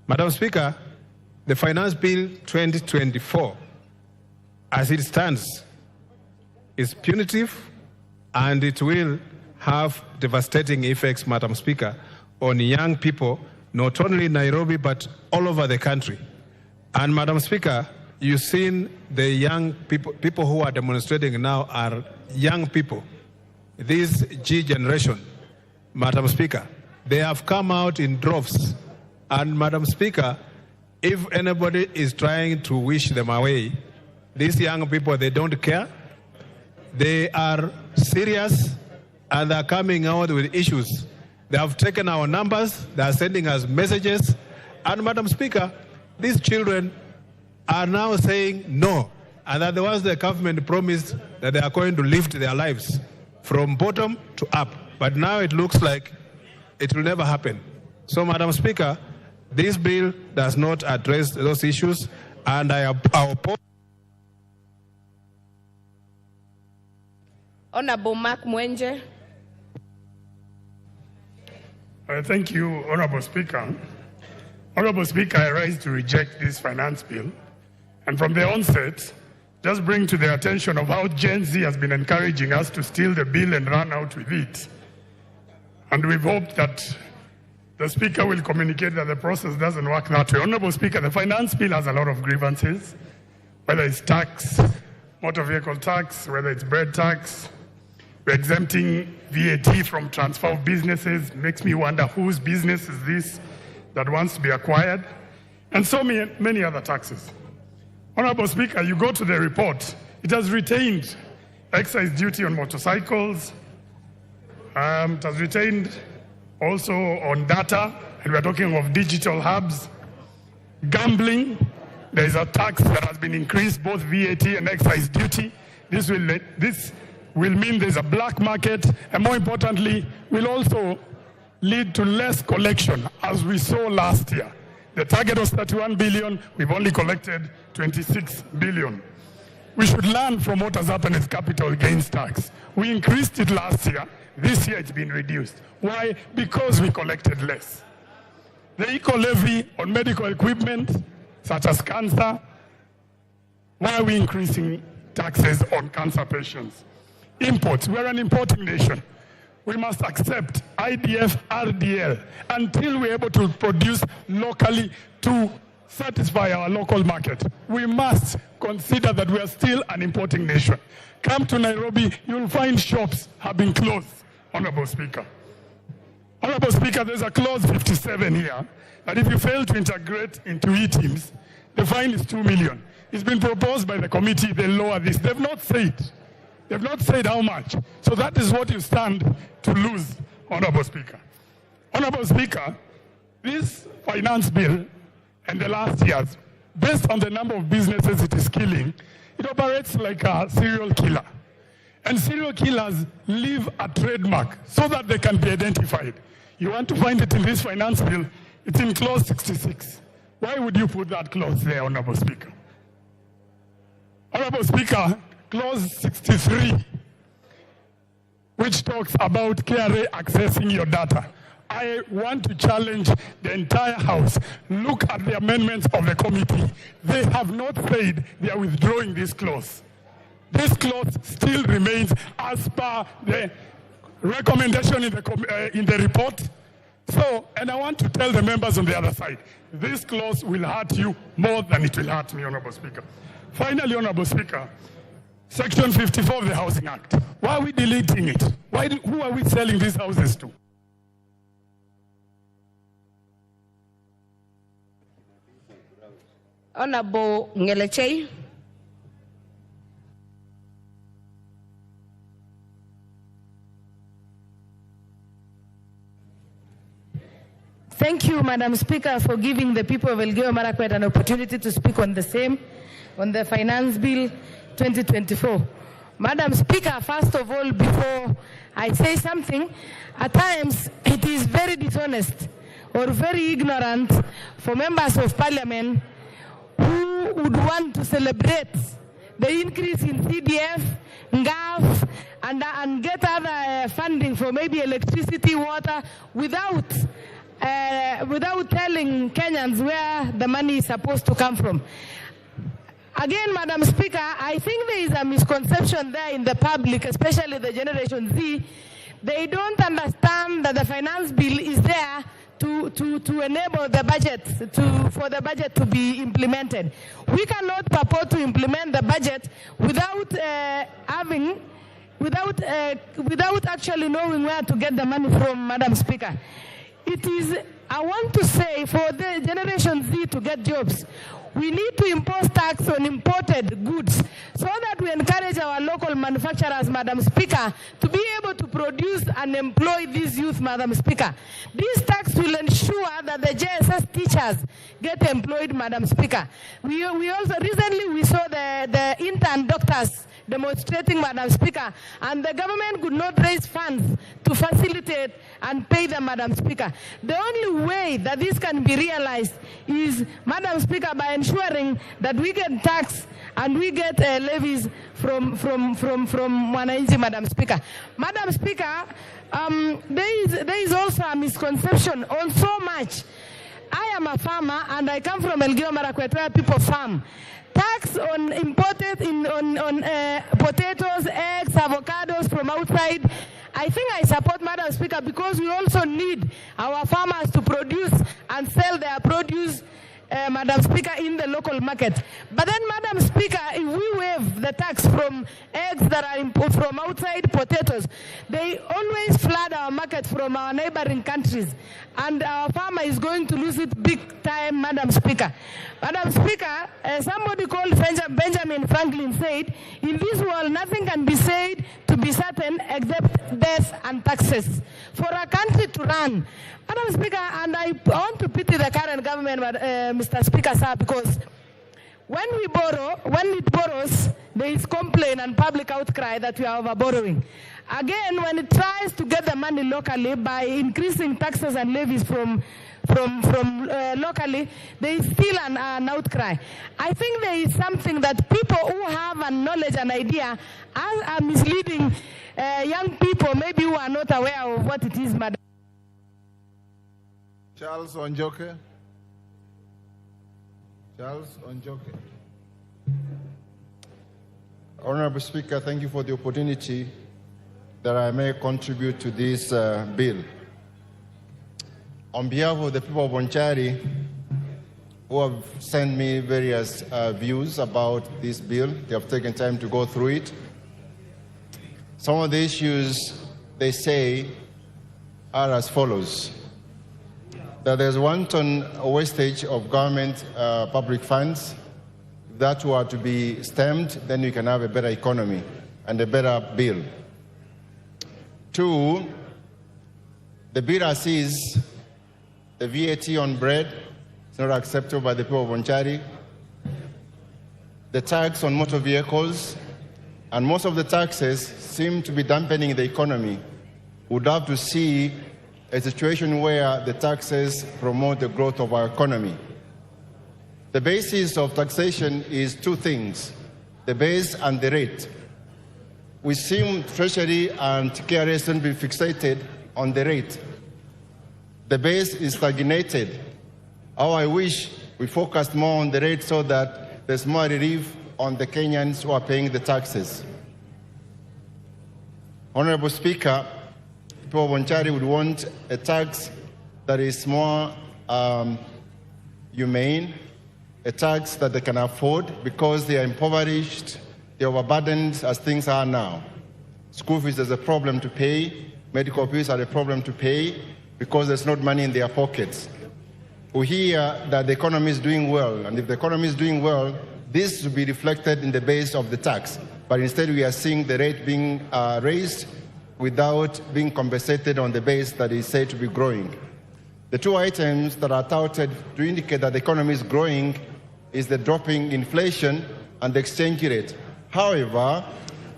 Madam Speaker, the Finance Bill 2024, as it stands, is punitive and it will have devastating effects, Madam Speaker, on young people, not only in Nairobi, but all over the country. And Madam Speaker, you've seen the young people who are demonstrating now are young people. This G generation, Madam Speaker, they have come out in droves. And Madam Speaker, if anybody is trying to wish them away, these young people, they don't care. They are serious and they're coming out with issues. They have taken our numbers, they are sending us messages. And Madam Speaker, these children are now saying no, and that the ones the government promised that they are going to lift their lives from bottom to up. But now it looks like it will never happen. So, Madam Speaker, this bill does not address those issues, and I oppose. Honorable Mark Mwenje. Thank you, Honorable Speaker. Honorable Speaker, I rise to reject this finance bill. And from the onset, just bring to the attention of how Gen Z has been encouraging us to steal the bill and run out with it. And we've hoped that the Speaker will communicate that the process doesn't work that way. Honorable Speaker, the finance bill has a lot of grievances, whether it's tax, motor vehicle tax, whether it's bread tax. We're exempting VAT from transfer of businesses. Makes me wonder whose business is this that wants to be acquired, and so many other taxes. Honorable Speaker, you go to the report, it has retained excise duty on motorcycles, it has retained also on data, and we're talking of digital hubs. Gambling, there is a tax that has been increased, both VAT and excise duty. This will mean there's a black market, and more importantly, will also lead to less collection, as we saw last year. The target was 31 billion, we've only collected 26 billion. We should learn from what has happened with capital gains tax. We increased it last year, this year it's been reduced. Why? Because we collected less. The eco-levy on medical equipment, such as cancer, why are we increasing taxes on cancer patients? Imports, we're an importing nation. We must accept IDF, RDL until we're able to produce locally to satisfy our local market. We must consider that we are still an importing nation. Come to Nairobi, you'll find shops have been closed, Honorable Speaker. Honorable Speaker, there's a clause 57 here that if you fail to integrate into e-teams, the fine is 2 million. It's been proposed by the committee, they lower this. They've not said how much. So that is what you stand to lose, Honorable Speaker. Honorable Speaker, this finance bill and the last years, based on the number of businesses it is killing, it operates like a serial killer. And serial killers leave a trademark so that they can be identified. You want to find it in this finance bill. It's in clause 66. Why would you put that clause there, Honorable Speaker? Honorable Speaker, clause 63, which talks about KRA accessing your data. I want to challenge the entire House. Look at the amendments of the committee. They have not said they are withdrawing this clause. This clause still remains as per the recommendation in the report. So, and I want to tell the members on the other side, this clause will hurt you more than it will hurt me, Honorable Speaker. Finally, Honorable Speaker, Section 54 of the Housing Act. Why are we deleting it? Who are we selling these houses to? Honorable Ngeleche. Thank you, Madam Speaker, for giving the people of Elgeyo Marakwet an opportunity to speak on the Finance Bill 2024. Madam Speaker, first of all, before I say something, at times it is very dishonest or very ignorant for members of Parliament who would want to celebrate the increase in CDF, NGAF, and get other funding for maybe electricity, water, without telling Kenyans where the money is supposed to come from. Again, Madam Speaker, I think there is a misconception there in the public, especially the Generation Z. They don't understand that the finance bill is there to enable the budget, for the budget to be implemented. We cannot purport to implement the budget without actually knowing where to get the money from, Madam Speaker. I want to say, for the Generation Z to get jobs, we need to impose tax on imported goods so that we encourage our local manufacturers, Madam Speaker, to be able to produce and employ these youth, Madam Speaker. This tax will ensure that the JSS teachers get employed, Madam Speaker. We also recently saw the intern doctors demonstrating, Madam Speaker, and the government could not raise funds to facilitate and pay them, Madam Speaker. The only way that this can be realized is, Madam Speaker, by ensuring that we get tax and we get levies from Wananchi, Madam Speaker. Madam Speaker, there is also a misconception on so much. I am a farmer and I come from Elgeyo Marakwet, where people farm. Tax on imported potatoes, eggs, avocados from outside. I think I support, Madam Speaker, because we also need our farmers to produce and sell their produce, Madam Speaker, in the local market. But then, Madam Speaker, if we waive the tax from eggs that are imported from outside, potatoes, they always flood our market from our neighboring countries. And our farmer is going to lose it big time, Madam Speaker. Madam Speaker, somebody called Benjamin Franklin said, in this world, nothing can be said to be certain except death and taxes. For a country to run, Madam Speaker, and I want to pity the current government, Mr. Speaker, sir, because when it borrows, there is complaint and public outcry that we are over borrowing. Again, when it tries to get the money locally by increasing taxes and levies from locally, there is still an outcry. I think there is something that people who have a knowledge and idea are misleading young people, maybe who are not aware of what it is, Madam. Charles Onjoke. Charles Onjoke. Honorable Speaker, thank you for the opportunity that I may contribute to this bill. On behalf of the people of Bonchari, who have sent me various views about this bill, they have taken time to go through it. Some of the issues they say are as follows: that there's wanton wastage of government public funds. If that were to be stemmed, then you can have a better economy and a better bill. Two, the bill as is, the VAT on bread is not acceptable by the people of Bonchari. The tax on motor vehicles, and most of the taxes seem to be dampening the economy. Would love to see a situation where the taxes promote the growth of our economy. The basis of taxation is two things, the base and the rate. We seem Treasury and KRS to be fixated on the rate. The base is stagnated. How I wish we focused more on the rate so that there's more relief on the Kenyans who are paying the taxes. Honorable Speaker, people of Bonchari would want a tax that is more humane, a tax that they can afford because they are impoverished, they are overburdened as things are now. School fees is a problem to pay, medical bills are a problem to pay because there's not money in their pockets. We hear that the economy is doing well, and if the economy is doing well, this will be reflected in the base of the tax. But instead we are seeing the rate being raised without being compensated on the base that is said to be growing. The two items that are touted to indicate that the economy is growing is the dropping inflation and the exchange rate. However,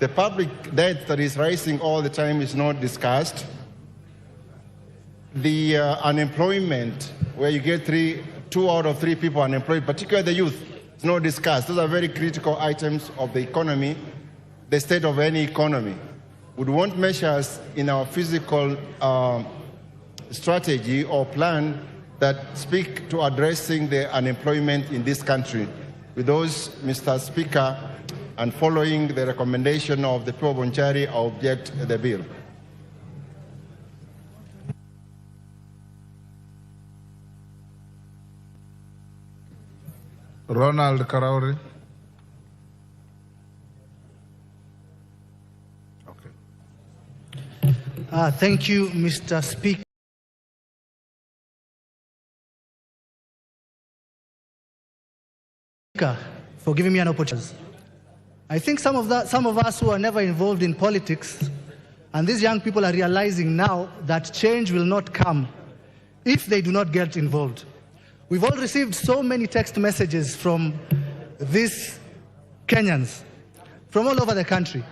the public debt that is rising all the time is not discussed. The unemployment, where you get 2 out of 3 people unemployed, particularly the youth, is not discussed. Those are very critical items of the economy, the state of any economy. We want measures in our physical strategy or plan that speak to addressing the unemployment in this country. With those, Mr. Speaker, and following the recommendation of the people of Bonchari, I object the bill. Ronald Karauri. Thank you, Mr. Speaker. For giving me an opportunity. I think some of us who are never involved in politics, and these young people are realizing now that change will not come if they do not get involved. We've all received so many text messages from these Kenyans from all over the country.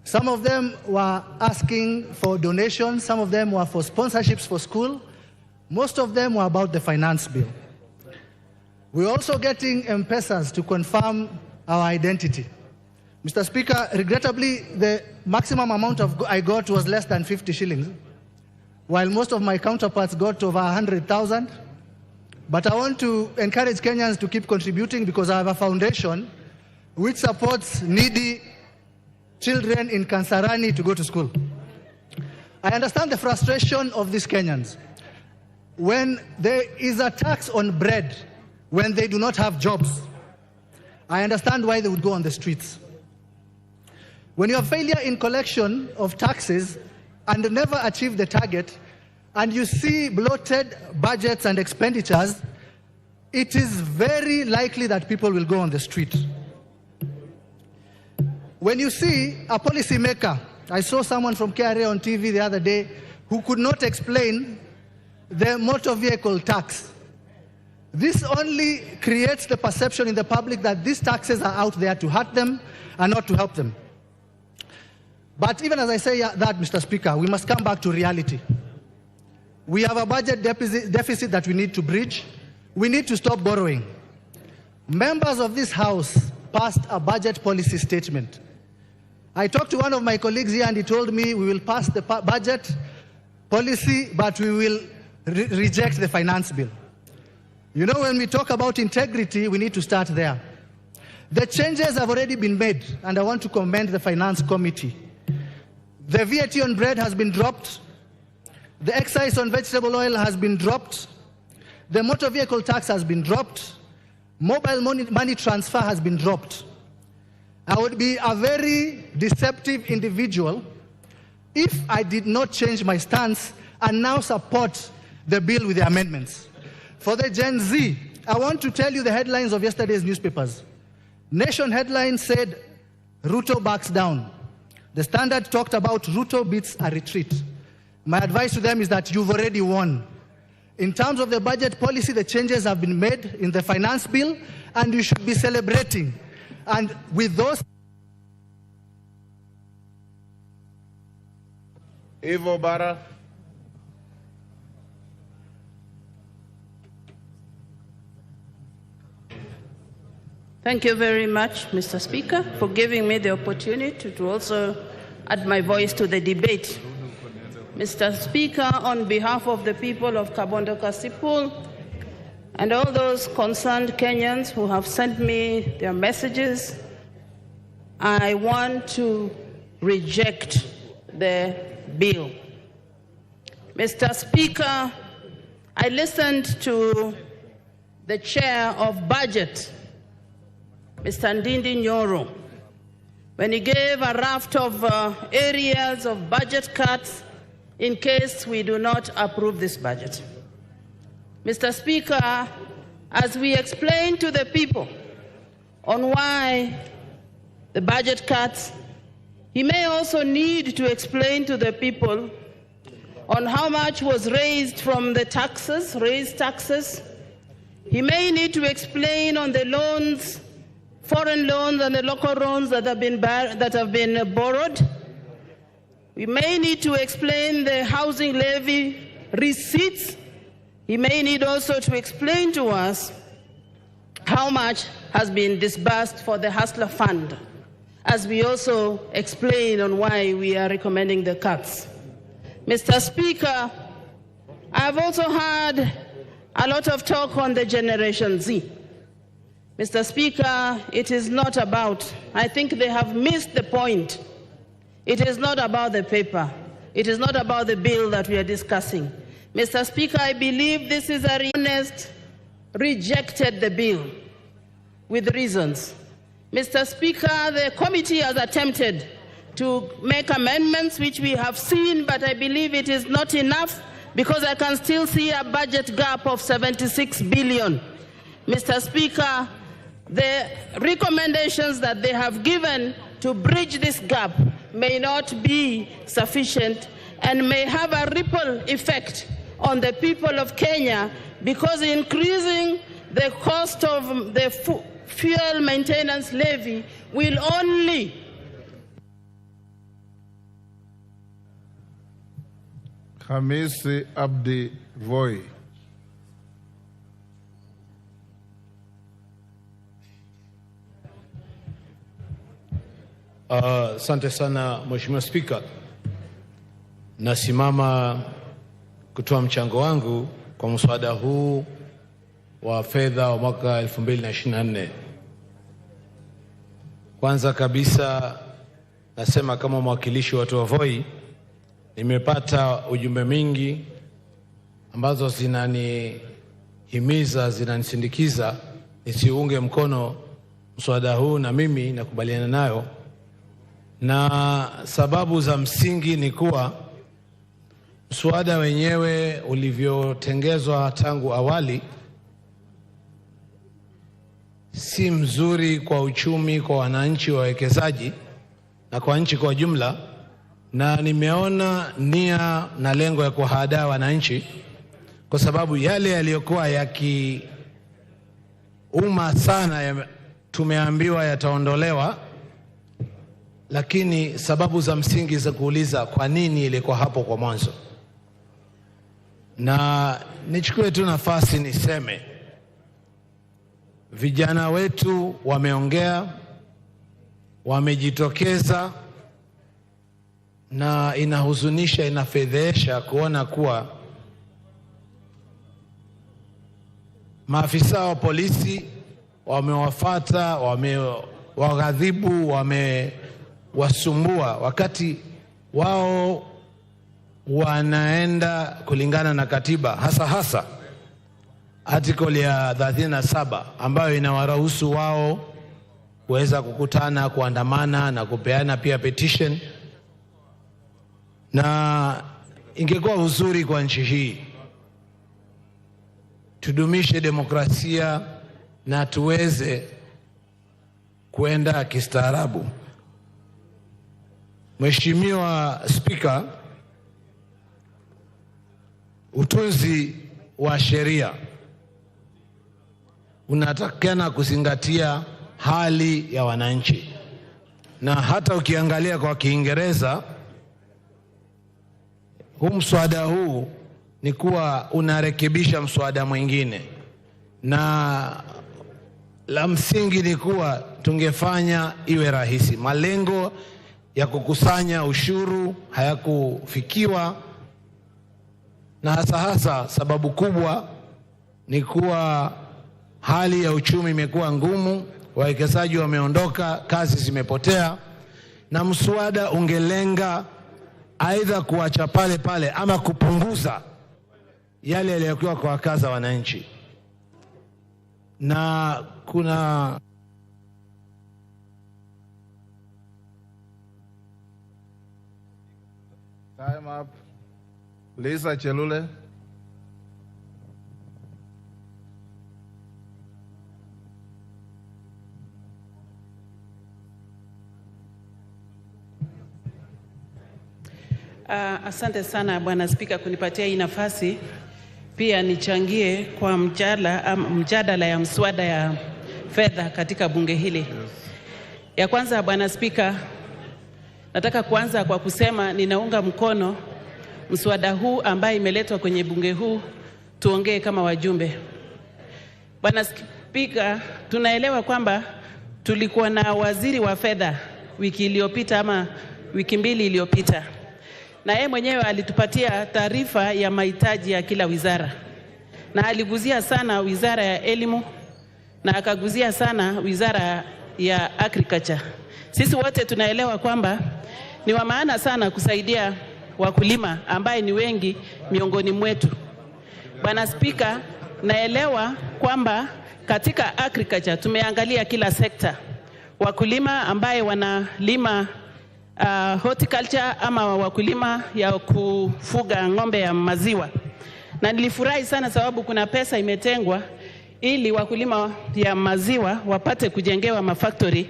Some of them were asking for donations, some of them were for sponsorships for school, most of them were about the finance bill. We're also getting M-Pesas to confirm our identity. Mr. Speaker, regrettably, the maximum amount I got was less than 50 shillings, while most of my counterparts got over 100,000. But I want to encourage Kenyans to keep contributing because I have a foundation which supports needy children in Kansarani to go to school. I understand the frustration of these Kenyans. When there is a tax on bread, when they do not have jobs, I understand why they would go on the streets. When you have failure in collection of taxes and never achieve the target, and you see bloated budgets and expenditures, it is very likely that people will go on the street. When you see a policymaker, I saw someone from KRA on TV the other day who could not explain the motor vehicle tax. This only creates the perception in the public that these taxes are out there to hurt them and not to help them. But even as I say that, Mr. Speaker, we must come back to reality. We have a budget deficit that we need to bridge. We need to stop borrowing. Members of this House passed a budget policy statement. I talked to one of my colleagues here and he told me we will pass the budget policy, but we will reject the finance bill. You know, when we talk about integrity, we need to start there. The changes have already been made, and I want to commend the Finance Committee. The VAT on bread has been dropped. The excise on vegetable oil has been dropped. The motor vehicle tax has been dropped. Mobile money transfer has been dropped. I would be a very deceptive individual if I did not change my stance and now support the bill with the amendments. For the Gen Z, I want to tell you the headlines of yesterday's newspapers. Nation headline said, Ruto backs down. The Standard talked about Ruto beats a retreat. My advice to them is that you've already won. In terms of the budget policy, the changes have been made in the finance bill, and you should be celebrating. And with those... Evo Bara. Thank you very much, Mr. Speaker, for giving me the opportunity to also add my voice to the debate. Mr. Speaker, on behalf of the people of Kabondo Kasipul and all those concerned Kenyans who have sent me their messages, I want to reject the bill. Mr. Speaker, I listened to the chair of budget, Mr. Ndindi Nyoro, when he gave a raft of areas of budget cuts in case we do not approve this budget. Mr. Speaker, as we explain to the people on why the budget cuts, he may also need to explain to the people on how much was raised from the taxes, raised taxes. He may need to explain on the loans, foreign loans and the local loans that have been borrowed. We may need to explain the housing levy receipts. He may need also to explain to us how much has been disbursed for the Hustler Fund, as we also explain on why we are recommending the cuts. Mr. Speaker, I've also heard a lot of talk on the Generation Z. Mr. Speaker, it is not about, I think they have missed the point. It is not about the paper. It is not about the bill that we are discussing. Mr. Speaker, I believe this is a honest, rejected the bill with reasons. Mr. Speaker, the committee has attempted to make amendments which we have seen, but I believe it is not enough because I can still see a budget gap of 76 billion. Mr. Speaker, the recommendations that they have given to bridge this gap may not be sufficient and may have a ripple effect on the people of Kenya, because increasing the cost of the fuel maintenance levy will only Hamisi Abdi Voi. Asante sana Mheshimiwa Spika. Nasimama kutoa mchango wangu kwa mswada huu wa fedha wa mwaka 2024. Kwanza kabisa nasema kama mwakilishi wa watu wa Voi, nimepata ujumbe mingi ambazo zinanihimiza, zinanisindikiza nisiunge mkono mswada huu, na mimi nakubaliana nayo. Na sababu za msingi ni kuwa mswada wenyewe ulivyotengezwa tangu awali si mzuri kwa uchumi, kwa wananchi, wawekezaji na kwa nchi kwa jumla, na nimeona nia na lengo ya kuhadaa wananchi, kwa sababu yale yaliyokuwa yakiuma sana tumeambiwa yataondolewa, lakini sababu za msingi za kuuliza kwa nini ilikuwa hapo kwa mwanzo. Na nichukue tu nafasi niseme, vijana wetu wameongea, wamejitokeza, na inahuzunisha, inafedhesha kuona kuwa maafisa wa polisi wamewafuata, wamewaghadhibu, wamewasumbua wakati wao wanaenda kulingana na katiba, hasa article ya 37 ambayo inawaruhusu wao kuweza kukutana, kuandamana na kupeana pia petition. Na ingekuwa uzuri kwa nchi hii tudumishe demokrasia na tuweze kuenda kistaarabu. Mheshimiwa Spika, utunzi wa sheria unatakana kuzingatia hali ya wananchi, na hata ukiangalia kwa Kiingereza huu mswada huu ni kuwa unarekebisha mswada mwingine, na la msingi ni kuwa tungefanya iwe rahisi. Malengo ya kukusanya ushuru hayakufikiwa, na hasa sababu kubwa ni kuwa hali ya uchumi imekuwa ngumu, wawekezaji wameondoka, kazi zimepotea, na mswada ungelenga aidha kuacha pale pale ama kupunguza yale yaliyokuwa kwa wakaza wananchi. Na kuna time up. Lisa Chelule. Asante sana Bwana Spika kunipatia hii nafasi. Pia nichangie kwa mjadala ya mswada ya fedha katika bunge hili. Ya kwanza Bwana Spika, nataka kuanza kwa kusema ninaunga mkono mswada huu ambaye imeletwa kwenye bunge huu tuongee kama wajumbe. Bwana Spika, tunaelewa kwamba tulikuwa na waziri wa fedha wiki iliyopita ama wiki mbili iliyopita, na yeye mwenyewe alitupatia taarifa ya mahitaji ya kila wizara, na aliguzia sana wizara ya elimu na akaguzia sana wizara ya agriculture. Sisi wote tunaelewa kwamba ni wa maana sana kusaidia wakulima ambaye ni wengi miongoni mwetu. Bwana Spika, naelewa kwamba katika agriculture tumeangalia kila sekta. Wakulima ambaye wanalima horticulture ama wakulima ya kufuga ng'ombe ya maziwa. Na nilifurahi sana sababu kuna pesa imetengwa ili wakulima ya maziwa wapate kujengewa mafactory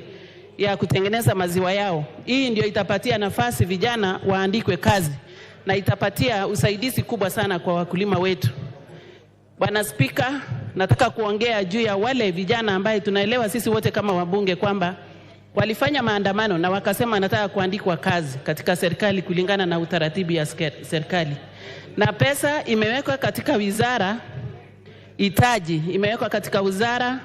ya kutengeneza maziwa yao. Hii ndio itapatia nafasi vijana waandikwe kazi na itapatia usaidizi kubwa sana kwa wakulima wetu. Bwana Spika, nataka kuongea juu ya wale vijana ambaye tunaelewa sisi wote kama wabunge kwamba walifanya maandamano na wakasema nataka kuandikwa kazi katika serikali kulingana na utaratibu ya serikali. Na pesa imewekwa katika wizara itaji, imewekwa katika wizara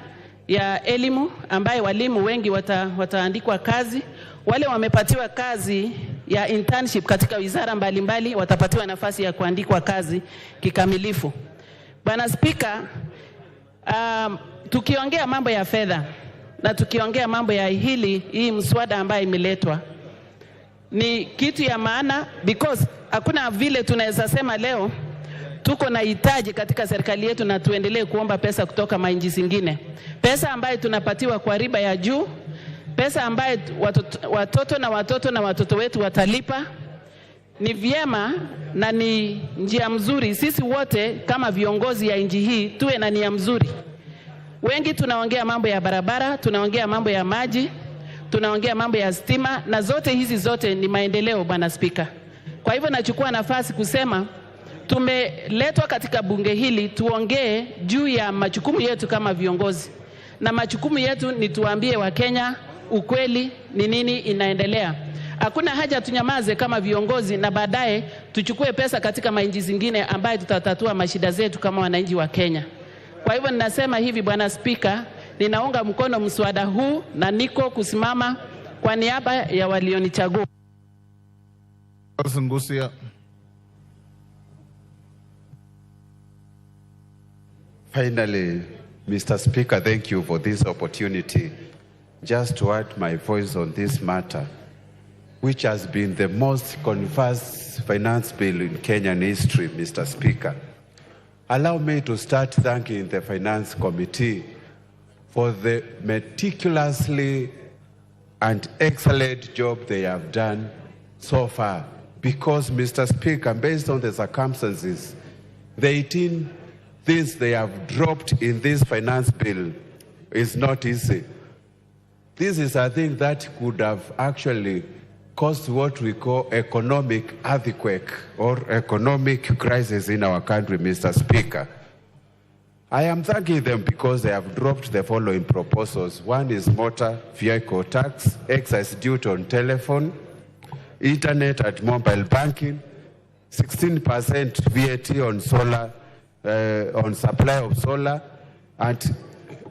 ya elimu ambaye walimu wengi wataandikwa kazi. Wale wamepatiwa kazi ya internship katika wizara mbalimbali watapatiwa nafasi ya kuandikwa kazi kikamilifu. Bwana Spika, tukiongea mambo ya fedha na tukiongea mambo ya hii mswada ambaye imeletwa ni kitu ya maana, because hakuna vile tunaweza sema leo tuko na hitaji katika serikali yetu na tuendelee kuomba pesa kutoka mainchi zingine. Pesa ambayo tunapatiwa kwa riba ya juu, pesa ambayo watoto na watoto wetu watalipa. Ni vyema na ni njia mzuri sisi wote kama viongozi ya nchi hii tuwe na nia mzuri. Wengi tunaongea mambo ya barabara, tunaongea mambo ya maji, tunaongea mambo ya stima, na hizi zote ni maendeleo Bwana Spika. Kwa hivyo nachukua nafasi kusema tumeletwa katika bunge hili tuongee juu ya majukumu yetu kama viongozi. Na majukumu yetu ni tuambie Wakenya ukweli ni nini inaendelea. Hakuna haja tunyamaze kama viongozi na baadaye tuchukue pesa katika mainchi zingine ambaye tutatatua mashida zetu kama wananchi wa Kenya. Kwa hivyo ninasema hivi Bwana Spika, ninaunga mkono mswada huu na niko kusimama kwa niaba ya walionichagua. Finally, Mr. Speaker, thank you for this opportunity just to add my voice on this matter, which has been the most controversial finance bill in Kenyan history, Mr. Speaker. Allow me to start thanking the Finance Committee for the meticulously and excellent job they have done so far. Because, Mr. Speaker, based on the circumstances, the 18 things they have dropped in this finance bill is not easy. This is a thing that could have actually caused what we call economic earthquake or economic crisis in our country, Mr. Speaker. I am thanking them because they have dropped the following proposals. One is motor vehicle tax, excise duty on telephone, internet and mobile banking, 16% VAT on solar, on supply of solar, and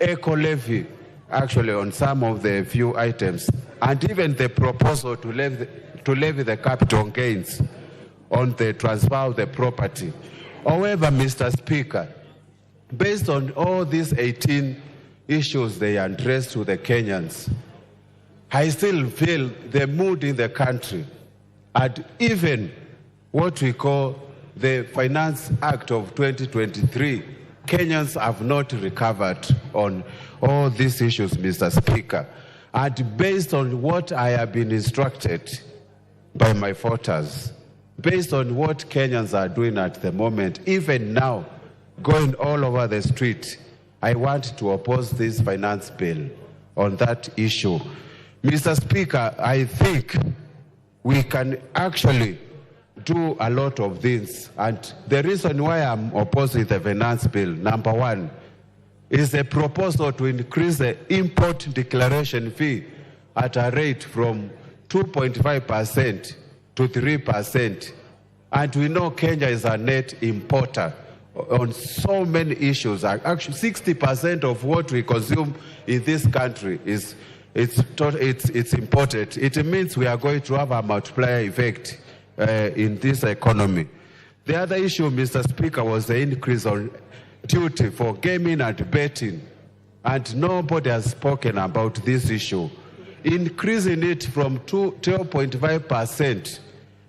eco levy actually on some of the few items, and even the proposal to levy the capital gains on the transfer of the property. However, Mr. Speaker, based on all these 18 issues they addressed to the Kenyans, I still feel the mood in the country, and even what we call the Finance Act of 2023, Kenyans have not recovered on all these issues, Mr. Speaker. And based on what I have been instructed by my voters, based on what Kenyans are doing at the moment, even now, going all over the street, I want to oppose this finance bill on that issue. Mr. Speaker, I think we can actually do a lot of things. And the reason why I'm opposing the finance bill, number one, is a proposal to increase the import declaration fee at a rate from 2.5% to 3%. And we know Kenya is a net importer on so many issues. Actually, 60% of what we consume in this country is imported. It means we are going to have a multiplier effect in this economy. The other issue, Mr. Speaker, was the increase on duty for gaming and betting, and nobody has spoken about this issue. Increasing it from 12.5%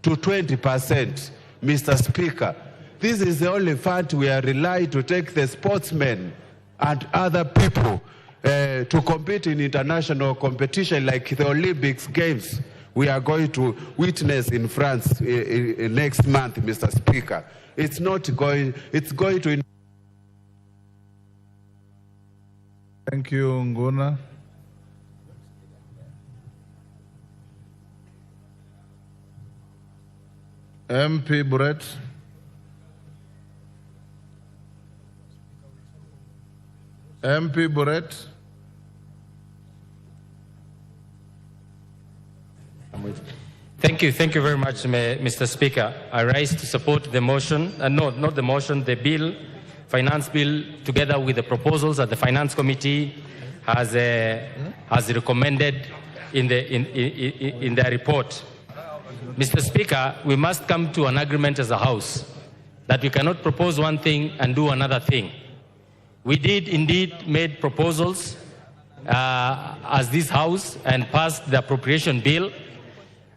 to 20%, Mr. Speaker, this is the only fund we are relying to take the sportsmen and other people to compete in international competition like the Olympics Games we are going to witness in France next month, Mr. Speaker. It's going to... Thank you, Nguna. MP Brett. MP Brett. Thank you very much, Mr. Speaker. I rise to support the motion, not the motion, the bill, finance bill, together with the proposals that the Finance Committee has recommended in their report. Mr. Speaker, we must come to an agreement as a House that we cannot propose one thing and do another thing. We did indeed make proposals as this House and passed the appropriation bill,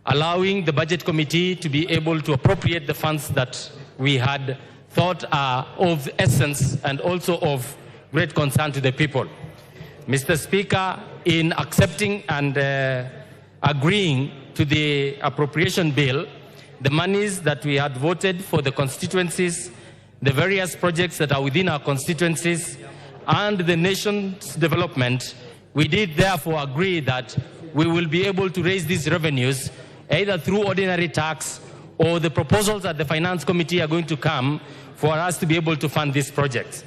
allowing the Budget Committee to be able to appropriate the funds that we had thought are of essence and also of great concern to the people. Mr. Speaker, in accepting and agreeing to the appropriation bill, the monies that we had voted for the constituencies, the various projects that are within our constituencies, and the nation's development, we did therefore agree that we will be able to raise these revenues either through ordinary tax or the proposals that the Finance Committee are going to come for us to be able to fund these projects.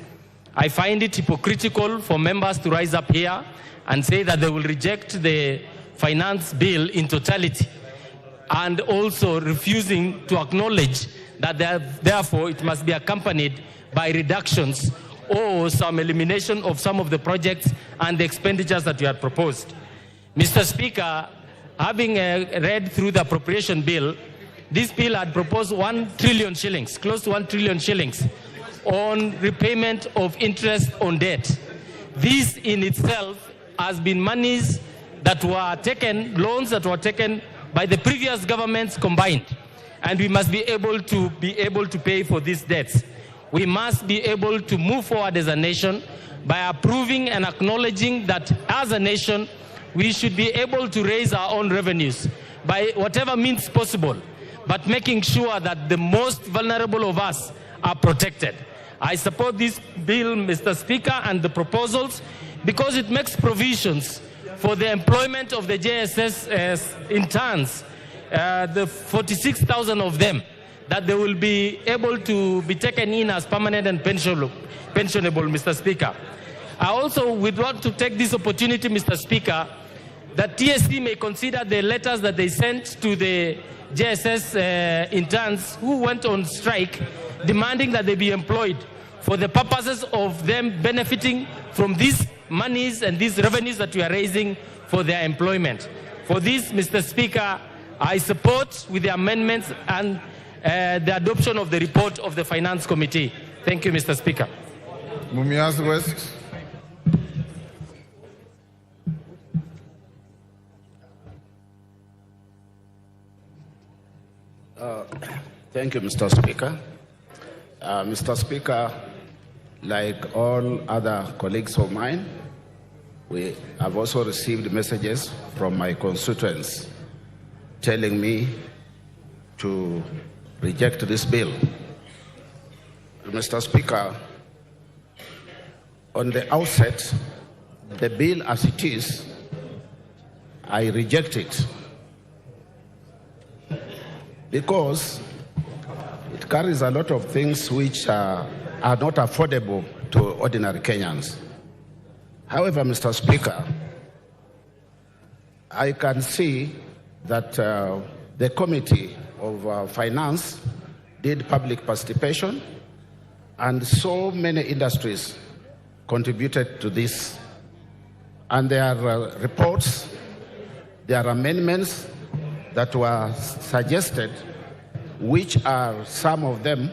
I find it hypocritical for members to rise up here and say that they will reject the finance bill in totality, and also refusing to acknowledge that therefore it must be accompanied by reductions or some elimination of some of the projects and the expenditures that you had proposed. Mr. Speaker, having read through the appropriation bill, this bill had proposed 1 trillion shillings, close to 1 trillion shillings, on repayment of interest on debt. This in itself has been monies that were taken, loans that were taken by the previous governments combined. And we must be able to pay for these debts. We must be able to move forward as a nation by approving and acknowledging that as a nation, we should be able to raise our own revenues by whatever means possible, but making sure that the most vulnerable of us are protected. I support this bill, Mr. Speaker, and the proposals because it makes provisions for the employment of the JSS interns, the 46,000 of them, that they will be able to be taken in as permanent and pensionable, Mr. Speaker. I also would want to take this opportunity, Mr. Speaker, that TSC may consider the letters that they sent to the JSS interns who went on strike, demanding that they be employed for the purposes of them benefiting from this monies and these revenues that we are raising for their employment. For this, Mr. Speaker, I support with the amendments and the adoption of the report of the Finance Committee. Thank you, Mr. Speaker. Mumias West. Thank you, Mr. Speaker. Mr. Speaker, like all other colleagues of mine, we have also received messages from my constituents telling me to reject this bill. Mr. Speaker, on the outset, the bill as it is, I reject it because it carries a lot of things which are not affordable to ordinary Kenyans. However, Mr. Speaker, I can see that the Committee of Finance did public participation, and so many industries contributed to this. And there are reports, there are amendments that were suggested, which are, some of them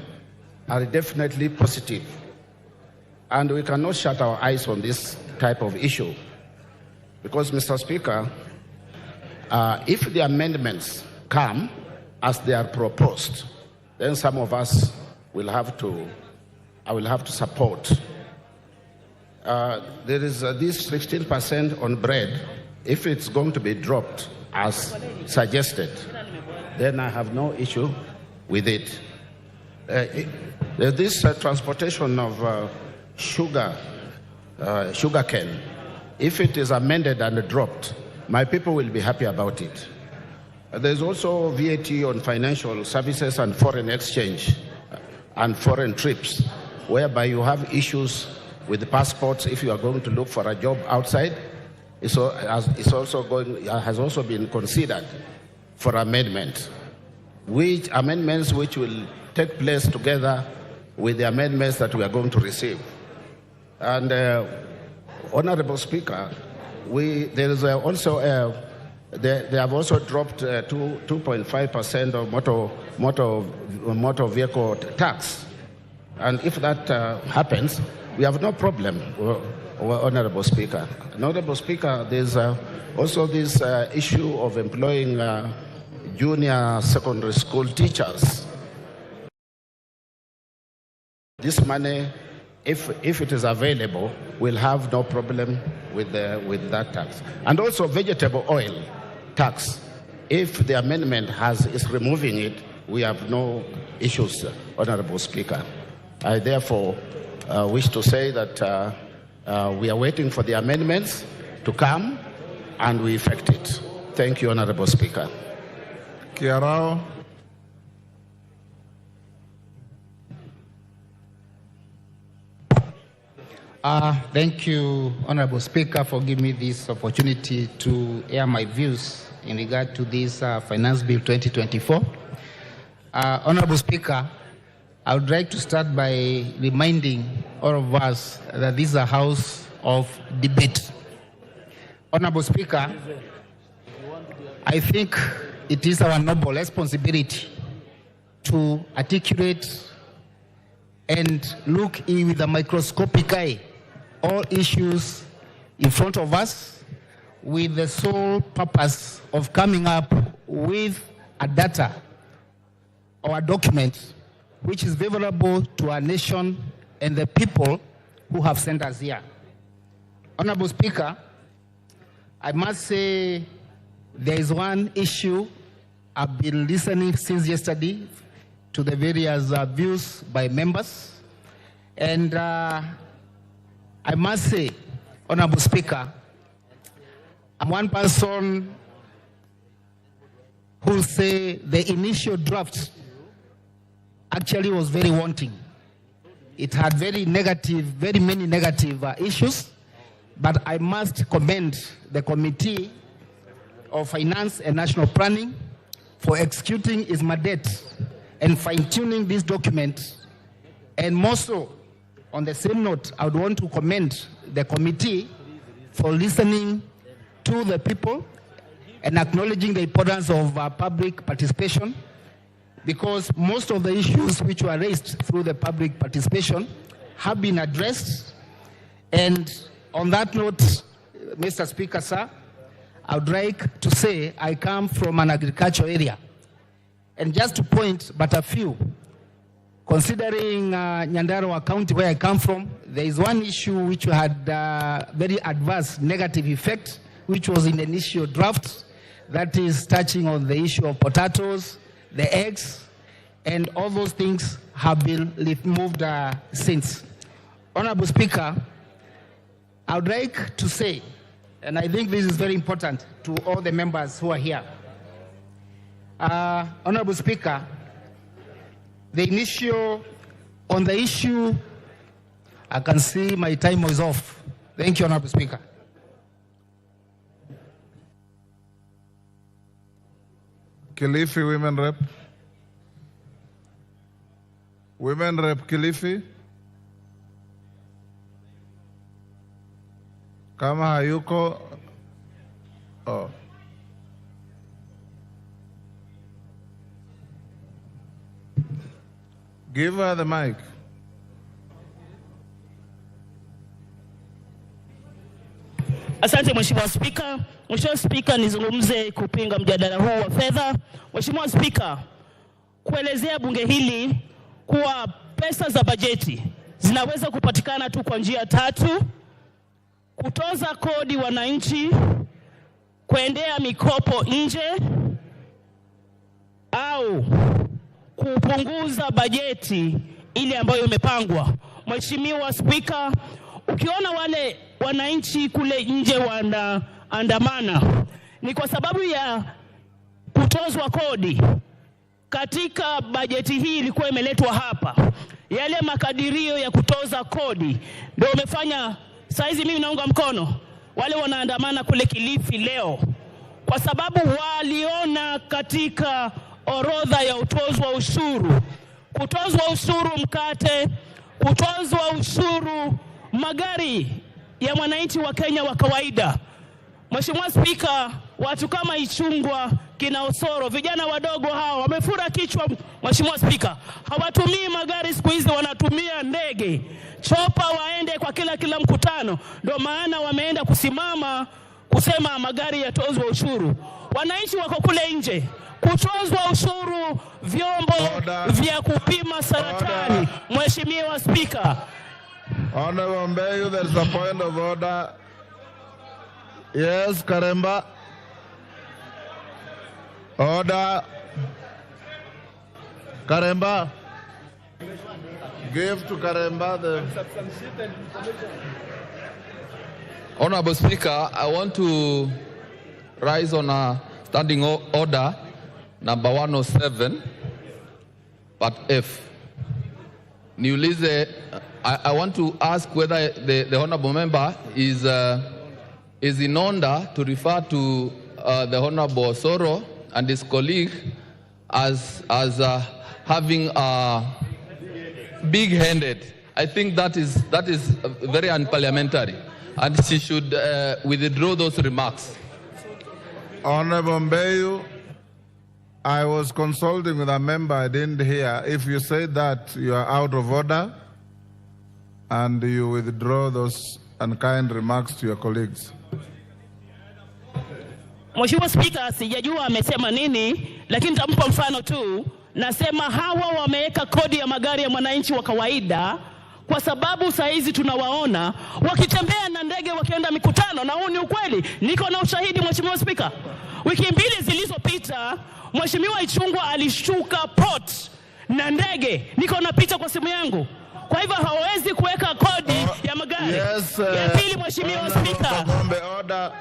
are definitely positive. And we cannot shut our eyes on this type of issue. Because, Mr. Speaker, if the amendments come as they are proposed, then some of us will have to, I will have to support. There is this 16% on bread. If it's going to be dropped as suggested, then I have no issue with it. This transportation of sugar cane, if it is amended and dropped, my people will be happy about it. There's also VAT on financial services and foreign exchange and foreign trips, whereby you have issues with the passports if you are going to look for a job outside. Has also been considered for amendment. Which amendments which will take place together with the amendments that we are going to receive. And Honorable Speaker, they have also dropped 2.5% of motor vehicle tax. And if that happens, we have no problem, Honorable Speaker. Honorable Speaker, there's also this issue of employing junior secondary school teachers. This money, if it is available, we'll have no problem with that tax. And also vegetable oil tax. If the amendment is removing it, we have no issues, Honorable Speaker. I therefore wish to say that we are waiting for the amendments to come and we effect it. Thank you, Honorable Speaker. Kiarao. Thank you, Honorable Speaker, for giving me this opportunity to air my views in regard to this Finance Bill 2024. Honorable Speaker, I would like to start by reminding all of us that this is a house of debate. Honorable Speaker, I think it is our noble responsibility to articulate and look in with a microscopic eye all issues in front of us with the sole purpose of coming up with a data or a document which is favorable to our nation and the people who have sent us here. Honorable Speaker, I must say there is one issue I've been listening since yesterday to the various views by members. And I must say, Honorable Speaker, I'm one person who say the initial draft actually was very wanting. It had very many negative issues, but I must commend the Committee of Finance and National Planning for executing its mandate and fine-tuning this document. And more so, on the same note, I would want to commend the committee for listening to the people and acknowledging the importance of public participation, because most of the issues which were raised through the public participation have been addressed. And on that note, Mr. Speaker, sir, I would like to say I come from an agricultural area. And just to point but a few, considering Nyandarua County, where I come from, there is one issue which had very adverse negative effect, which was in the initial draft, that is touching on the issue of potatoes, the eggs, and all those things have been removed since. Honorable Speaker, I would like to say, and I think this is very important to all the members who are here. Honorable Speaker, on the issue, I can see my time was off. Thank you, Honorable Speaker. Kilifi Women Rep. Women Rep Kilifi. Kama hayuko, oh. Give her the mic. Asante Mheshimiwa Spika. Mheshimiwa Spika, nizungumze kupinga mjadala huu wa fedha. Mheshimiwa Spika, kuelezea bunge hili kuwa pesa za bajeti zinaweza kupatikana tu kwa njia tatu: kutoza kodi wananchi, kuendea mikopo nje, au kupunguza bajeti ile ambayo imepangwa. Mheshimiwa Spika, ukiona wale wananchi kule nje wanaandamana, ni kwa sababu ya kutozwa kodi. Katika bajeti hii ilikuwa imeletwa hapa, yale makadirio ya kutoza kodi ndio umefanya saizi mimi naunga mkono wale wanaandamana kule Kilifi leo, kwa sababu waliona katika orodha ya utozwa ushuru, kutozwa ushuru mkate, kutozwa ushuru magari ya mwananchi wa Kenya wa kawaida. Mheshimiwa Spika, watu kama Ichungwa, kina Osoro, vijana wadogo hao wamefura kichwa. Mheshimiwa Spika, hawatumii magari siku hizi, wanatumia ndege chopa waende kwa kila mkutano. Ndio maana wameenda kusimama kusema magari yatozwe ushuru. Wananchi wako kule nje, kutozwa ushuru vyombo vya kupima saratani. Mheshimiwa Spika, Honorable Mbeyu, there's a point of order. Yes, Karemba. Order. Karemba. Give to Karemba the... Honorable Speaker, I want to rise on a standing order number 107, but F. Niulize, I want to ask whether the honorable member is in order to refer to the Honorable Soro and his colleague as having big-handed. I think that is very unparliamentary, and she should withdraw those remarks. Honorable Mbeyu, I was consulting with a member, I didn't hear. If you say that, you are out of order and you withdraw those unkind remarks to your colleagues. Mheshimiwa Spika, sijajua amesema nini, lakini nitampa mfano tu. Nasema hawa wameweka kodi ya magari ya mwananchi wa kawaida kwa sababu saa hizi tunawaona wakitembea na ndege wakienda mikutano, na huu ni ukweli. Niko na ushahidi Mheshimiwa Spika. Wiki mbili zilizopita Mheshimiwa Ichungwa alishuka port na ndege. Niko na picha kwa simu yangu. Kwa hivyo hawezi kuweka kodi ya magari. Yes, ya pili Mheshimiwa Spika. Kagombe, order.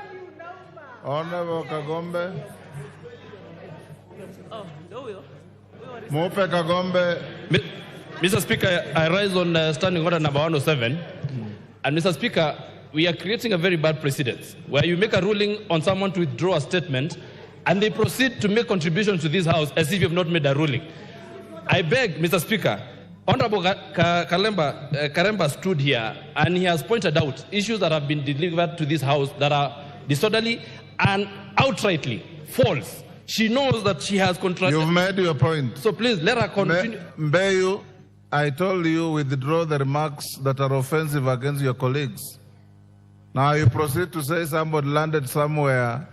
Honorable Kagombe. Mupe Kagombe. Mr. Speaker, I rise on standing order number 107. And Mr. Speaker, we are creating a very bad precedent where you make a ruling on someone to withdraw a statement and they proceed to make contributions to this House as if you have not made a ruling. I beg, Mr. Speaker, Honorable Karemba stood here and he has pointed out issues that have been delivered to this house that are disorderly and outrightly false. She knows that she has contradicted. You've made your point. So please let her continue. Mbeyu, I told you withdraw the remarks that are offensive against your colleagues. Now you proceed to say somebody landed somewhere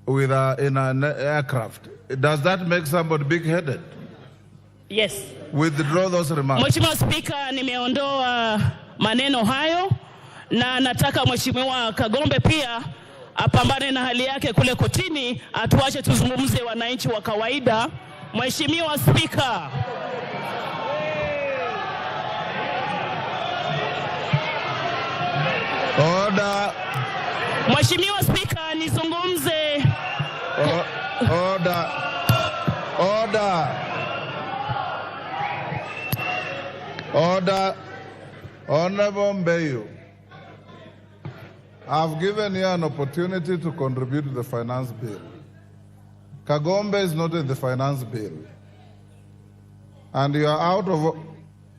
with in an aircraft. Does that make somebody big-headed? Yes. Withdraw those remarks. Mheshimiwa Spika, nimeondoa maneno hayo na nataka Mheshimiwa Kagombe pia apambane na hali yake kule kotini, atuache tuzungumze wananchi wa kawaida. Mheshimiwa Spika. Order. Mheshimiwa Spika, nizungumze. Order. Order. Order. Honorable Mbeyu, I've given you an opportunity to contribute to the finance bill. Kagombe is not in the finance bill. And you are out of...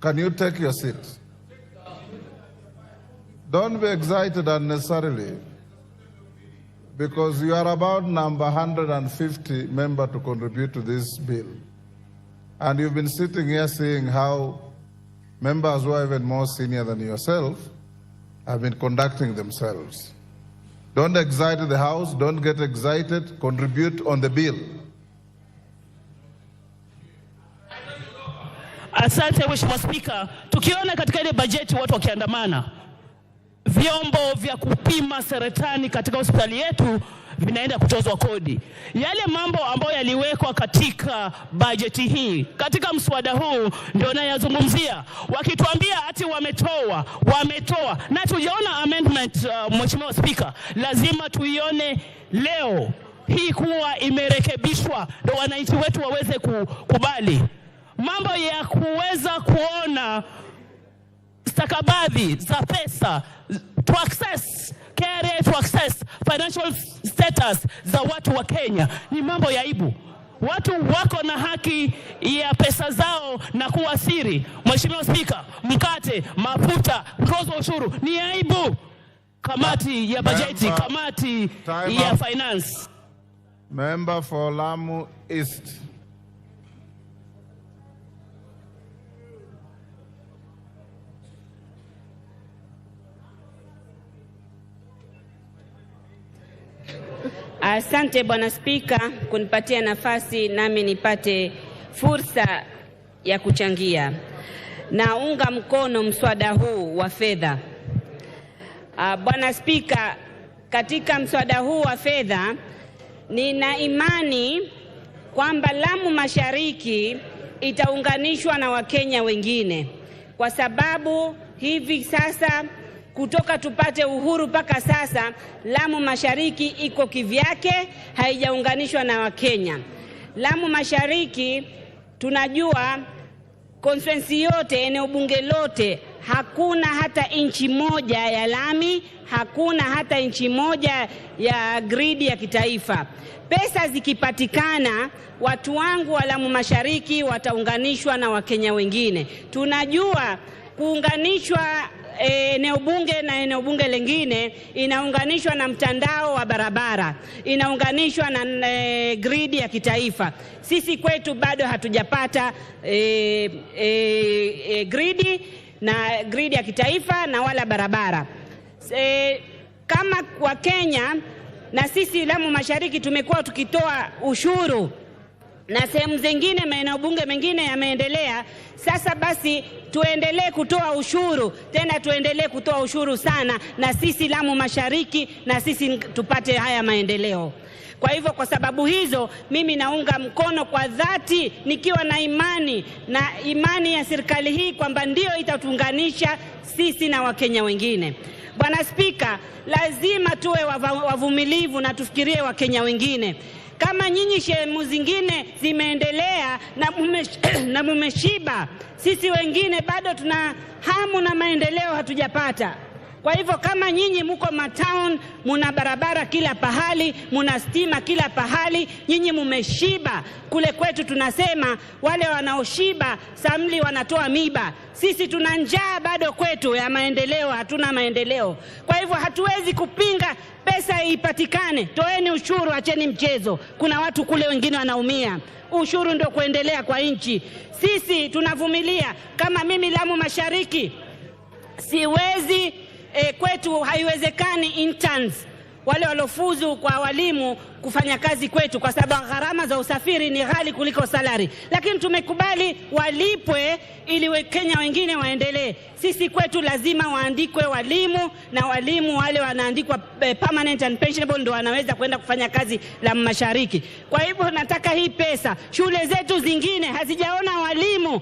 Can you take your seat? Don't be excited unnecessarily, because you are about number 150 member to contribute to this bill. And you've been sitting here seeing how members who are even more senior than yourself have been conducting themselves. Don't excite the House, don't get excited, contribute on the bill. Asante Mheshimiwa Spika, tukiona katika ile bajeti watu wakiandamana, vyombo vya kupima saratani katika hospitali yetu vinaenda kutozwa kodi. Yale mambo ambayo yaliwekwa katika bajeti hii, katika mswada huu ndio nayazungumzia. Wakituambia ati wametoa, na tujaona amendment. Mheshimiwa Spika, lazima tuione leo hii kuwa imerekebishwa ndio wananchi wetu waweze kukubali. Mambo ya kuweza kuona stakabadhi za pesa to access KRA, to access financial status za watu wa Kenya ni mambo ya aibu. Watu wako na haki ya pesa zao na kuwa siri. Mheshimiwa Spika, mkate, mafuta, mtozo ushuru ni aibu. Kamati ya bajeti, kamati ya finance. Member for Lamu East. Asante Bwana Spika kunipatia nafasi nami nipate fursa ya kuchangia. Naunga mkono mswada huu wa fedha. Bwana Spika, katika mswada huu wa fedha nina imani kwamba Lamu Mashariki itaunganishwa na Wakenya wengine, kwa sababu hivi sasa kutoka tupate uhuru mpaka sasa Lamu Mashariki iko kivyake, haijaunganishwa na Wakenya. Lamu Mashariki tunajua constituency yote, eneo bunge lote, hakuna hata inchi moja ya lami, hakuna hata inchi moja ya gridi ya kitaifa. Pesa zikipatikana, watu wangu wa Lamu Mashariki wataunganishwa na Wakenya wengine. Tunajua kuunganishwa eneo bunge na eneo bunge lingine inaunganishwa na mtandao wa barabara, inaunganishwa na gridi ya kitaifa. Sisi kwetu bado hatujapata gridi ya kitaifa na wala barabara. Kama wa Kenya na sisi Lamu Mashariki tumekuwa tukitoa ushuru na sehemu zingine maeneo bunge mengine yameendelea. Sasa basi tuendelee kutoa ushuru, tena tuendelee kutoa ushuru sana, na sisi Lamu Mashariki na sisi tupate haya maendeleo. Kwa hivyo kwa sababu hizo mimi naunga mkono kwa dhati, nikiwa na imani ya serikali hii kwamba ndio itatuunganisha sisi na Wakenya wengine. Bwana Spika, lazima tuwe wavumilivu na tufikirie Wakenya wengine. Kama nyinyi sehemu zingine zimeendelea na mumeshiba, sisi wengine bado tuna hamu na maendeleo hatujapata. Kwa hivyo kama nyinyi mko matown, muna barabara kila pahali, muna stima kila pahali, nyinyi mumeshiba. Kule kwetu tunasema wale wanaoshiba samli wanatoa miba. Sisi tuna njaa bado kwetu ya maendeleo, hatuna maendeleo. Kwa hivyo hatuwezi kupinga pesa ipatikane. Toeni ushuru, acheni mchezo. Kuna watu kule wengine wanaumia. Ushuru ndio kuendelea kwa nchi. Sisi tunavumilia. Kama mimi Lamu Mashariki siwezi kwetu haiwezekani interns wale walofuzu kwa walimu kufanya kazi kwetu kwa sababu gharama za usafiri ni ghali kuliko salary. Lakini tumekubali walipwe ili Kenya wengine waendelee. Sisi kwetu lazima waandikwe walimu, na walimu wale wanaandikwa permanent and pensionable ndio wanaweza kwenda kufanya kazi Lamu Mashariki. Kwa hivyo nataka hii pesa, shule zetu zingine hazijaona walimu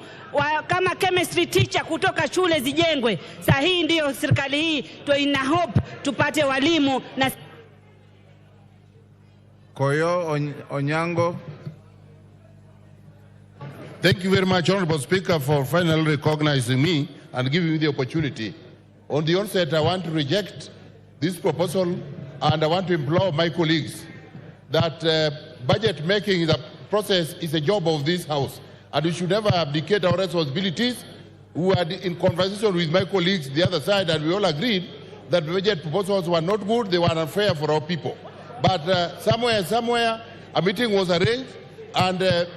kama chemistry teacher kutoka shule zijengwe. Sasa hii ndio serikali hii ina hope tupate walimu na Koyo Onyango. Thank you very much, Honorable Speaker, for finally recognizing me and giving me the opportunity. On the onset, I want to reject this proposal, and I want to implore my colleagues that budget making is a process, is a job of this House, and we should never abdicate our responsibilities. We are in conversation with my colleagues the other side, and we all agreed that budget proposals were not good, they were unfair for our people. But somewhere, a meeting was arranged, and the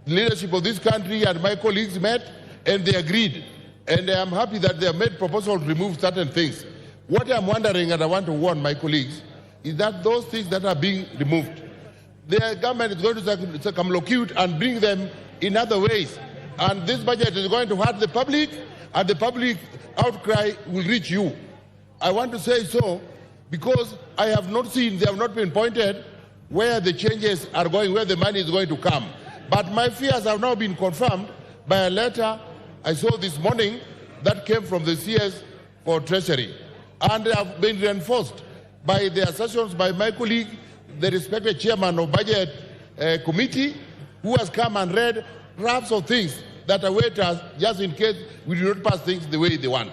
leadership of this country and my colleagues met, and they agreed. And I'm happy that they have made proposals to remove certain things. What I'm wondering, and I want to warn my colleagues, is that those things that are being removed, the government is going to circumlocute and bring them in other ways. And this budget is going to hurt the public, and the public outcry will reach you. I want to say so because I have not seen, they have not been pointed where the changes are going, where the money is going to come. But my fears have now been confirmed by a letter I saw this morning that came from the CS for Treasury, and they have been reinforced by the assertions by my colleague, the respected chairman of Budget Committee, who has come and read drafts of things that await us just in case we do not pass things the way they want.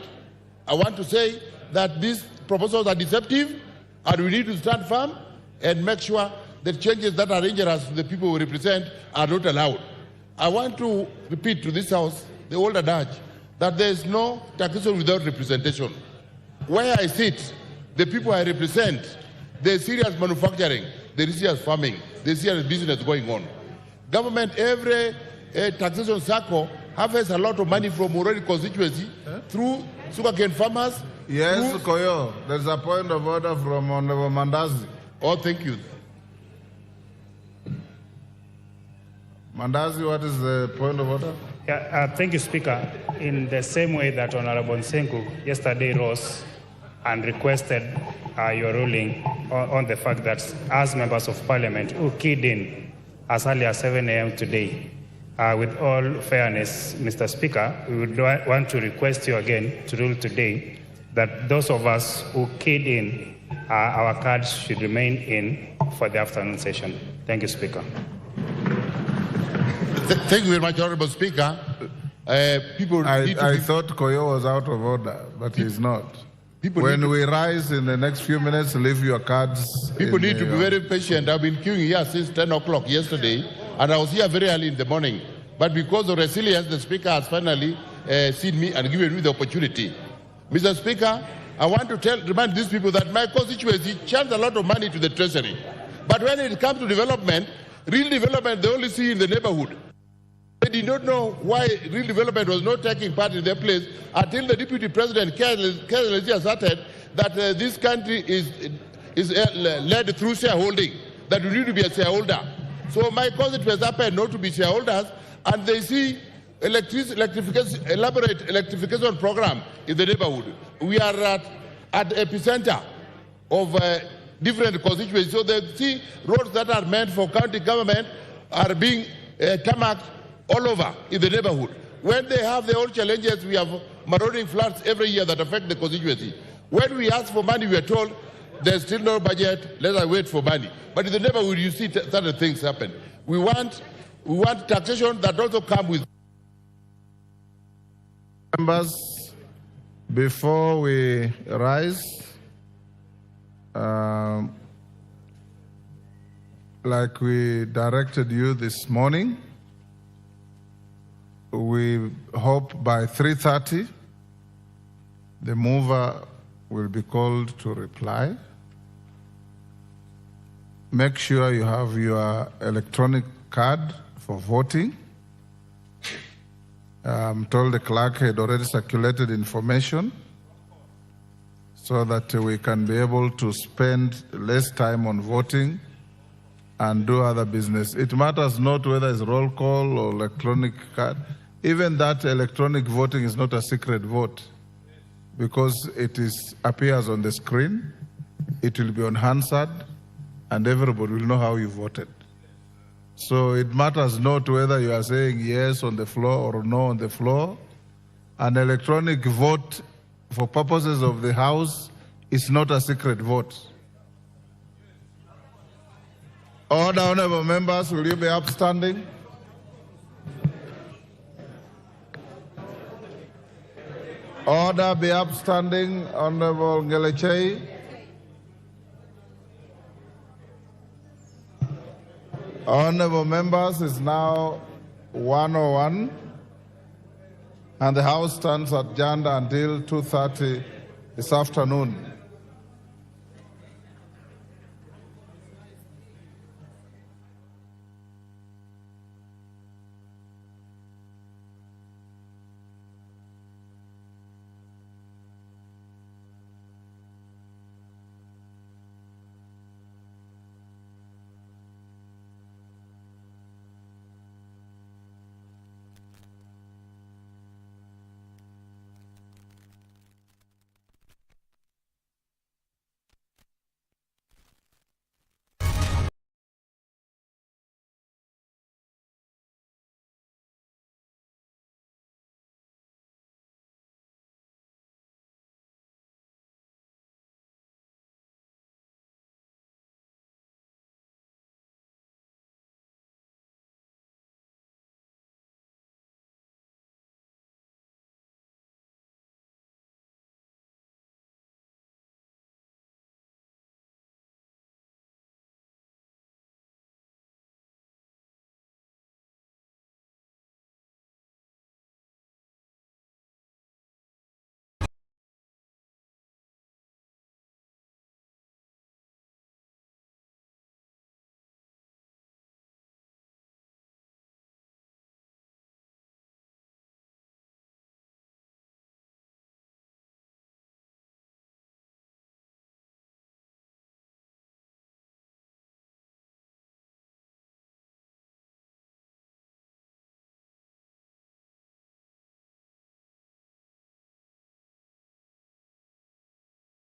I want to say that these proposals are deceptive, and we need to stand firm and make sure the changes that are injurious to the people we represent are not allowed. I want to repeat to this House the old adage that there is no taxation without representation. Where I sit, the people I represent, there is serious manufacturing, there is serious farming, there is serious business going on. Government, every taxation circle harvests a lot of money from already constituency through sugarcane farmers. Yes, Koyo, there's a point of order from Honorable Mandazi. Oh, thank you. Mandazi, what is the point of order? Yeah, thank you, Speaker. In the same way that Honorable Nsenku yesterday rose and requested your ruling on the fact that as members of Parliament who keyed in as early as 7 a.m. today, with all fairness, Mr. Speaker, we would want to request you again to rule today that those of us who keyed in, our cards should remain in for the afternoon session. Thank you, Speaker. Thank you very much, Honorable Speaker. I thought Koyo was out of order, but he's not. When we rise in the next few minutes, leave your cards. People need to be very patient. I've been queuing here since 10 o'clock yesterday, and I was here very early in the morning. But because of resilience, the Speaker has finally seen me and given me the opportunity. Mr. Speaker, I want to remind these people that my constituency channels a lot of money to the Treasury. But when it comes to development, real development they only see in the neighborhood. They did not know why real development was not taking part in their place until the Deputy President carelessly asserted that this country is led through shareholding, that we need to be a shareholder. So my constituents happen not to be shareholders, and they see elaborate electrification program in the neighborhood. We are at the epicenter of different constituencies, so they see roads that are meant for county government are being tarmacked all over in the neighborhood. When they have their own challenges, we have marauding floods every year that affect the constituency. When we ask for money, we are told there's still no budget, let us wait for money. But in the neighborhood, you see certain things happen. We want taxation that also comes with members. Before we rise, like we directed you this morning, we hope by 3:30 the mover will be called to reply. Make sure you have your electronic card for voting. I'm told the clerk had already circulated information so that we can be able to spend less time on voting and do other business. It matters not whether it's roll call or electronic card. Even that electronic voting is not a secret vote because it appears on the screen, it will be on Hansard, and everybody will know how you voted. So it matters not whether you are saying yes on the floor or no on the floor. An electronic vote for purposes of the House is not a secret vote. Order, honorable members, will you be upstanding? Order, be upstanding, Honorable Ngelechei. Honorable members, it's now 1:01 and the House stands adjourned until 2:30 this afternoon.